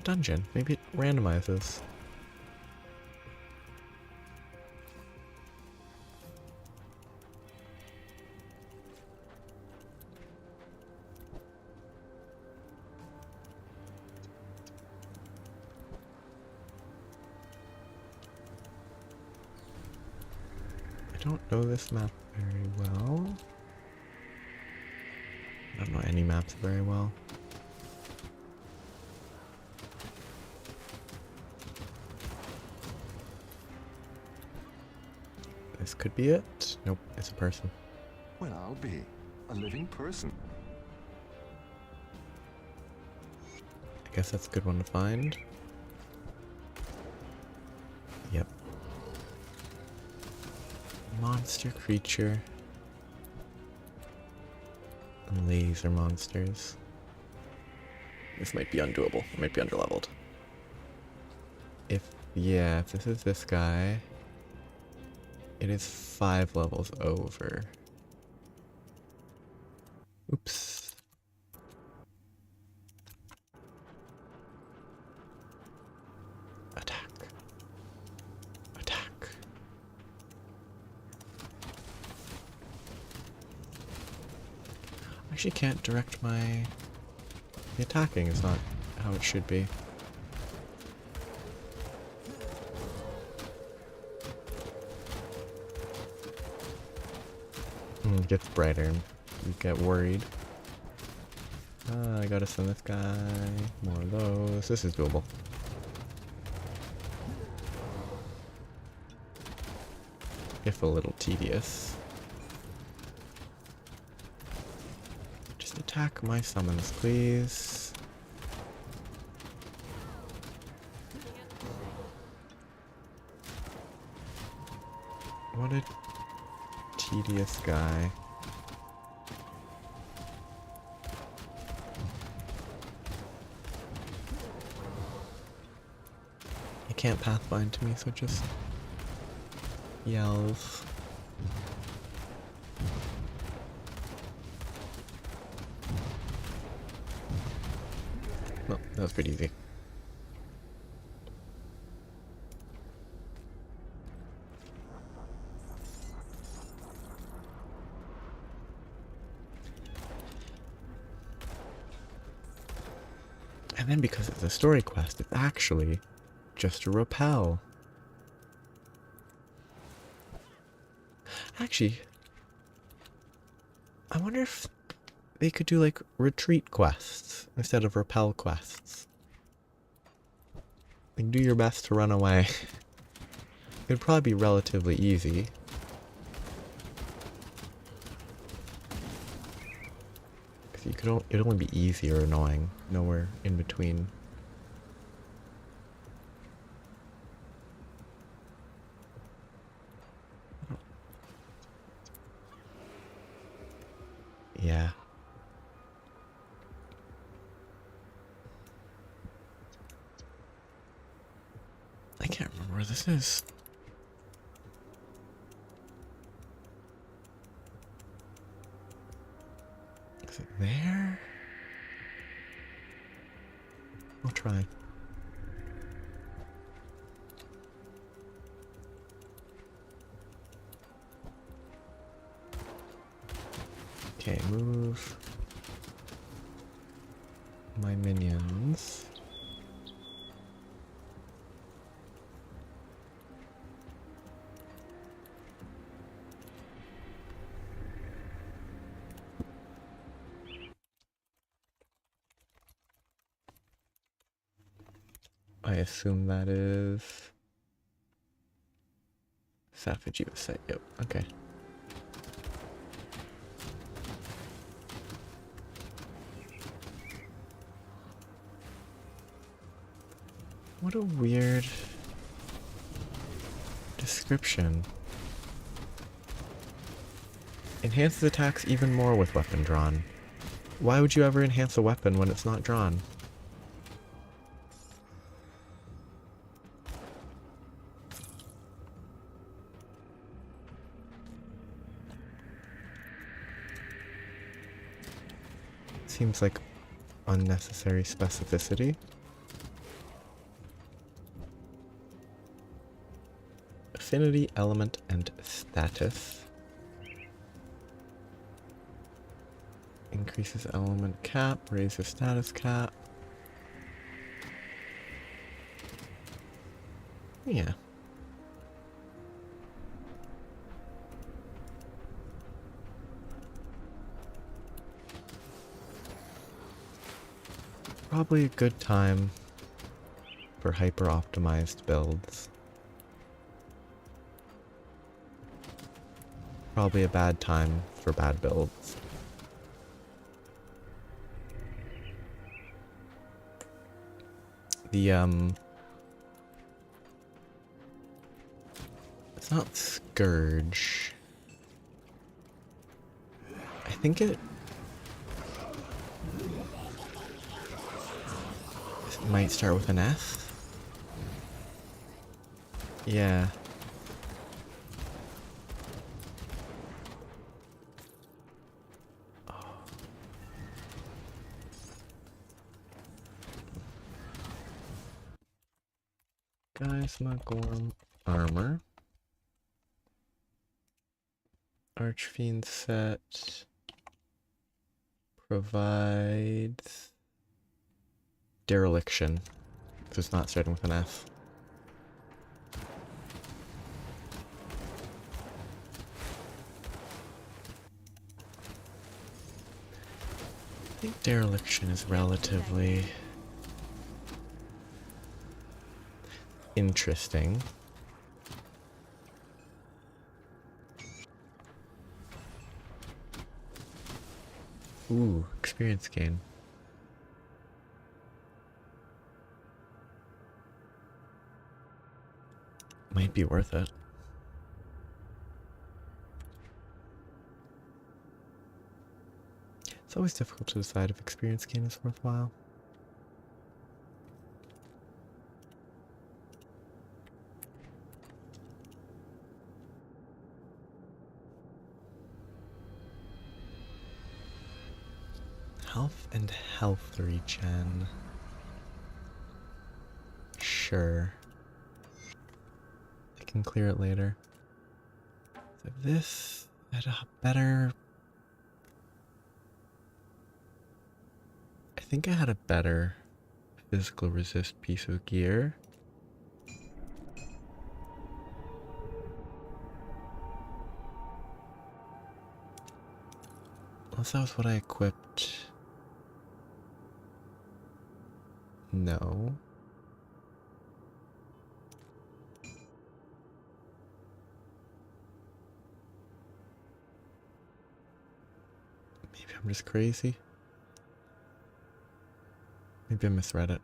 Speaker 1: dungeon? Maybe it randomizes. I don't know this map very well. I don't know any maps very well. This could be it. Nope, it's a person.
Speaker 8: Well, I'll be a living person.
Speaker 1: I guess that's a good one to find. Yep. Monster creature. Laser monsters. This might be undoable. It might be underleveled. If this is this guy, it is 5 levels over. Oops. Attack. Attack. I actually can't direct my... The attacking is not how it should be. It gets brighter and you get worried. I gotta send this guy. More of those. This is doable. If a little tedious. Just attack my summons, please. What a tedious guy. He can't pathfind to me, so just yells. Well, that was pretty easy. And then because it's a story quest, it's actually just a repel. Actually, I wonder if they could do like retreat quests instead of repel quests. Like, do your best to run away. It'd probably be relatively easy. Because you could it'd only be easy or annoying, nowhere in between. Yeah. I can't remember where this is. Is it there? I'll try. Okay, move my minions. I assume that is Sapphire site. Yep, okay. What a weird description. Enhances attacks even more with weapon drawn. Why would you ever enhance a weapon when it's not drawn? Seems like unnecessary specificity. Affinity, element, and status. Increases element cap, raises status cap. Yeah. Probably a good time for hyper-optimized builds. Probably a bad time for bad builds. The, it's not Scourge. I think it might start with an S. Yeah. Geisma Gorm armor. Archfiend set provides dereliction. So it's not starting with an F. I think dereliction is relatively interesting. Ooh, experience gain. Might be worth it. It's always difficult to decide if experience gain is worthwhile. Health and health regen. Sure. I can clear it later. So this had a better... I think I had a better physical resist piece of gear. Unless that was what I equipped. No. Maybe I'm just crazy. Maybe I misread it.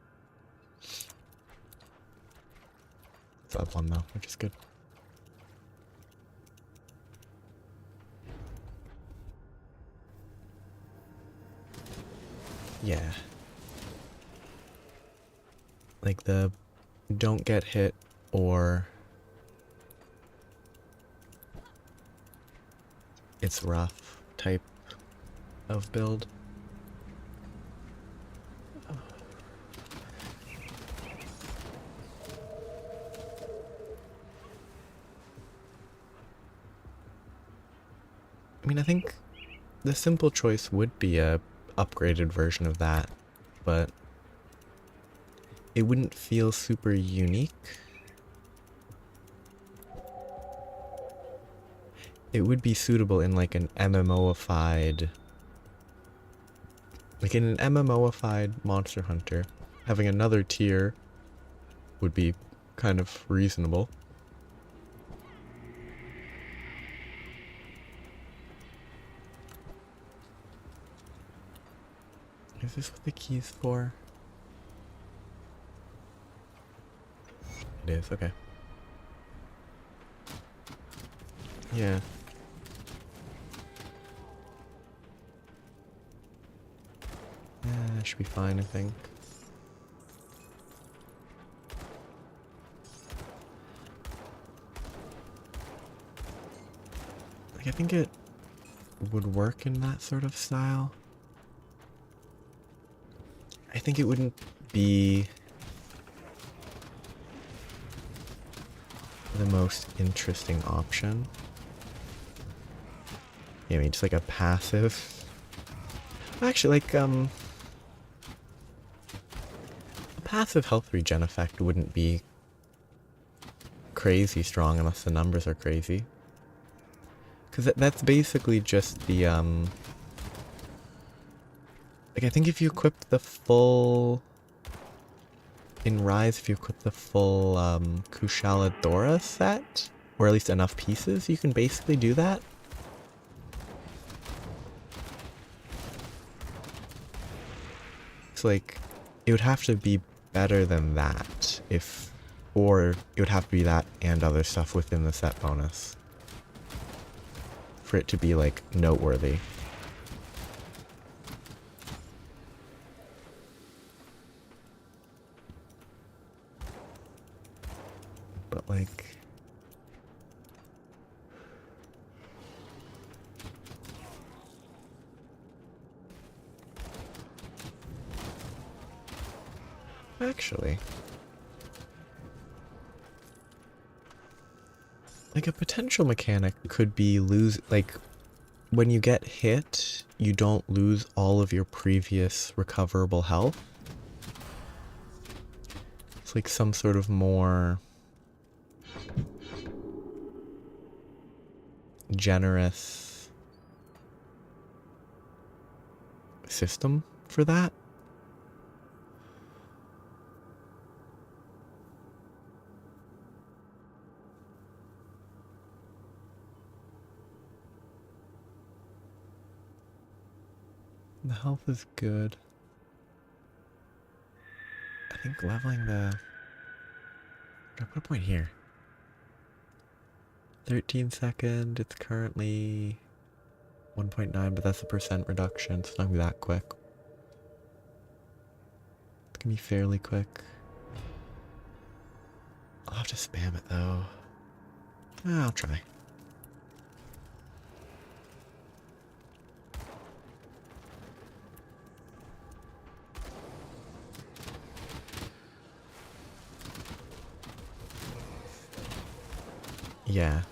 Speaker 1: It's up one though, which is good. Yeah. Like the don't get hit or it's rough type of build. I mean, I think the simple choice would be a upgraded version of that, but it wouldn't feel super unique. It would be suitable in like an MMOified, like in an MMOified Monster Hunter, having another tier would be kind of reasonable. Is this what the key's for? It is, okay. Yeah. Should be fine, I think. Like, I think it would work in that sort of style. I think it wouldn't be the most interesting option. Yeah, I mean, just like a passive. Actually, like, a passive health regen effect wouldn't be crazy strong unless the numbers are crazy. Because that's basically just the, like, I think if you equip the full... In Rise, if you equip the full, Kushala set, or at least enough pieces, you can basically do that. So, like, it would have to be better than that, or it would have to be that and other stuff within the set bonus for it to be, like, noteworthy. But, like... Actually... Like, a potential mechanic could be like, when you get hit, you don't lose all of your previous recoverable health. It's like some sort of more generous system for that. The health is good. I think leveling the... I'll put a point here. 13 second, it's currently 1.9, but that's a % reduction, so it's not gonna be that quick. It's gonna be fairly quick. I'll have to spam it though. I'll try. Yeah.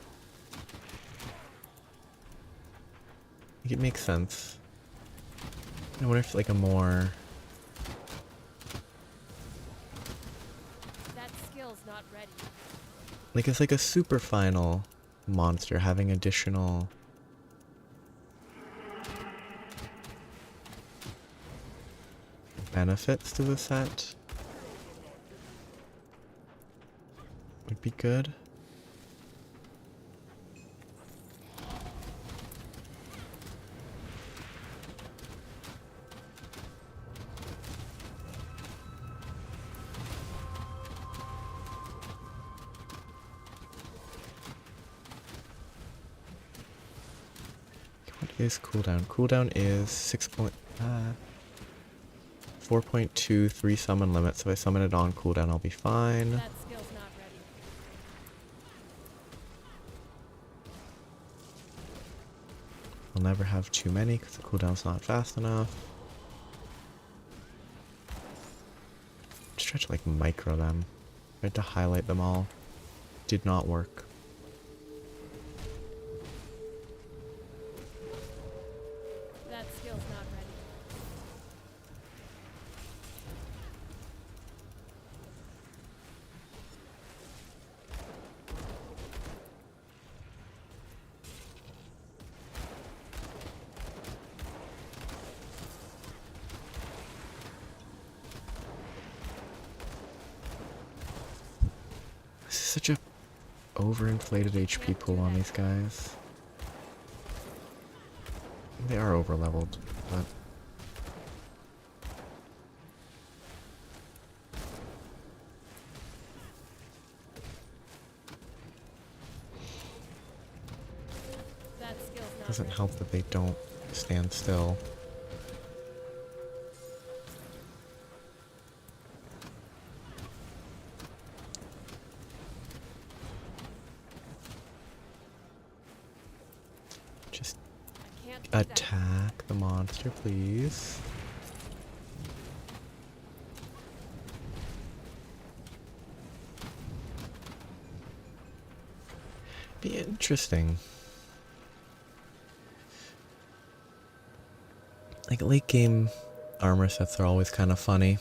Speaker 1: I think it makes sense. I wonder if like a more...
Speaker 6: That skill's not ready.
Speaker 1: Like it's like a super final monster having additional... benefits to the set. Would be good. What is cooldown? Cooldown is 4.2, 3 summon limit, so if I summon it on cooldown I'll be fine.
Speaker 6: That skill's not ready.
Speaker 1: I'll never have too many because the cooldown's not fast enough. Just tried to like micro them. Tried to highlight them all. Did not work.
Speaker 6: That skill's not ready.
Speaker 1: such a overinflated HP pool on these guys. They are overleveled, but
Speaker 6: That skill's not
Speaker 1: doesn't
Speaker 6: ready.
Speaker 1: help that they don't stand still. Just
Speaker 6: I can't do that.
Speaker 1: attack the monster, please. Be interesting. Like late game armor sets are always kind of funny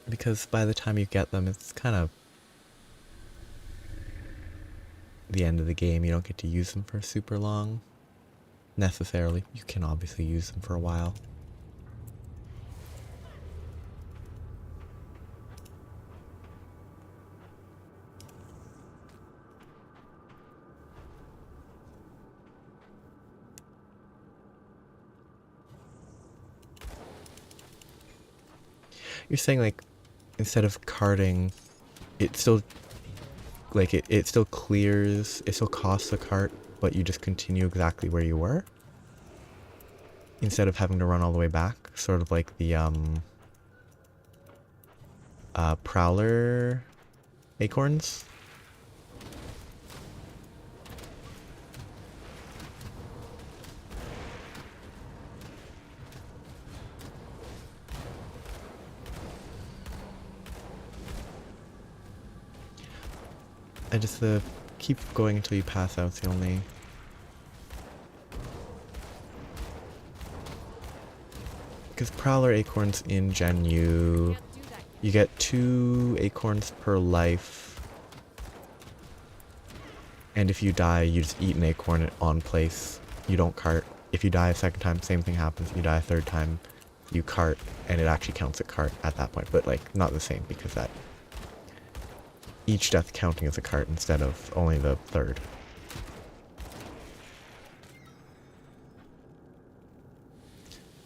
Speaker 1: because by the time you get them, it's kind of the end of the game. You don't get to use them for super long necessarily. You can obviously use them for a while. You're saying like instead of carting, it still like it still clears, it still costs a cart, but you just continue exactly where you were? Instead of having to run all the way back, sort of like the prowler acorns. I just keep going until you pass out. It's the only. Because prowler acorns in Gen U,
Speaker 6: Can't do that yet.
Speaker 1: you get 2 acorns per life, and if you die, you just eat an acorn on place. You don't cart. If you die a second time, same thing happens. If you die a third time, you cart, and it actually counts a cart at that point. But like not the same because that. Each death counting as a cart instead of only the third.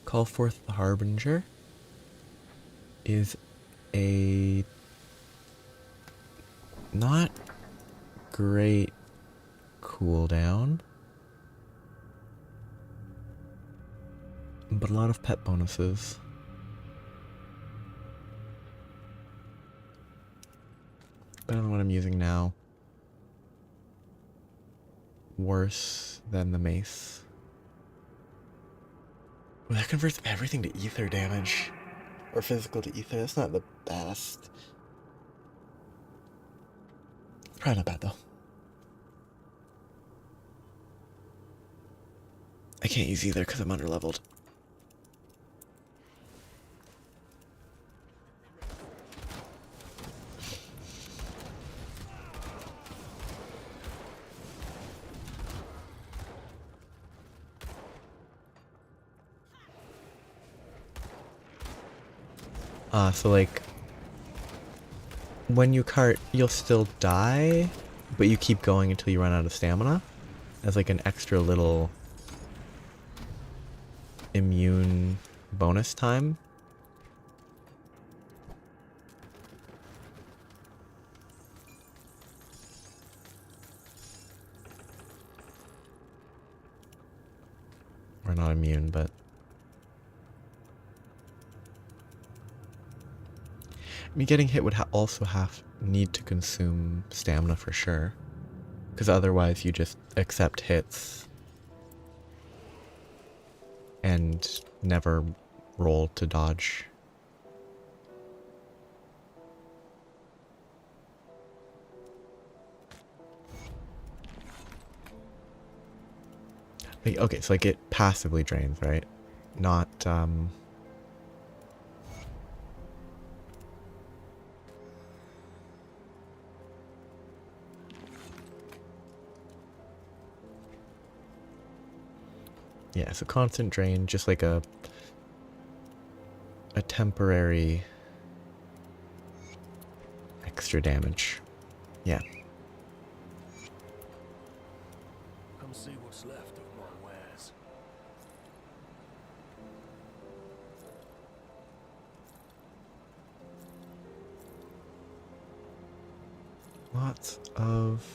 Speaker 1: Call Forth the Harbinger is a not great cooldown, but a lot of pet bonuses. Better than what I'm using now. Worse than the mace. Well, that converts everything to ether damage. Or physical to ether. That's not the best. Probably not bad though. I can't use either because I'm underleveled. So like, when you cart, you'll still die, but you keep going until you run out of stamina, as like an extra little immune bonus time. Or not immune, but I mean, getting hit would also need to consume stamina for sure, because otherwise you just accept hits and never roll to dodge. Like, okay, so like it passively drains, right? Not yeah, so constant drain, just like a temporary extra damage. Yeah.
Speaker 7: Come see what's left of my wares.
Speaker 1: Lots of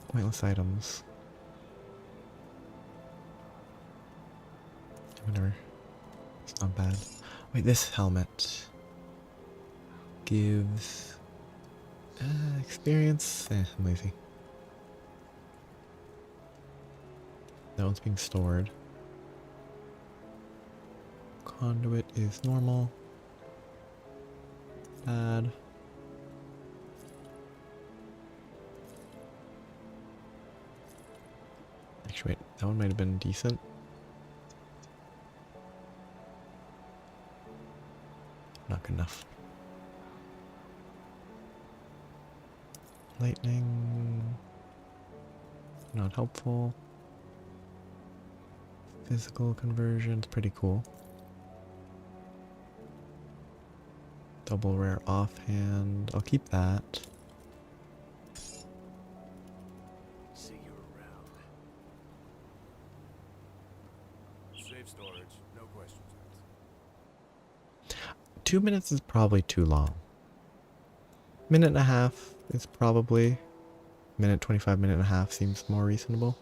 Speaker 1: pointless items. Whatever. It's not bad. Wait, this helmet gives experience. I'm lazy. That one's being stored. Conduit is normal. Bad. Actually, wait, that one might have been decent. Not good enough. Lightning. Not helpful. Physical conversion's pretty cool. Double rare offhand. I'll keep that.
Speaker 7: See you around. Safe storage, no questions asked.
Speaker 1: 2 minutes is probably too long. Minute and a half is probably. Minute 25, minute and a half seems more reasonable.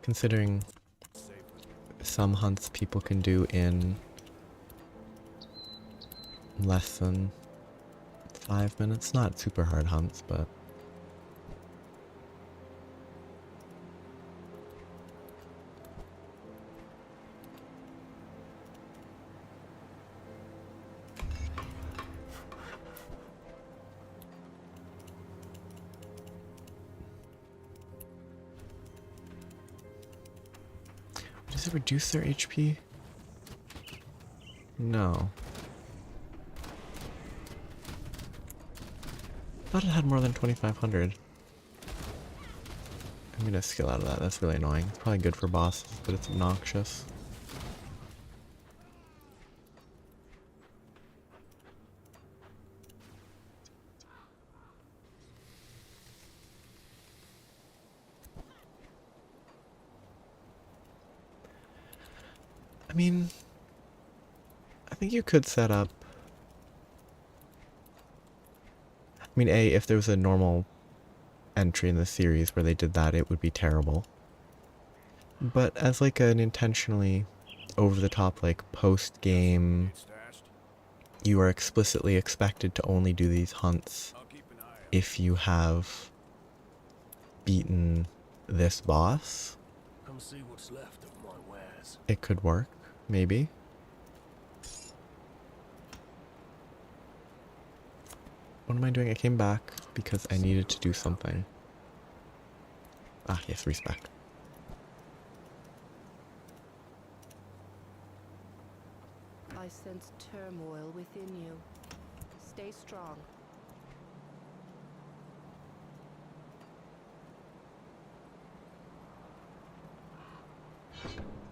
Speaker 1: Considering some hunts people can do in less than 5 minutes. Not super hard hunts, but does it reduce their HP? No. Thought it had more than 2,500. I'm gonna skill out of that. That's really annoying. It's probably good for bosses, but it's obnoxious. I mean, I think you could set up. I mean, if there was a normal entry in the series where they did that, it would be terrible. But as like an intentionally over-the-top, like post-game, you are explicitly expected to only do these hunts if you have beaten this boss.
Speaker 7: Come see what's left of my wares.
Speaker 1: It could work, maybe. What am I doing? I came back because I needed to do something. Ah, yes, respec.
Speaker 5: I sense turmoil within you. Stay strong.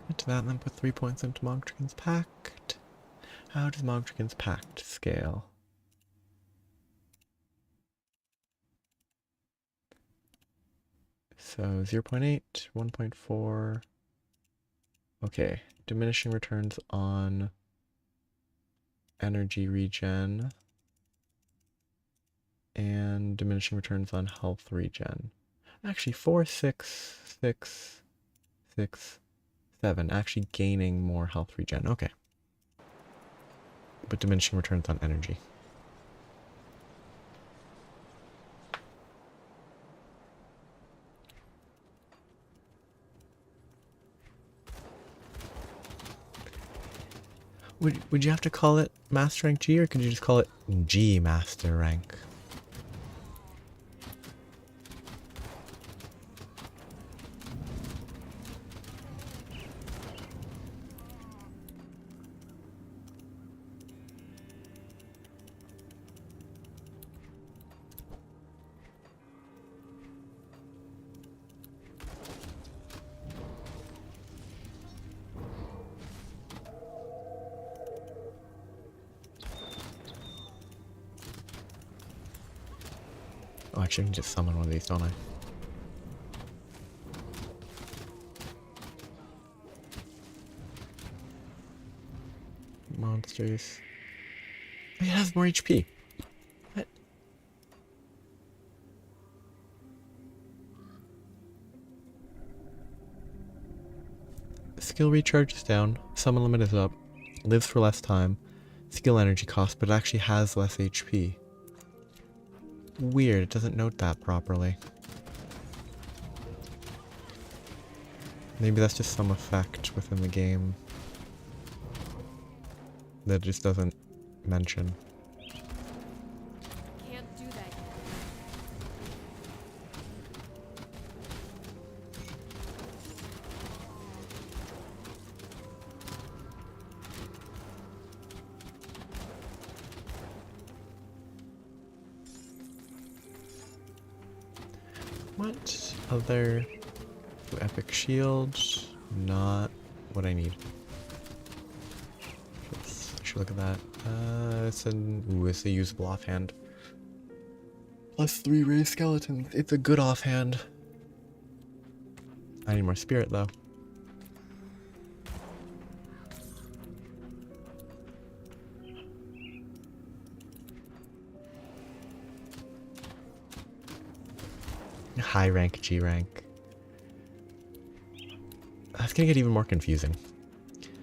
Speaker 1: Into that and then put 3 points into Mogdragon's Pact. How does Mogdragon's Pact scale? So 0.8, 1.4. Okay, diminishing returns on energy regen and diminishing returns on health regen. Actually, 4, 6, 6, 6, 7. Actually gaining more health regen. Okay. But diminishing returns on energy. Would you have to call it Master Rank G, or could you just call it G Master Rank? Oh, actually, I can just summon one of these, don't I? Monsters. It has more HP. What? Skill recharge is down. Summon limit is up. Lives for less time. Skill energy cost, but it actually has less HP. Weird, it doesn't note that properly. Maybe that's just some effect within the game that it just doesn't mention.
Speaker 6: Can't do that yet.
Speaker 1: What other epic shields? Not what I need. I should look at that. It's a usable offhand. +3 raised skeletons. It's a good offhand. I need more spirit though. High rank, G rank. That's gonna get even more confusing.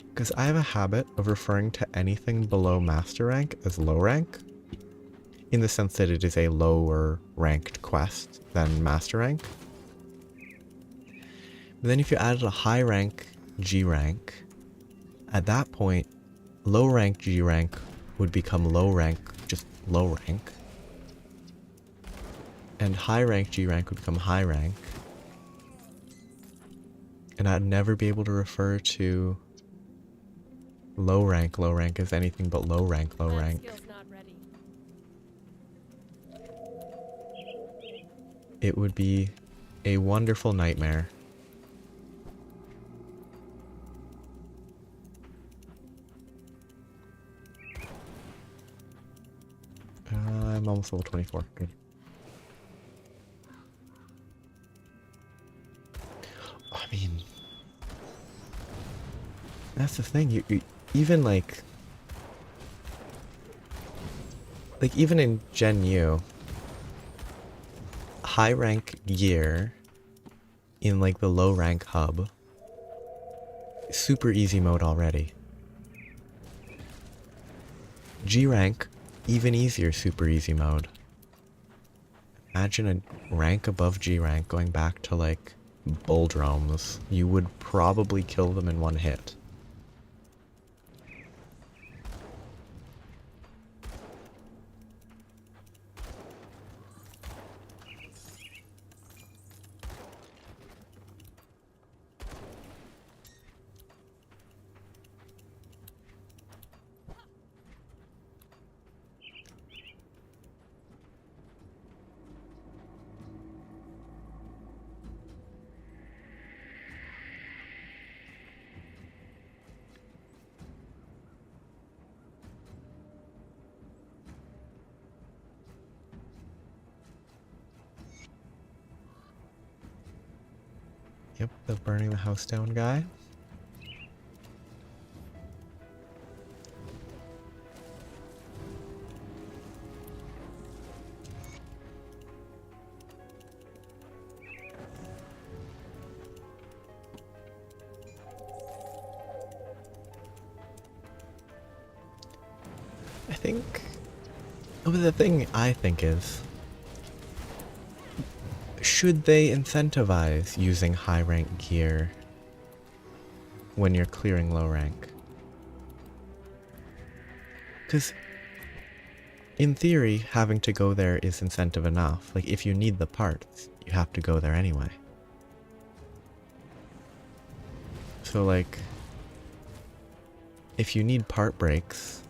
Speaker 1: Because I have a habit of referring to anything below master rank as low rank, in the sense that it is a lower ranked quest than master rank. But then if you added a high rank G rank, at that point, low rank G rank would become low rank, just low rank. And high rank G rank would become high rank. And I'd never be able to refer to low rank as anything but low rank.
Speaker 6: That skill's not ready.
Speaker 1: It would be a wonderful nightmare. I'm almost level 24. Good. I mean, that's the thing. You even like even in Gen U, high rank gear in like the low rank hub, super easy mode already. G rank, even easier, super easy mode. Imagine a rank above G rank going back to like bull drones. You would probably kill them in one hit. Yep, the burning the house down guy. I think... Oh, but the thing I think is... should they incentivize using high rank gear when you're clearing low rank? Because in theory, having to go there is incentive enough. Like, if you need the parts, you have to go there anyway. So like, if you need part breaks,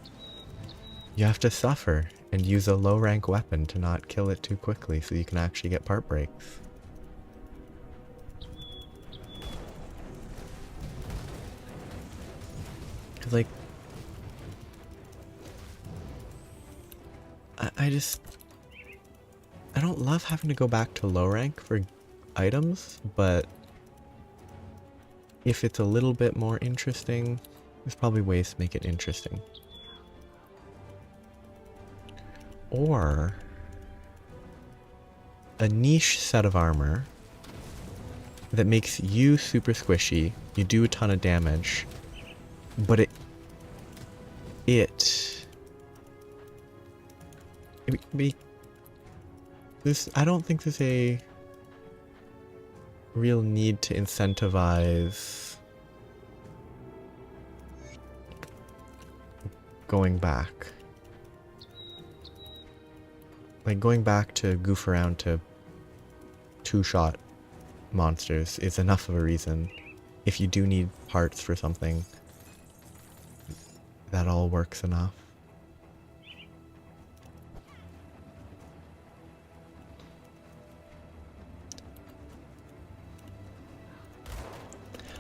Speaker 1: you have to suffer and use a low rank weapon to not kill it too quickly so you can actually get part breaks. Cause like, I don't love having to go back to low rank for items, but if it's a little bit more interesting, there's probably ways to make it interesting. Or a niche set of armor that makes you super squishy, you do a ton of damage, but I don't think there's a real need to incentivize going back. Like, going back to goof around to two-shot monsters is enough of a reason. If you do need parts for something, that all works enough.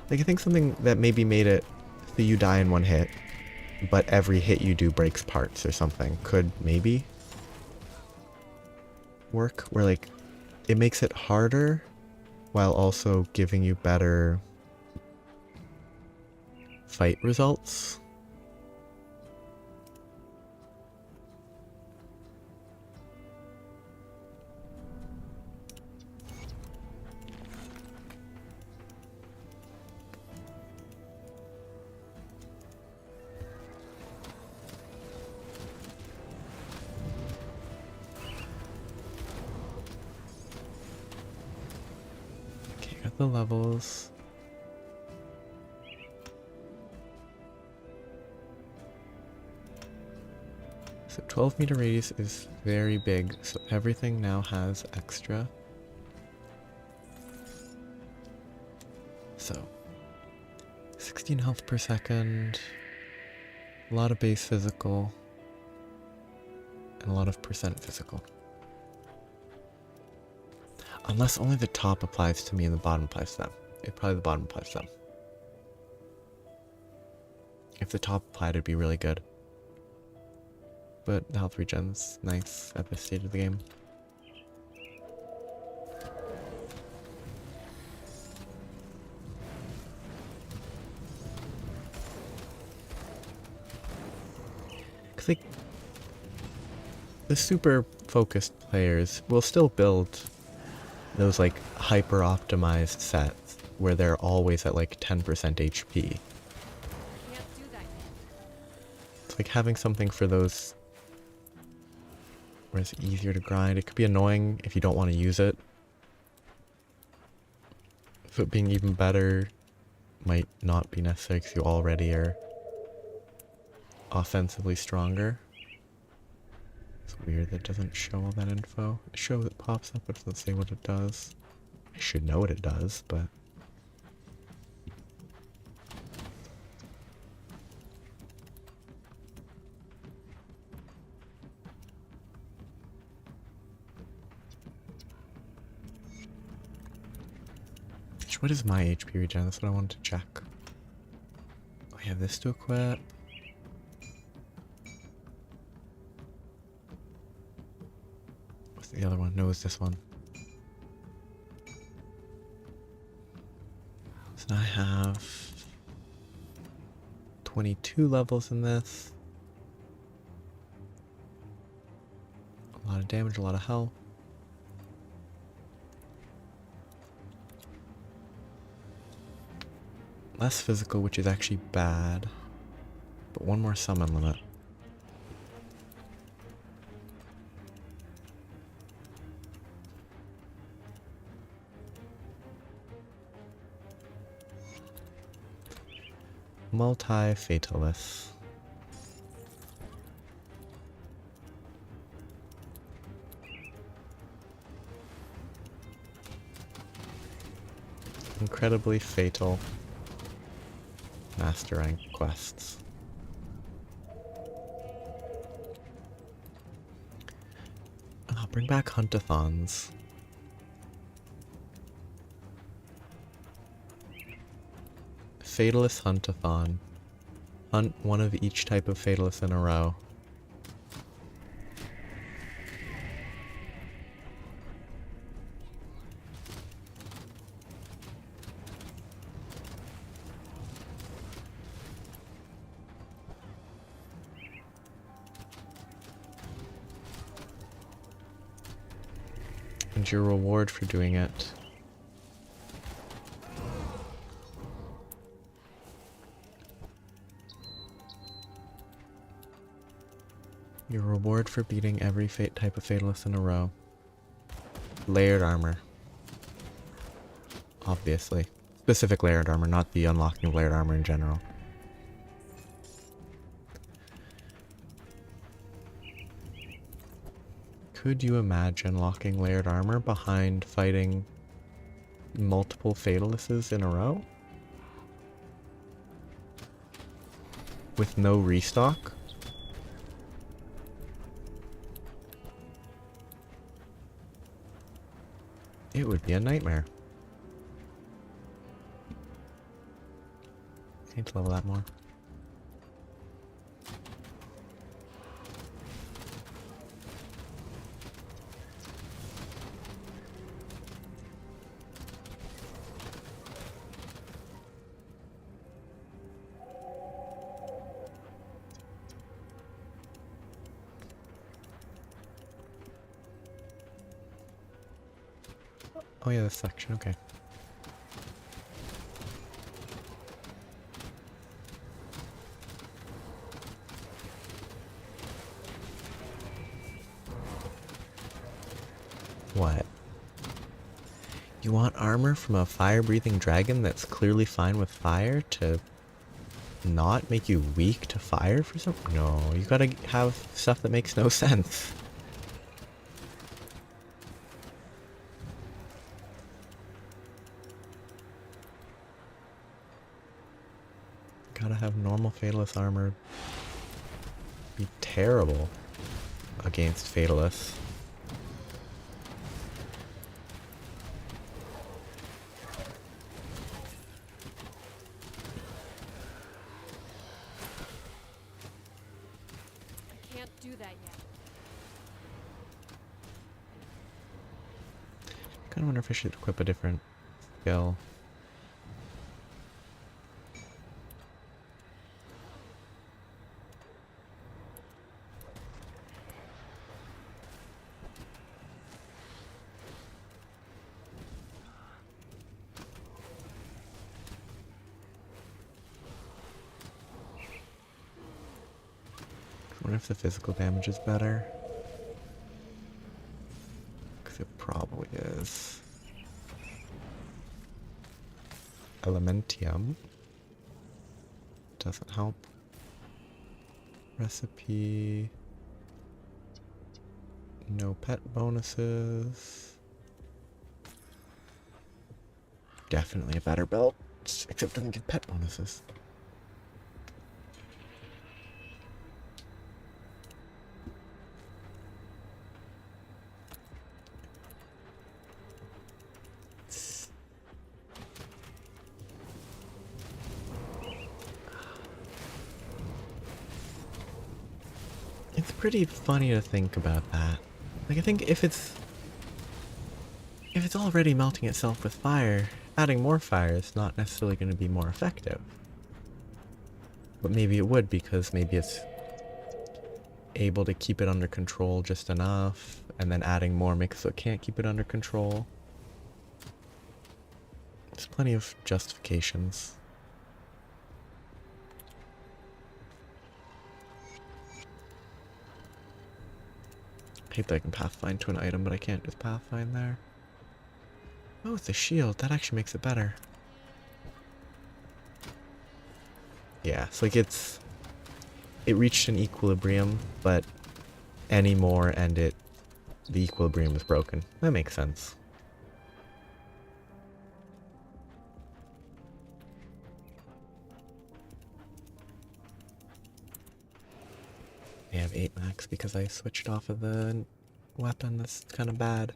Speaker 1: Like, I think something that maybe made it so you die in one hit, but every hit you do breaks parts or something could maybe work, where like it makes it harder while also giving you better fight results. The levels. So 12-meter radius is very big, so everything now has extra. So 16 health per second, a lot of base physical, and a lot of percent physical. Unless only the top applies to me and the bottom applies to them. Probably the bottom applies to them. If the top applied, it'd be really good. But the health regen's nice at this stage of the game. Because like, the super focused players will still build those like hyper optimized sets where they're always at like 10% HP.
Speaker 6: Can't do that yet.
Speaker 1: It's like having something for those where it's easier to grind. It could be annoying if you don't want to use it. So it being even better might not be necessary because you already are offensively stronger. It's weird that it doesn't show all that info. It shows it pops up, but it doesn't say what it does. I should know what it does, but... What is my HP regen? That's what I wanted to check. I have this to equip. What's the other one? No, it's this one. So now I have 22 levels in this. A lot of damage, a lot of health. Less physical, which is actually bad. But one more summon limit. Multi-fatalist. Incredibly fatal master rank quests. I'll bring back hunt-a-thons. Fatalist hunt-a-thon. Hunt one of each type of fatalist in a row. And your reward for doing it. Your reward for beating every type of Fatalist in a row. Layered armor. Obviously. Specific layered armor, not the unlocking of layered armor in general. Could you imagine locking layered armor behind fighting multiple Fatalists in a row? With no restock? It would be a nightmare. I need to level that more. Oh yeah, this section, okay. What? You want armor from a fire-breathing dragon that's clearly fine with fire to not make you weak to fire for some? No, you gotta have stuff that makes no sense. Gotta have normal Fatalist armor be terrible against Fatalists.
Speaker 6: I can't do that yet.
Speaker 1: Kinda wonder if I should equip a different skill. I wonder if the physical damage is better. Because it probably is. Elementium. Doesn't help. Recipe. No pet bonuses. Definitely a better belt. Except it doesn't get pet bonuses. It's pretty funny to think about that. Like, I think if it's already melting itself with fire, adding more fire is not necessarily going to be more effective. But maybe it would, because maybe it's able to keep it under control just enough, and then adding more makes so it can't keep it under control. There's plenty of justifications. I hate that I can pathfind to an item, but I can't just pathfind there. Oh, it's a shield. That actually makes it better. Yeah, it's like it reached an equilibrium, but any more and the equilibrium is broken. That makes sense. I have 8 max because I switched off of the weapon that's kind of bad.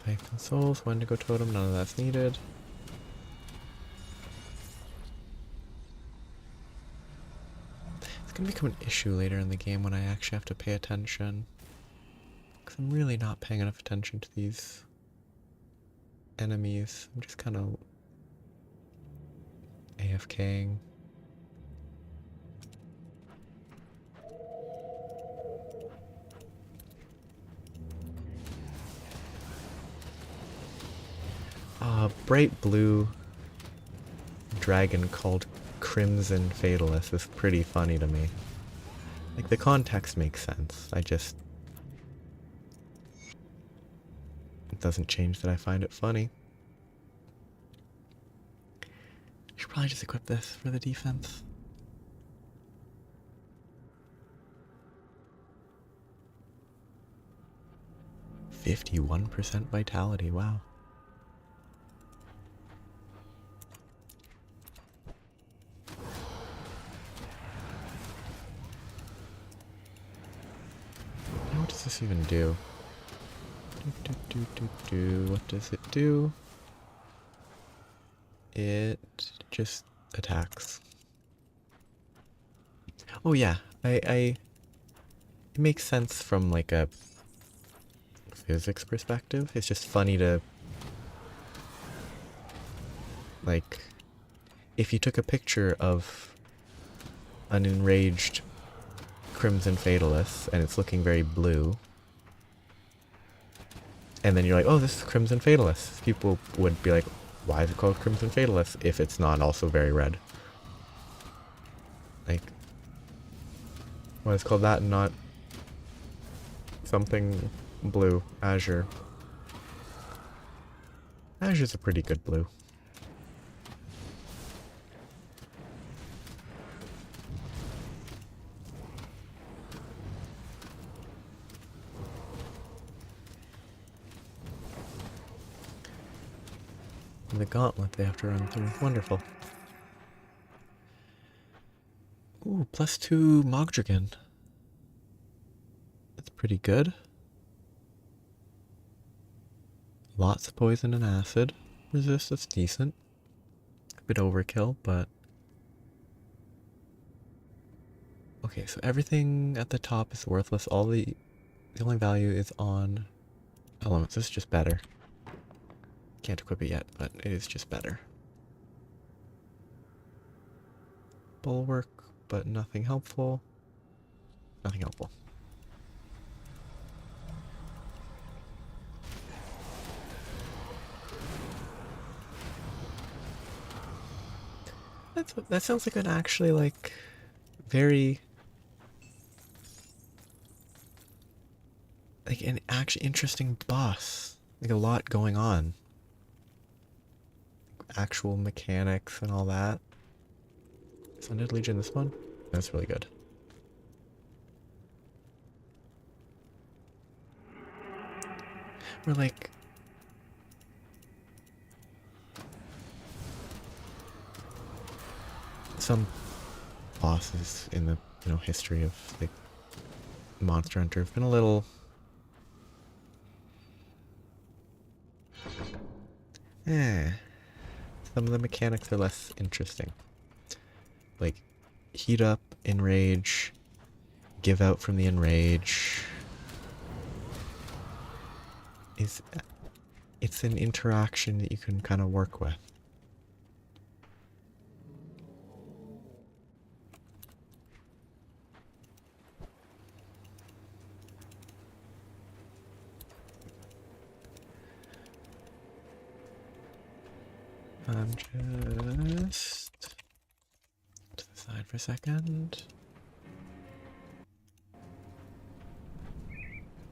Speaker 1: Faith and souls, Wendigo totem, none of that's needed. gonna become an issue later in the game when I actually have to pay attention. Because I'm really not paying enough attention to these enemies. I'm just kind of AFKing. Bright blue dragon called Crimson Fatalist is pretty funny to me. Like, the context makes sense. It doesn't change that I find it funny. I should probably just equip this for the defense. %51 vitality, wow. Now what does this even do? What does it do? It just attacks. Oh yeah, it makes sense from like a physics perspective. It's just funny to, like, if you took a picture of an enraged Crimson Fatalist and it's looking very blue, and then you're like, oh, this is Crimson Fatalist. People would be like, why is it called Crimson Fatalist if it's not also very red? Like, why is it called that and not something blue? Azure. Azure's a pretty good blue. And the gauntlet they have to run through. Wonderful. Ooh, +2 Mogdragon. That's pretty good. Lots of poison and acid resist, that's decent. A bit overkill, but... Okay, so everything at the top is worthless. The only value is on elements. This is just better. Can't equip it yet, but it is just better. Bulwark, but nothing helpful. Nothing helpful. That sounds like an actually, like, very... like an actually interesting boss. Like a lot going on. Actual mechanics and all that. Sundead Legion, this one? That's really good. We're like... some bosses in the, history of, like, Monster Hunter have been a little... Some of the mechanics are less interesting. Like, heat up, enrage, give out from the enrage. It's an interaction that you can kind of work with. I'm just to the side for a second.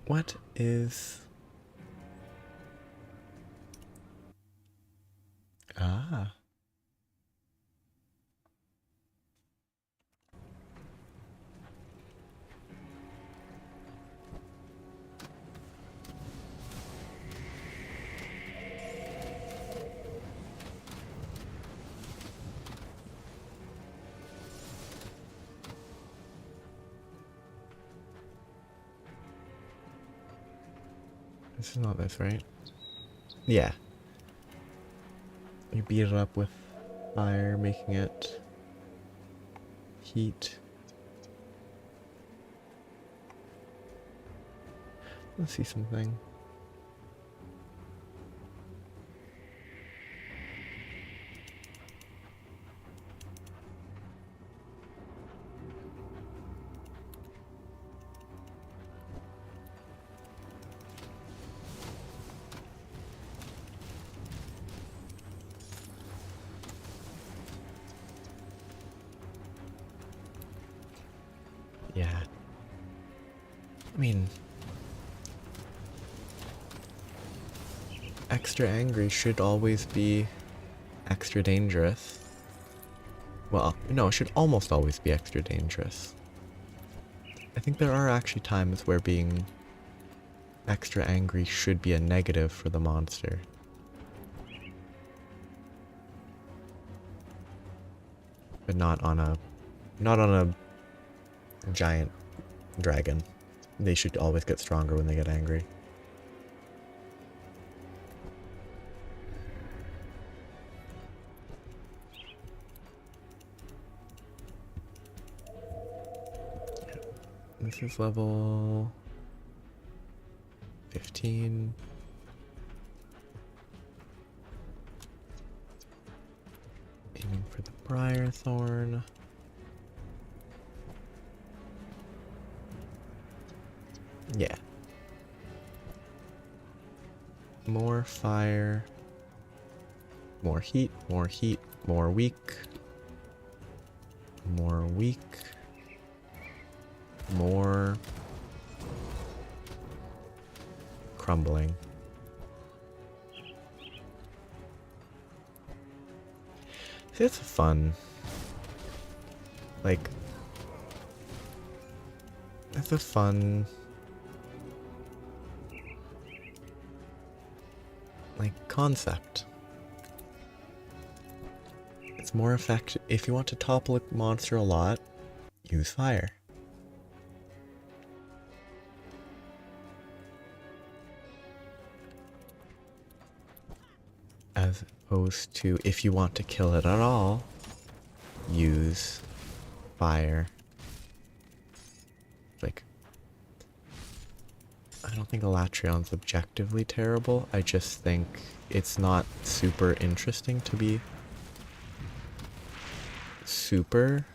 Speaker 1: What is... Ah. This is not this, right? Yeah. You beat it up with fire, making it heat. Let's see something. Yeah. I mean, extra angry should always be extra dangerous. Well, no, it should almost always be extra dangerous. I think there are actually times where being extra angry should be a negative for the monster. But not on a giant dragon. They should always get stronger when they get angry. This is level 15. Aiming for the briar thorn. Yeah. More fire. More heat, more heat, more weak. More weak. More crumbling. See, it's fun. Like, it's a fun, like, concept. It's more effective. If you want to topple a monster a lot, use fire. As opposed to, if you want to kill it at all, use fire. Like, I don't think Elatrion's objectively terrible. I just think it's not super interesting to be super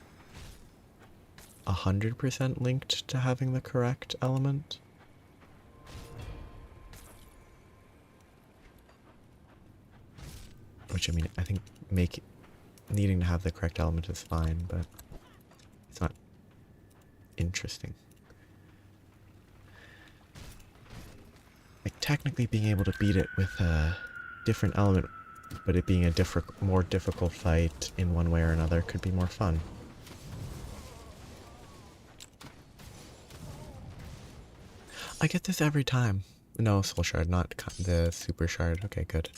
Speaker 1: 100% linked to having the correct element. Which, I mean, I think needing to have the correct element is fine, but it's not interesting. Like, technically being able to beat it with a different element, but it being a more difficult fight in one way or another could be more fun. I get this every time. No, soul shard, not the super shard. Okay, good.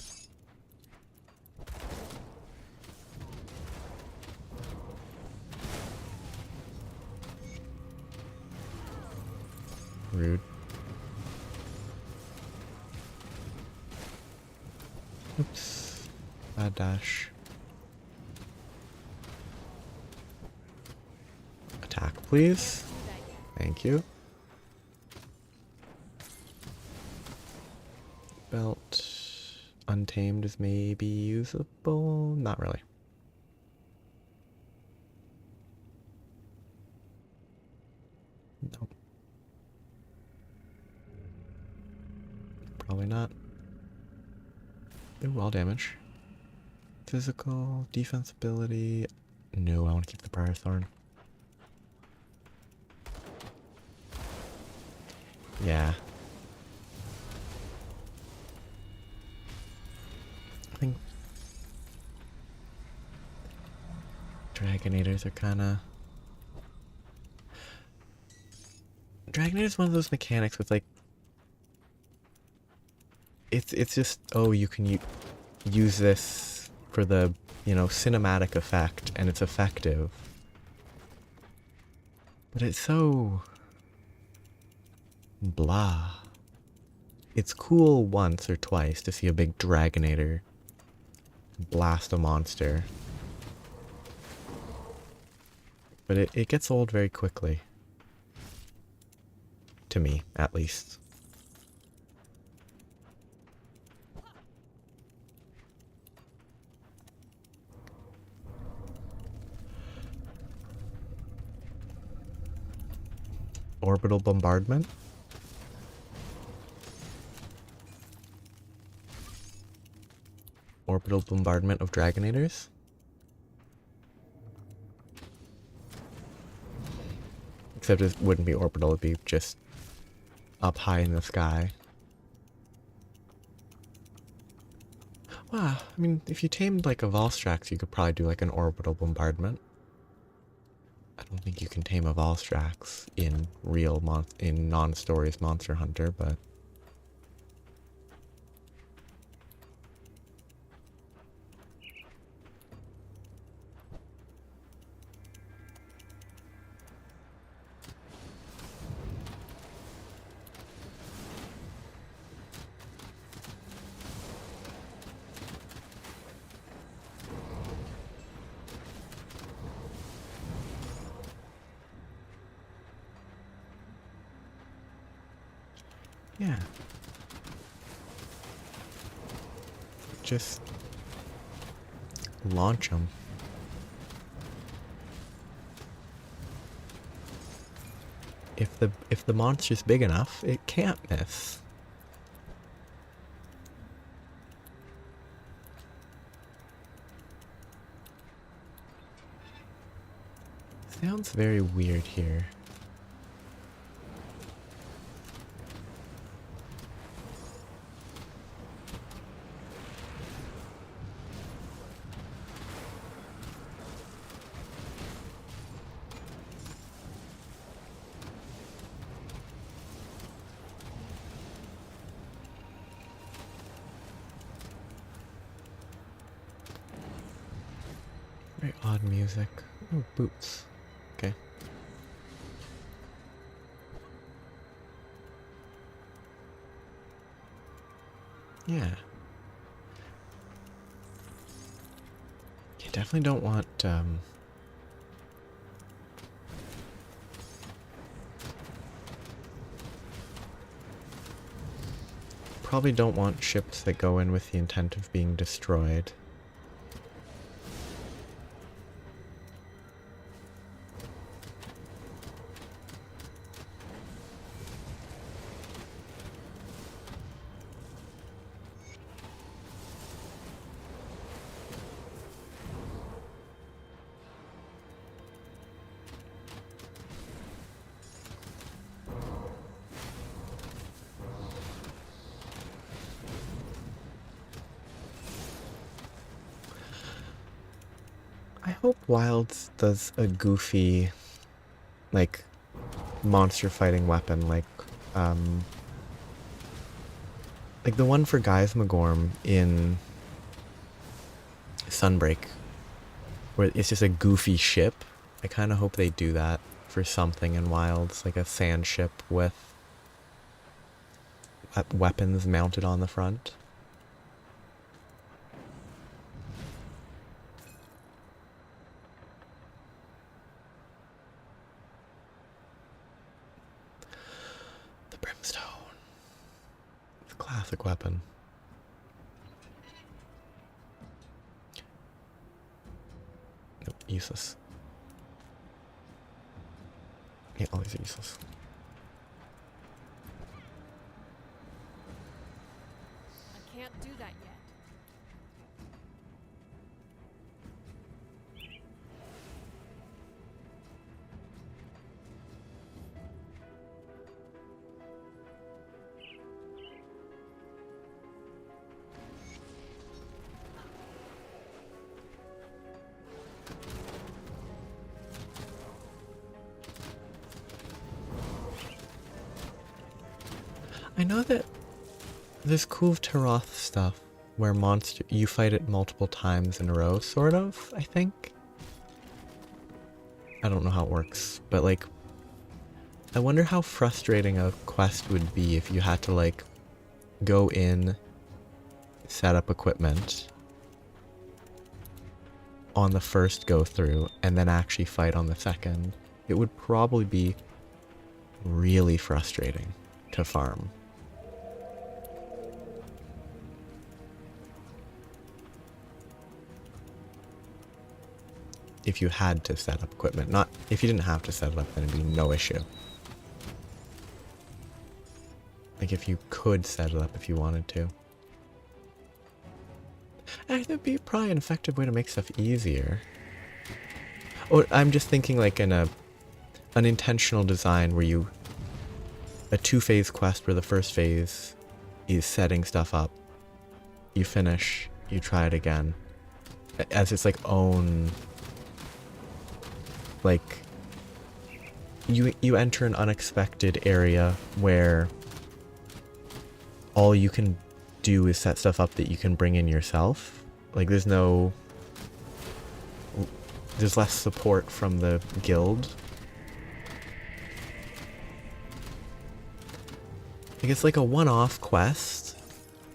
Speaker 1: Rude. Oops. Bad dash. Attack, please. Thank you. Belt. Untamed is maybe usable. Not really. Nope. Probably not. Ooh, wall damage. Physical, defense ability. No, I want to keep the Briar Thorn. Yeah. I think Dragonators are kinda... Dragonator is one of those mechanics with like... It's just, oh, you can use this for the, you know, cinematic effect, and it's effective. But it's so... blah. It's cool once or twice to see a big Dragonator blast a monster. But it gets old very quickly. To me, at least. orbital bombardment. Orbital bombardment of Dragonators. Except it wouldn't be orbital, it'd be just up high in the sky. Wow, I mean, if you tamed like a Volstrax, you could probably do like an orbital bombardment. I don't think you can tame a Volstrax in in non-stories Monster Hunter, but yeah. Just launch them. If the monster's big enough, it can't miss. Sounds very weird here. Very odd music. Oh, boots. Okay. Yeah. You definitely don't want, probably don't want ships that go in with the intent of being destroyed. I hope Wilds does a goofy, like, monster fighting weapon, like the one for Geismagorm in Sunbreak, where it's just a goofy ship. I kind of hope they do that for something in Wilds, like a sand ship with weapons mounted on the front. The Brimstone. It's a classic weapon. Nope, useless. Yeah, all these are useless.
Speaker 6: I can't do that yet.
Speaker 1: I know that there's cool Taroth stuff where you fight it multiple times in a row, sort of, I think. I don't know how it works, but like, I wonder how frustrating a quest would be if you had to like go in, set up equipment on the first go through, and then actually fight on the second. It would probably be really frustrating to farm. If you had to set up equipment. Not if you didn't have to set it up, then it'd be no issue. Like if you could set it up if you wanted to. I think that'd be probably an effective way to make stuff easier. Or I'm just thinking like in a unintentional design where you a 2-phase quest where the first phase is setting stuff up. You finish, you try it again. As its like own like you enter an unexpected area where all you can do is set stuff up that you can bring in yourself. Like there's less support from the guild. I guess like a one-off quest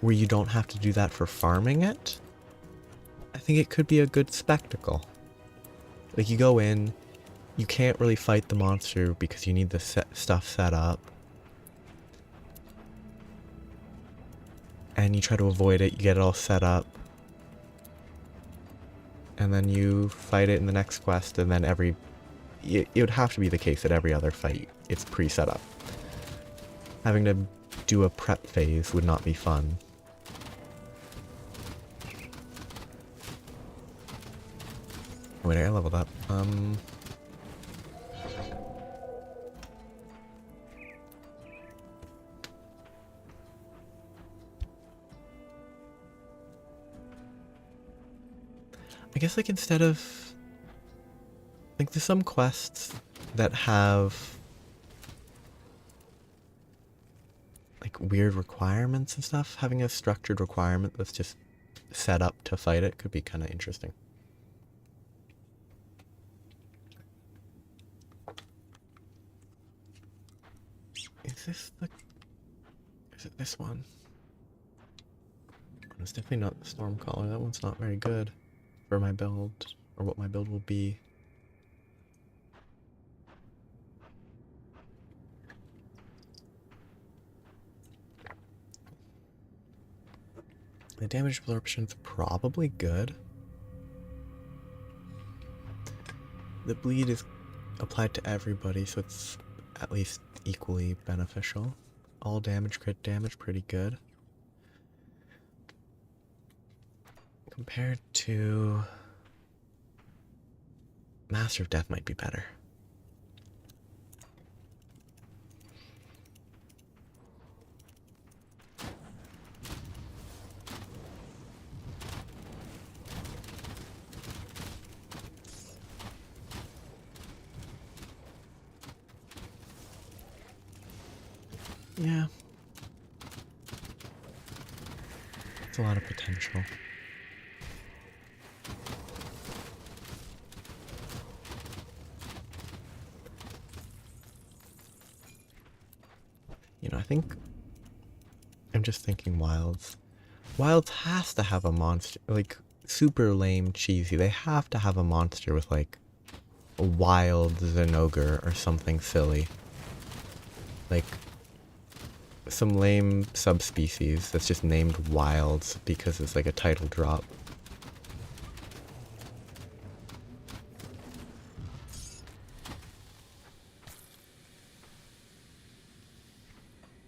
Speaker 1: where you don't have to do that for farming it. I think it could be a good spectacle. Like you go in, you can't really fight the monster because you need the stuff set up. And you try to avoid it, you get it all set up. And then you fight it in the next quest, and then it would have to be the case that every other fight, it's pre-set up. Having to do a prep phase would not be fun. Wait, I leveled up. I guess like instead of like there's some quests that have like weird requirements and stuff. Having a structured requirement that's just set up to fight it could be kind of interesting. Is it this one? It's definitely not the Stormcaller. That one's not very good for my build, or what my build will be. The damage absorption's probably good. The bleed is applied to everybody, so it's at least equally beneficial. All damage, crit damage, pretty good. Compared to Master of Death might be better. Yeah. It's a lot of potential. You know, I think I'm just thinking Wilds. Wilds has to have a monster, like super lame cheesy. They have to have a monster with like a wild Zenogre or something silly. Like some lame subspecies that's just named Wilds because it's like a title drop.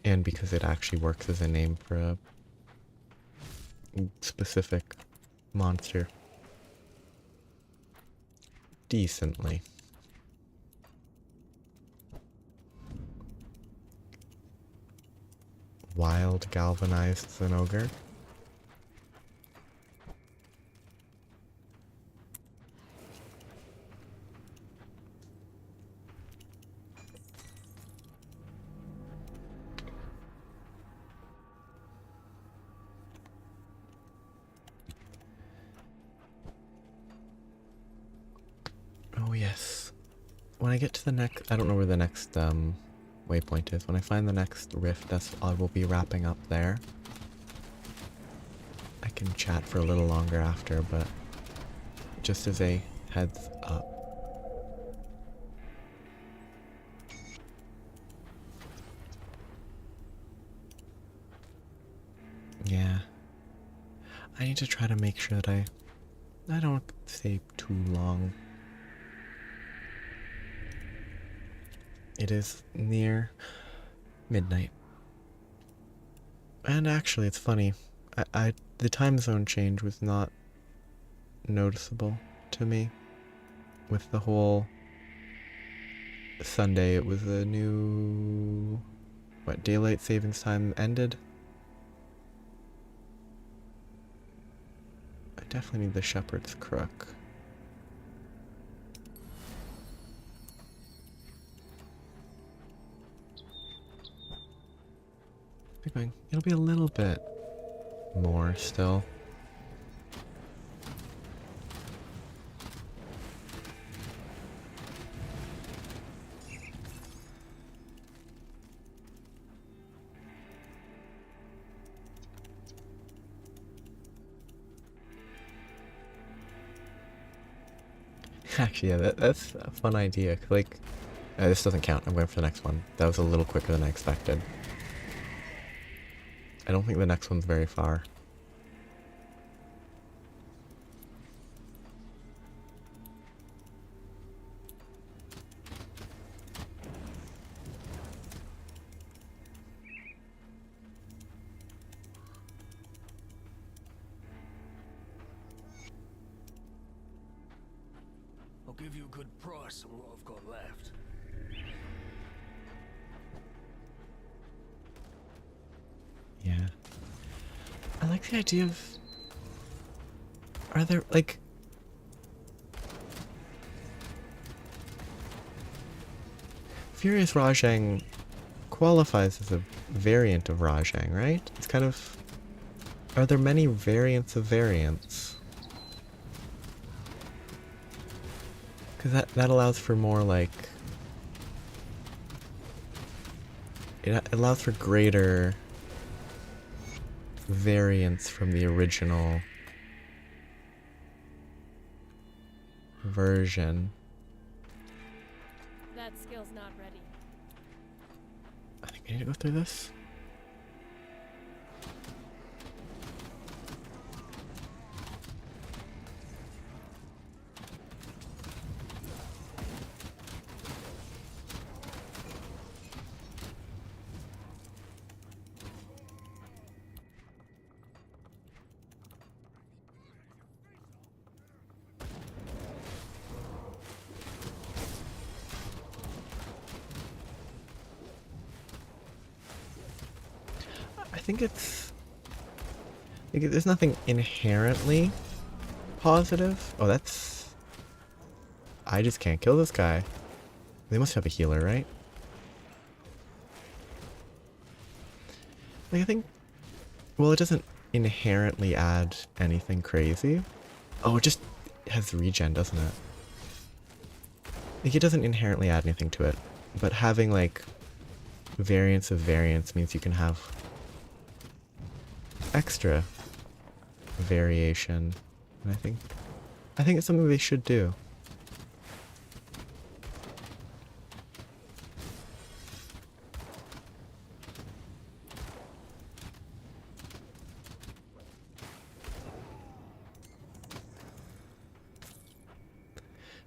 Speaker 1: And because it actually works as a name for a specific monster. Decently. Wild galvanized Zenogre. Oh yes. When I get to the next, I don't know where the next waypoint is. When I find the next rift, I will be wrapping up there. I can chat for a little longer after, but just as a heads up. Yeah. I need to try to make sure that I don't stay too long. It is near midnight. And actually, it's funny. The time zone change was not noticeable to me. With the whole Sunday, it was a new... What, daylight savings time ended? I definitely need the shepherd's crook. It'll be a little bit more still. Actually, yeah, that's a fun idea. 'Cause, like, this doesn't count. I'm going for the next one. That was a little quicker than I expected. I don't think the next one's very far.
Speaker 7: I'll give you a good price on what I've got left.
Speaker 1: Yeah. I like the idea of... Are there, like... Furious Rajang qualifies as a variant of Rajang, right? It's kind of... Are there many variants of variants? Because that allows for more, like... It allows for greater variance from the original version.
Speaker 6: That skill's not ready.
Speaker 1: I think I need to go through this. I think it's... Like, there's nothing inherently positive. Oh, that's... I just can't kill this guy. They must have a healer, right? Like, I think... Well, it doesn't inherently add anything crazy. Oh, it just has regen, doesn't it? Like, it doesn't inherently add anything to it. But having, like, variance of variance means you can have extra variation. And I think it's something they should do.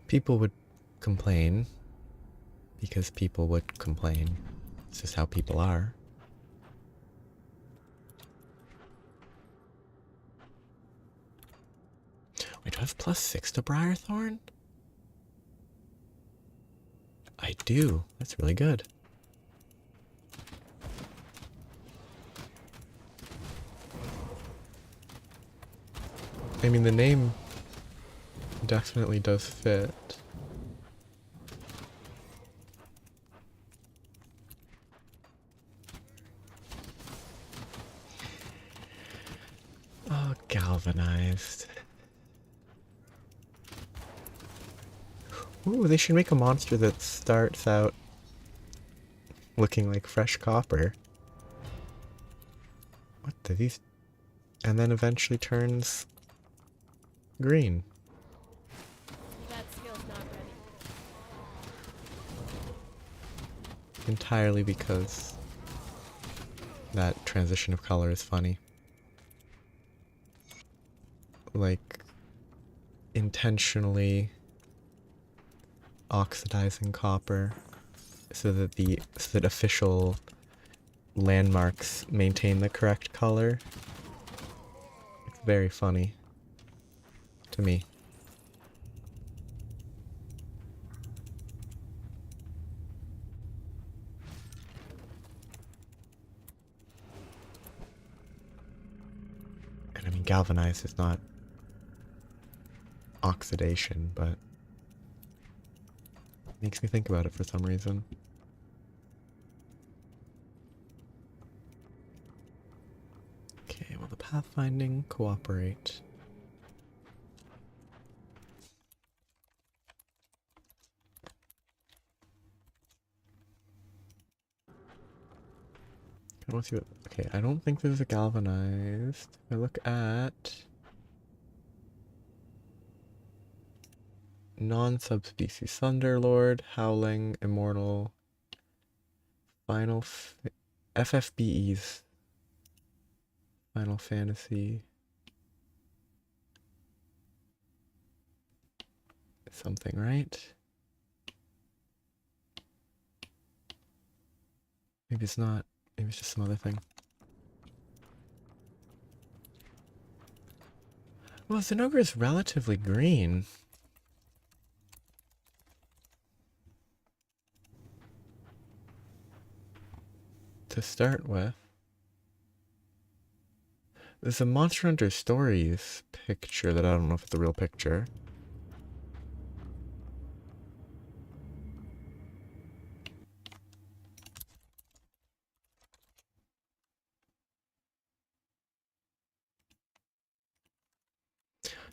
Speaker 1: People would complain because people would complain. It's just how people are. Wait, do I have +6 to Briarthorn? I do. That's really good. I mean, the name definitely does fit. Oh, galvanized. Ooh, they should make a monster that starts out looking like fresh copper. What do these... And then eventually turns green.
Speaker 6: That skill's not ready.
Speaker 1: Entirely because that transition of color is funny. Like, intentionally oxidizing copper so that official landmarks maintain the correct color. It's very funny to me. And I mean, galvanize is not oxidation, but makes me think about it for some reason. Okay, will the pathfinding cooperate? I want to see what. Okay, I don't think there's a galvanized. If I look at non-subspecies, Thunderlord, Howling, Immortal, Final FFBEs, Final Fantasy, something, right? Maybe it's not. Maybe it's just some other thing. Well, Zinogre is relatively green. To start with. There's a Monster Hunter Stories picture that I don't know if it's a real picture.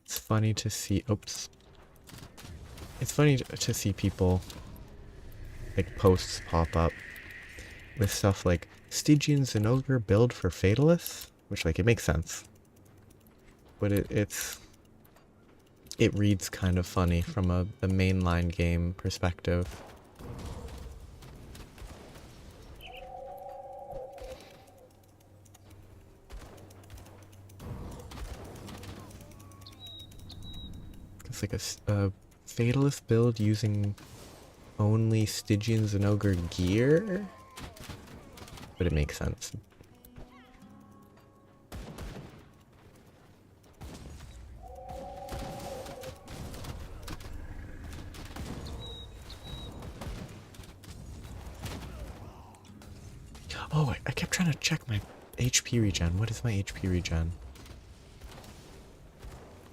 Speaker 1: It's funny to see, oops. It's funny to see people, like, posts pop up with stuff like, Stygian Zinogre build for Fatalists? Which, like, it makes sense. But it reads kind of funny from a mainline game perspective. It's like a Fatalist build using only Stygian Zinogre gear? But it makes sense. Oh, I kept trying to check my HP regen. What is my HP regen?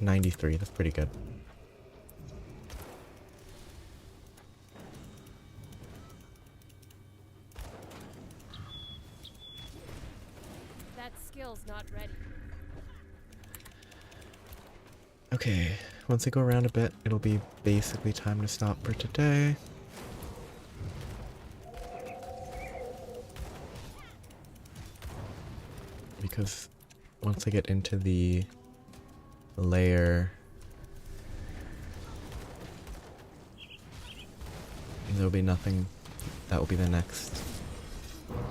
Speaker 1: 93, that's pretty good.
Speaker 6: That skill's not ready.
Speaker 1: Okay, once I go around a bit, it'll be basically time to stop for today. Because once I get into the layer, there'll be nothing. That will be the next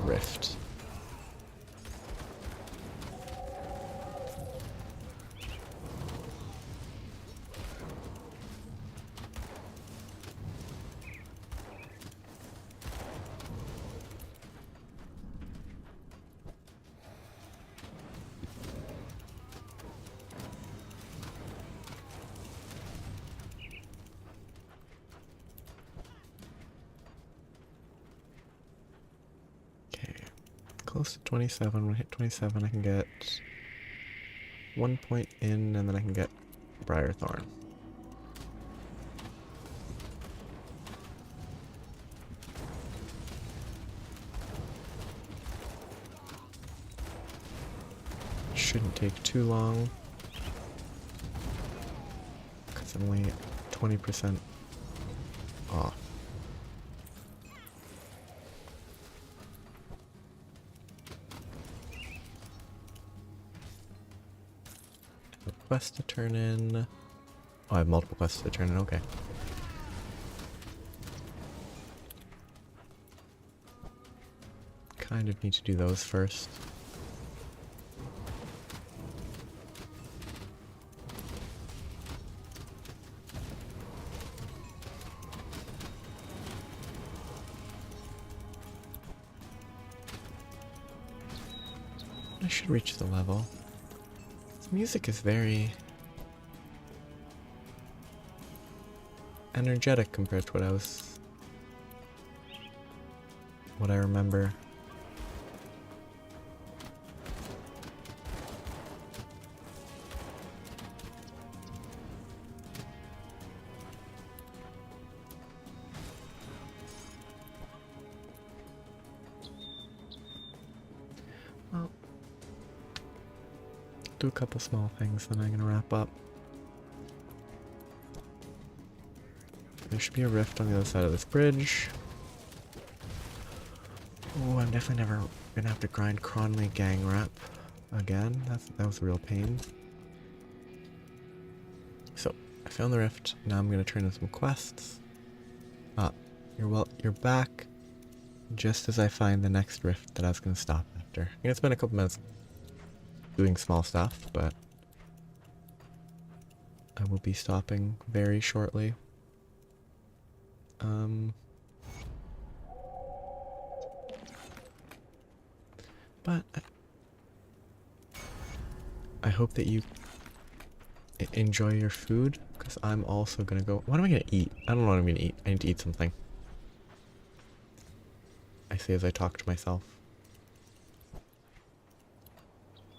Speaker 1: rift. Close to 27. When I hit 27, I can get 1 point in, and then I can get Briarthorn. Shouldn't take too long, because I'm only 20% off. Quest to turn in. Oh, I have multiple quests to turn in, okay. Kind of need to do those first. I should reach the level. This music is very energetic compared to what I remember. Well, do a couple small things, then I'm gonna wrap up. There should be a rift on the other side of this bridge. Oh, I'm definitely never gonna have to grind Cronley gang rep again. That was a real pain. So, I found the rift. Now I'm gonna turn in some quests. You're back just as I find the next rift that I was gonna stop after. I'm gonna spend a couple minutes doing small stuff, but I will be stopping very shortly. But I hope that you enjoy your food, because I'm also gonna go. What am I gonna eat? I don't know what I'm gonna eat. I need to eat something. I say as I talk to myself.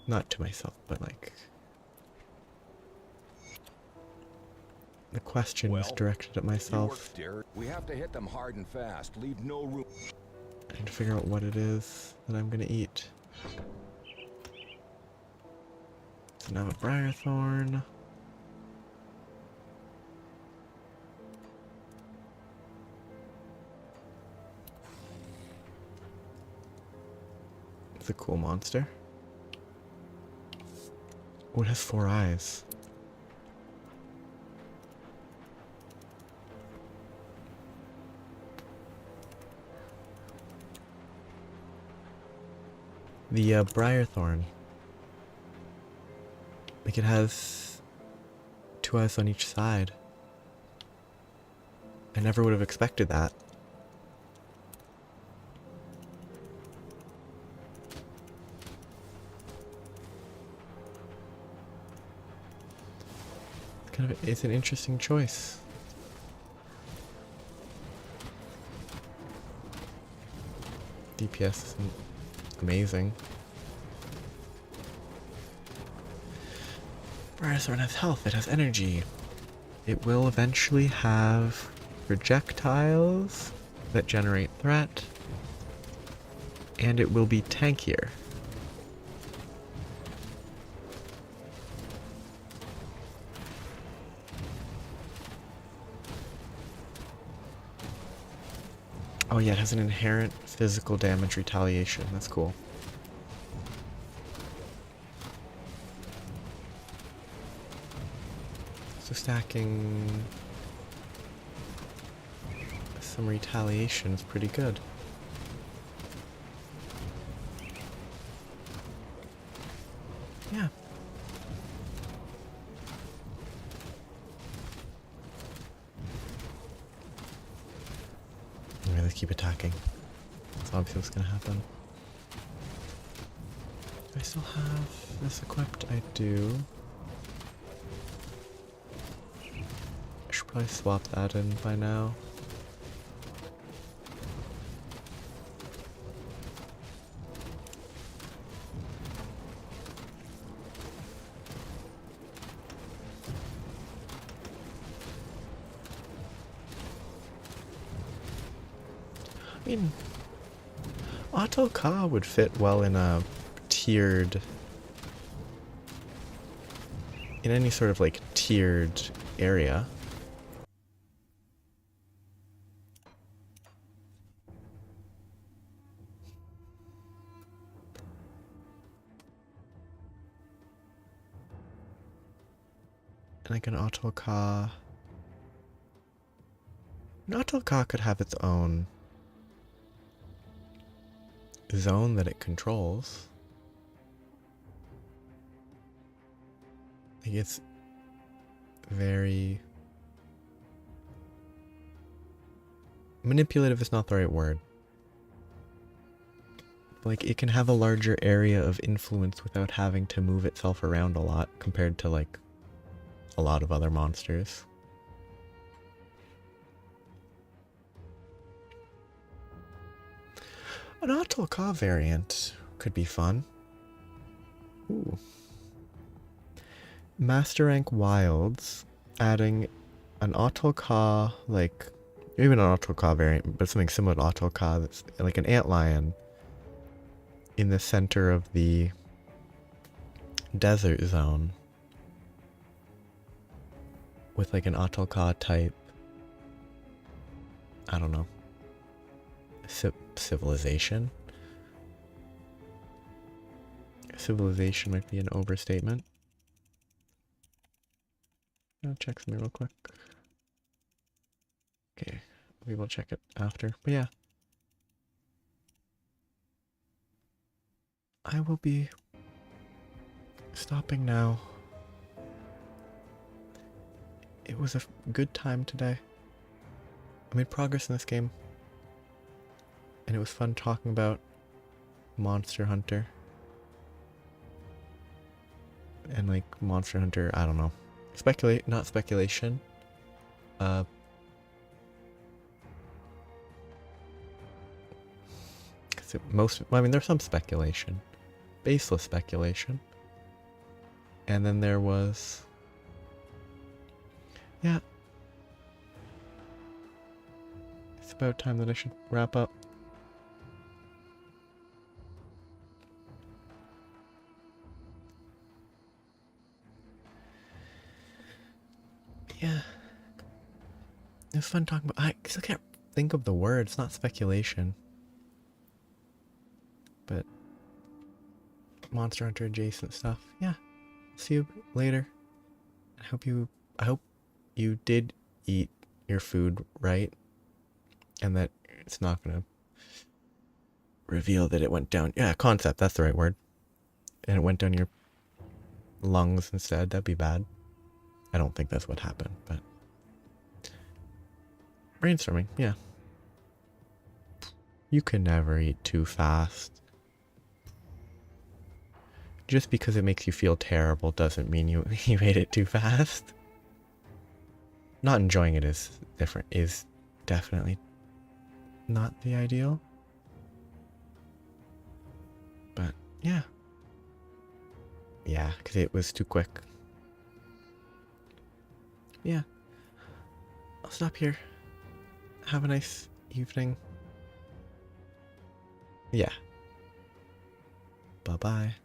Speaker 1: Not to myself, but like... The question was directed at myself.
Speaker 9: We have to hit them hard and fast. Leave no room.
Speaker 1: I need to figure out what it is that I'm gonna eat. So now a briarthorn. It's a cool monster. Oh, it has 4 eyes. The briarthorn. Like, it has 2 eyes on each side. I never would have expected that. It's an interesting choice. DPS isn't amazing. Briarthorn has health, it has energy. It will eventually have projectiles that generate threat, and it will be tankier. Oh yeah, it has an inherent physical damage retaliation. That's cool. So stacking some retaliation is pretty good. Yeah. I'm gonna keep attacking. That's obviously what's gonna happen. Do I still have this equipped? I do. I should probably swap that in by now. I mean, Auto Ka would fit well in a tiered... in any sort of like tiered area. And like an Auto Ka... An Auto Ka could have its own zone that it controls. Like, it's very manipulative is not the right word, like it can have a larger area of influence without having to move itself around a lot compared to like a lot of other monsters. An Autolka variant could be fun. Ooh. Master Rank Wilds, adding an Autolka, like, even an Autolka variant, but something similar to Autolka that's like an antlion in the center of the desert zone with like an Autolka type, I don't know, civilization. Civilization might be an overstatement. I'll check something real quick. Okay, we will check it after. But yeah, I will be stopping now. It was a good time today. I made progress in this game. And it was fun talking about Monster Hunter. And like Monster Hunter, I don't know. Not speculation. I mean, there's some speculation. Baseless speculation. And then there was... Yeah. It's about time that I should wrap up. Yeah. It was fun talking about... I still can't think of the word. It's not speculation. But... Monster Hunter adjacent stuff. Yeah. See you later. I hope you did eat your food right. And that it's not gonna reveal that it went down... Yeah, concept. That's the right word. And it went down your lungs instead. That'd be bad. I don't think that's what happened, but... Brainstorming, yeah. You can never eat too fast. Just because it makes you feel terrible doesn't mean you ate it too fast. Not enjoying it is different, is definitely not the ideal. But, yeah. Yeah, because it was too quick. Yeah. I'll stop here. Have a nice evening. Yeah. Bye-bye.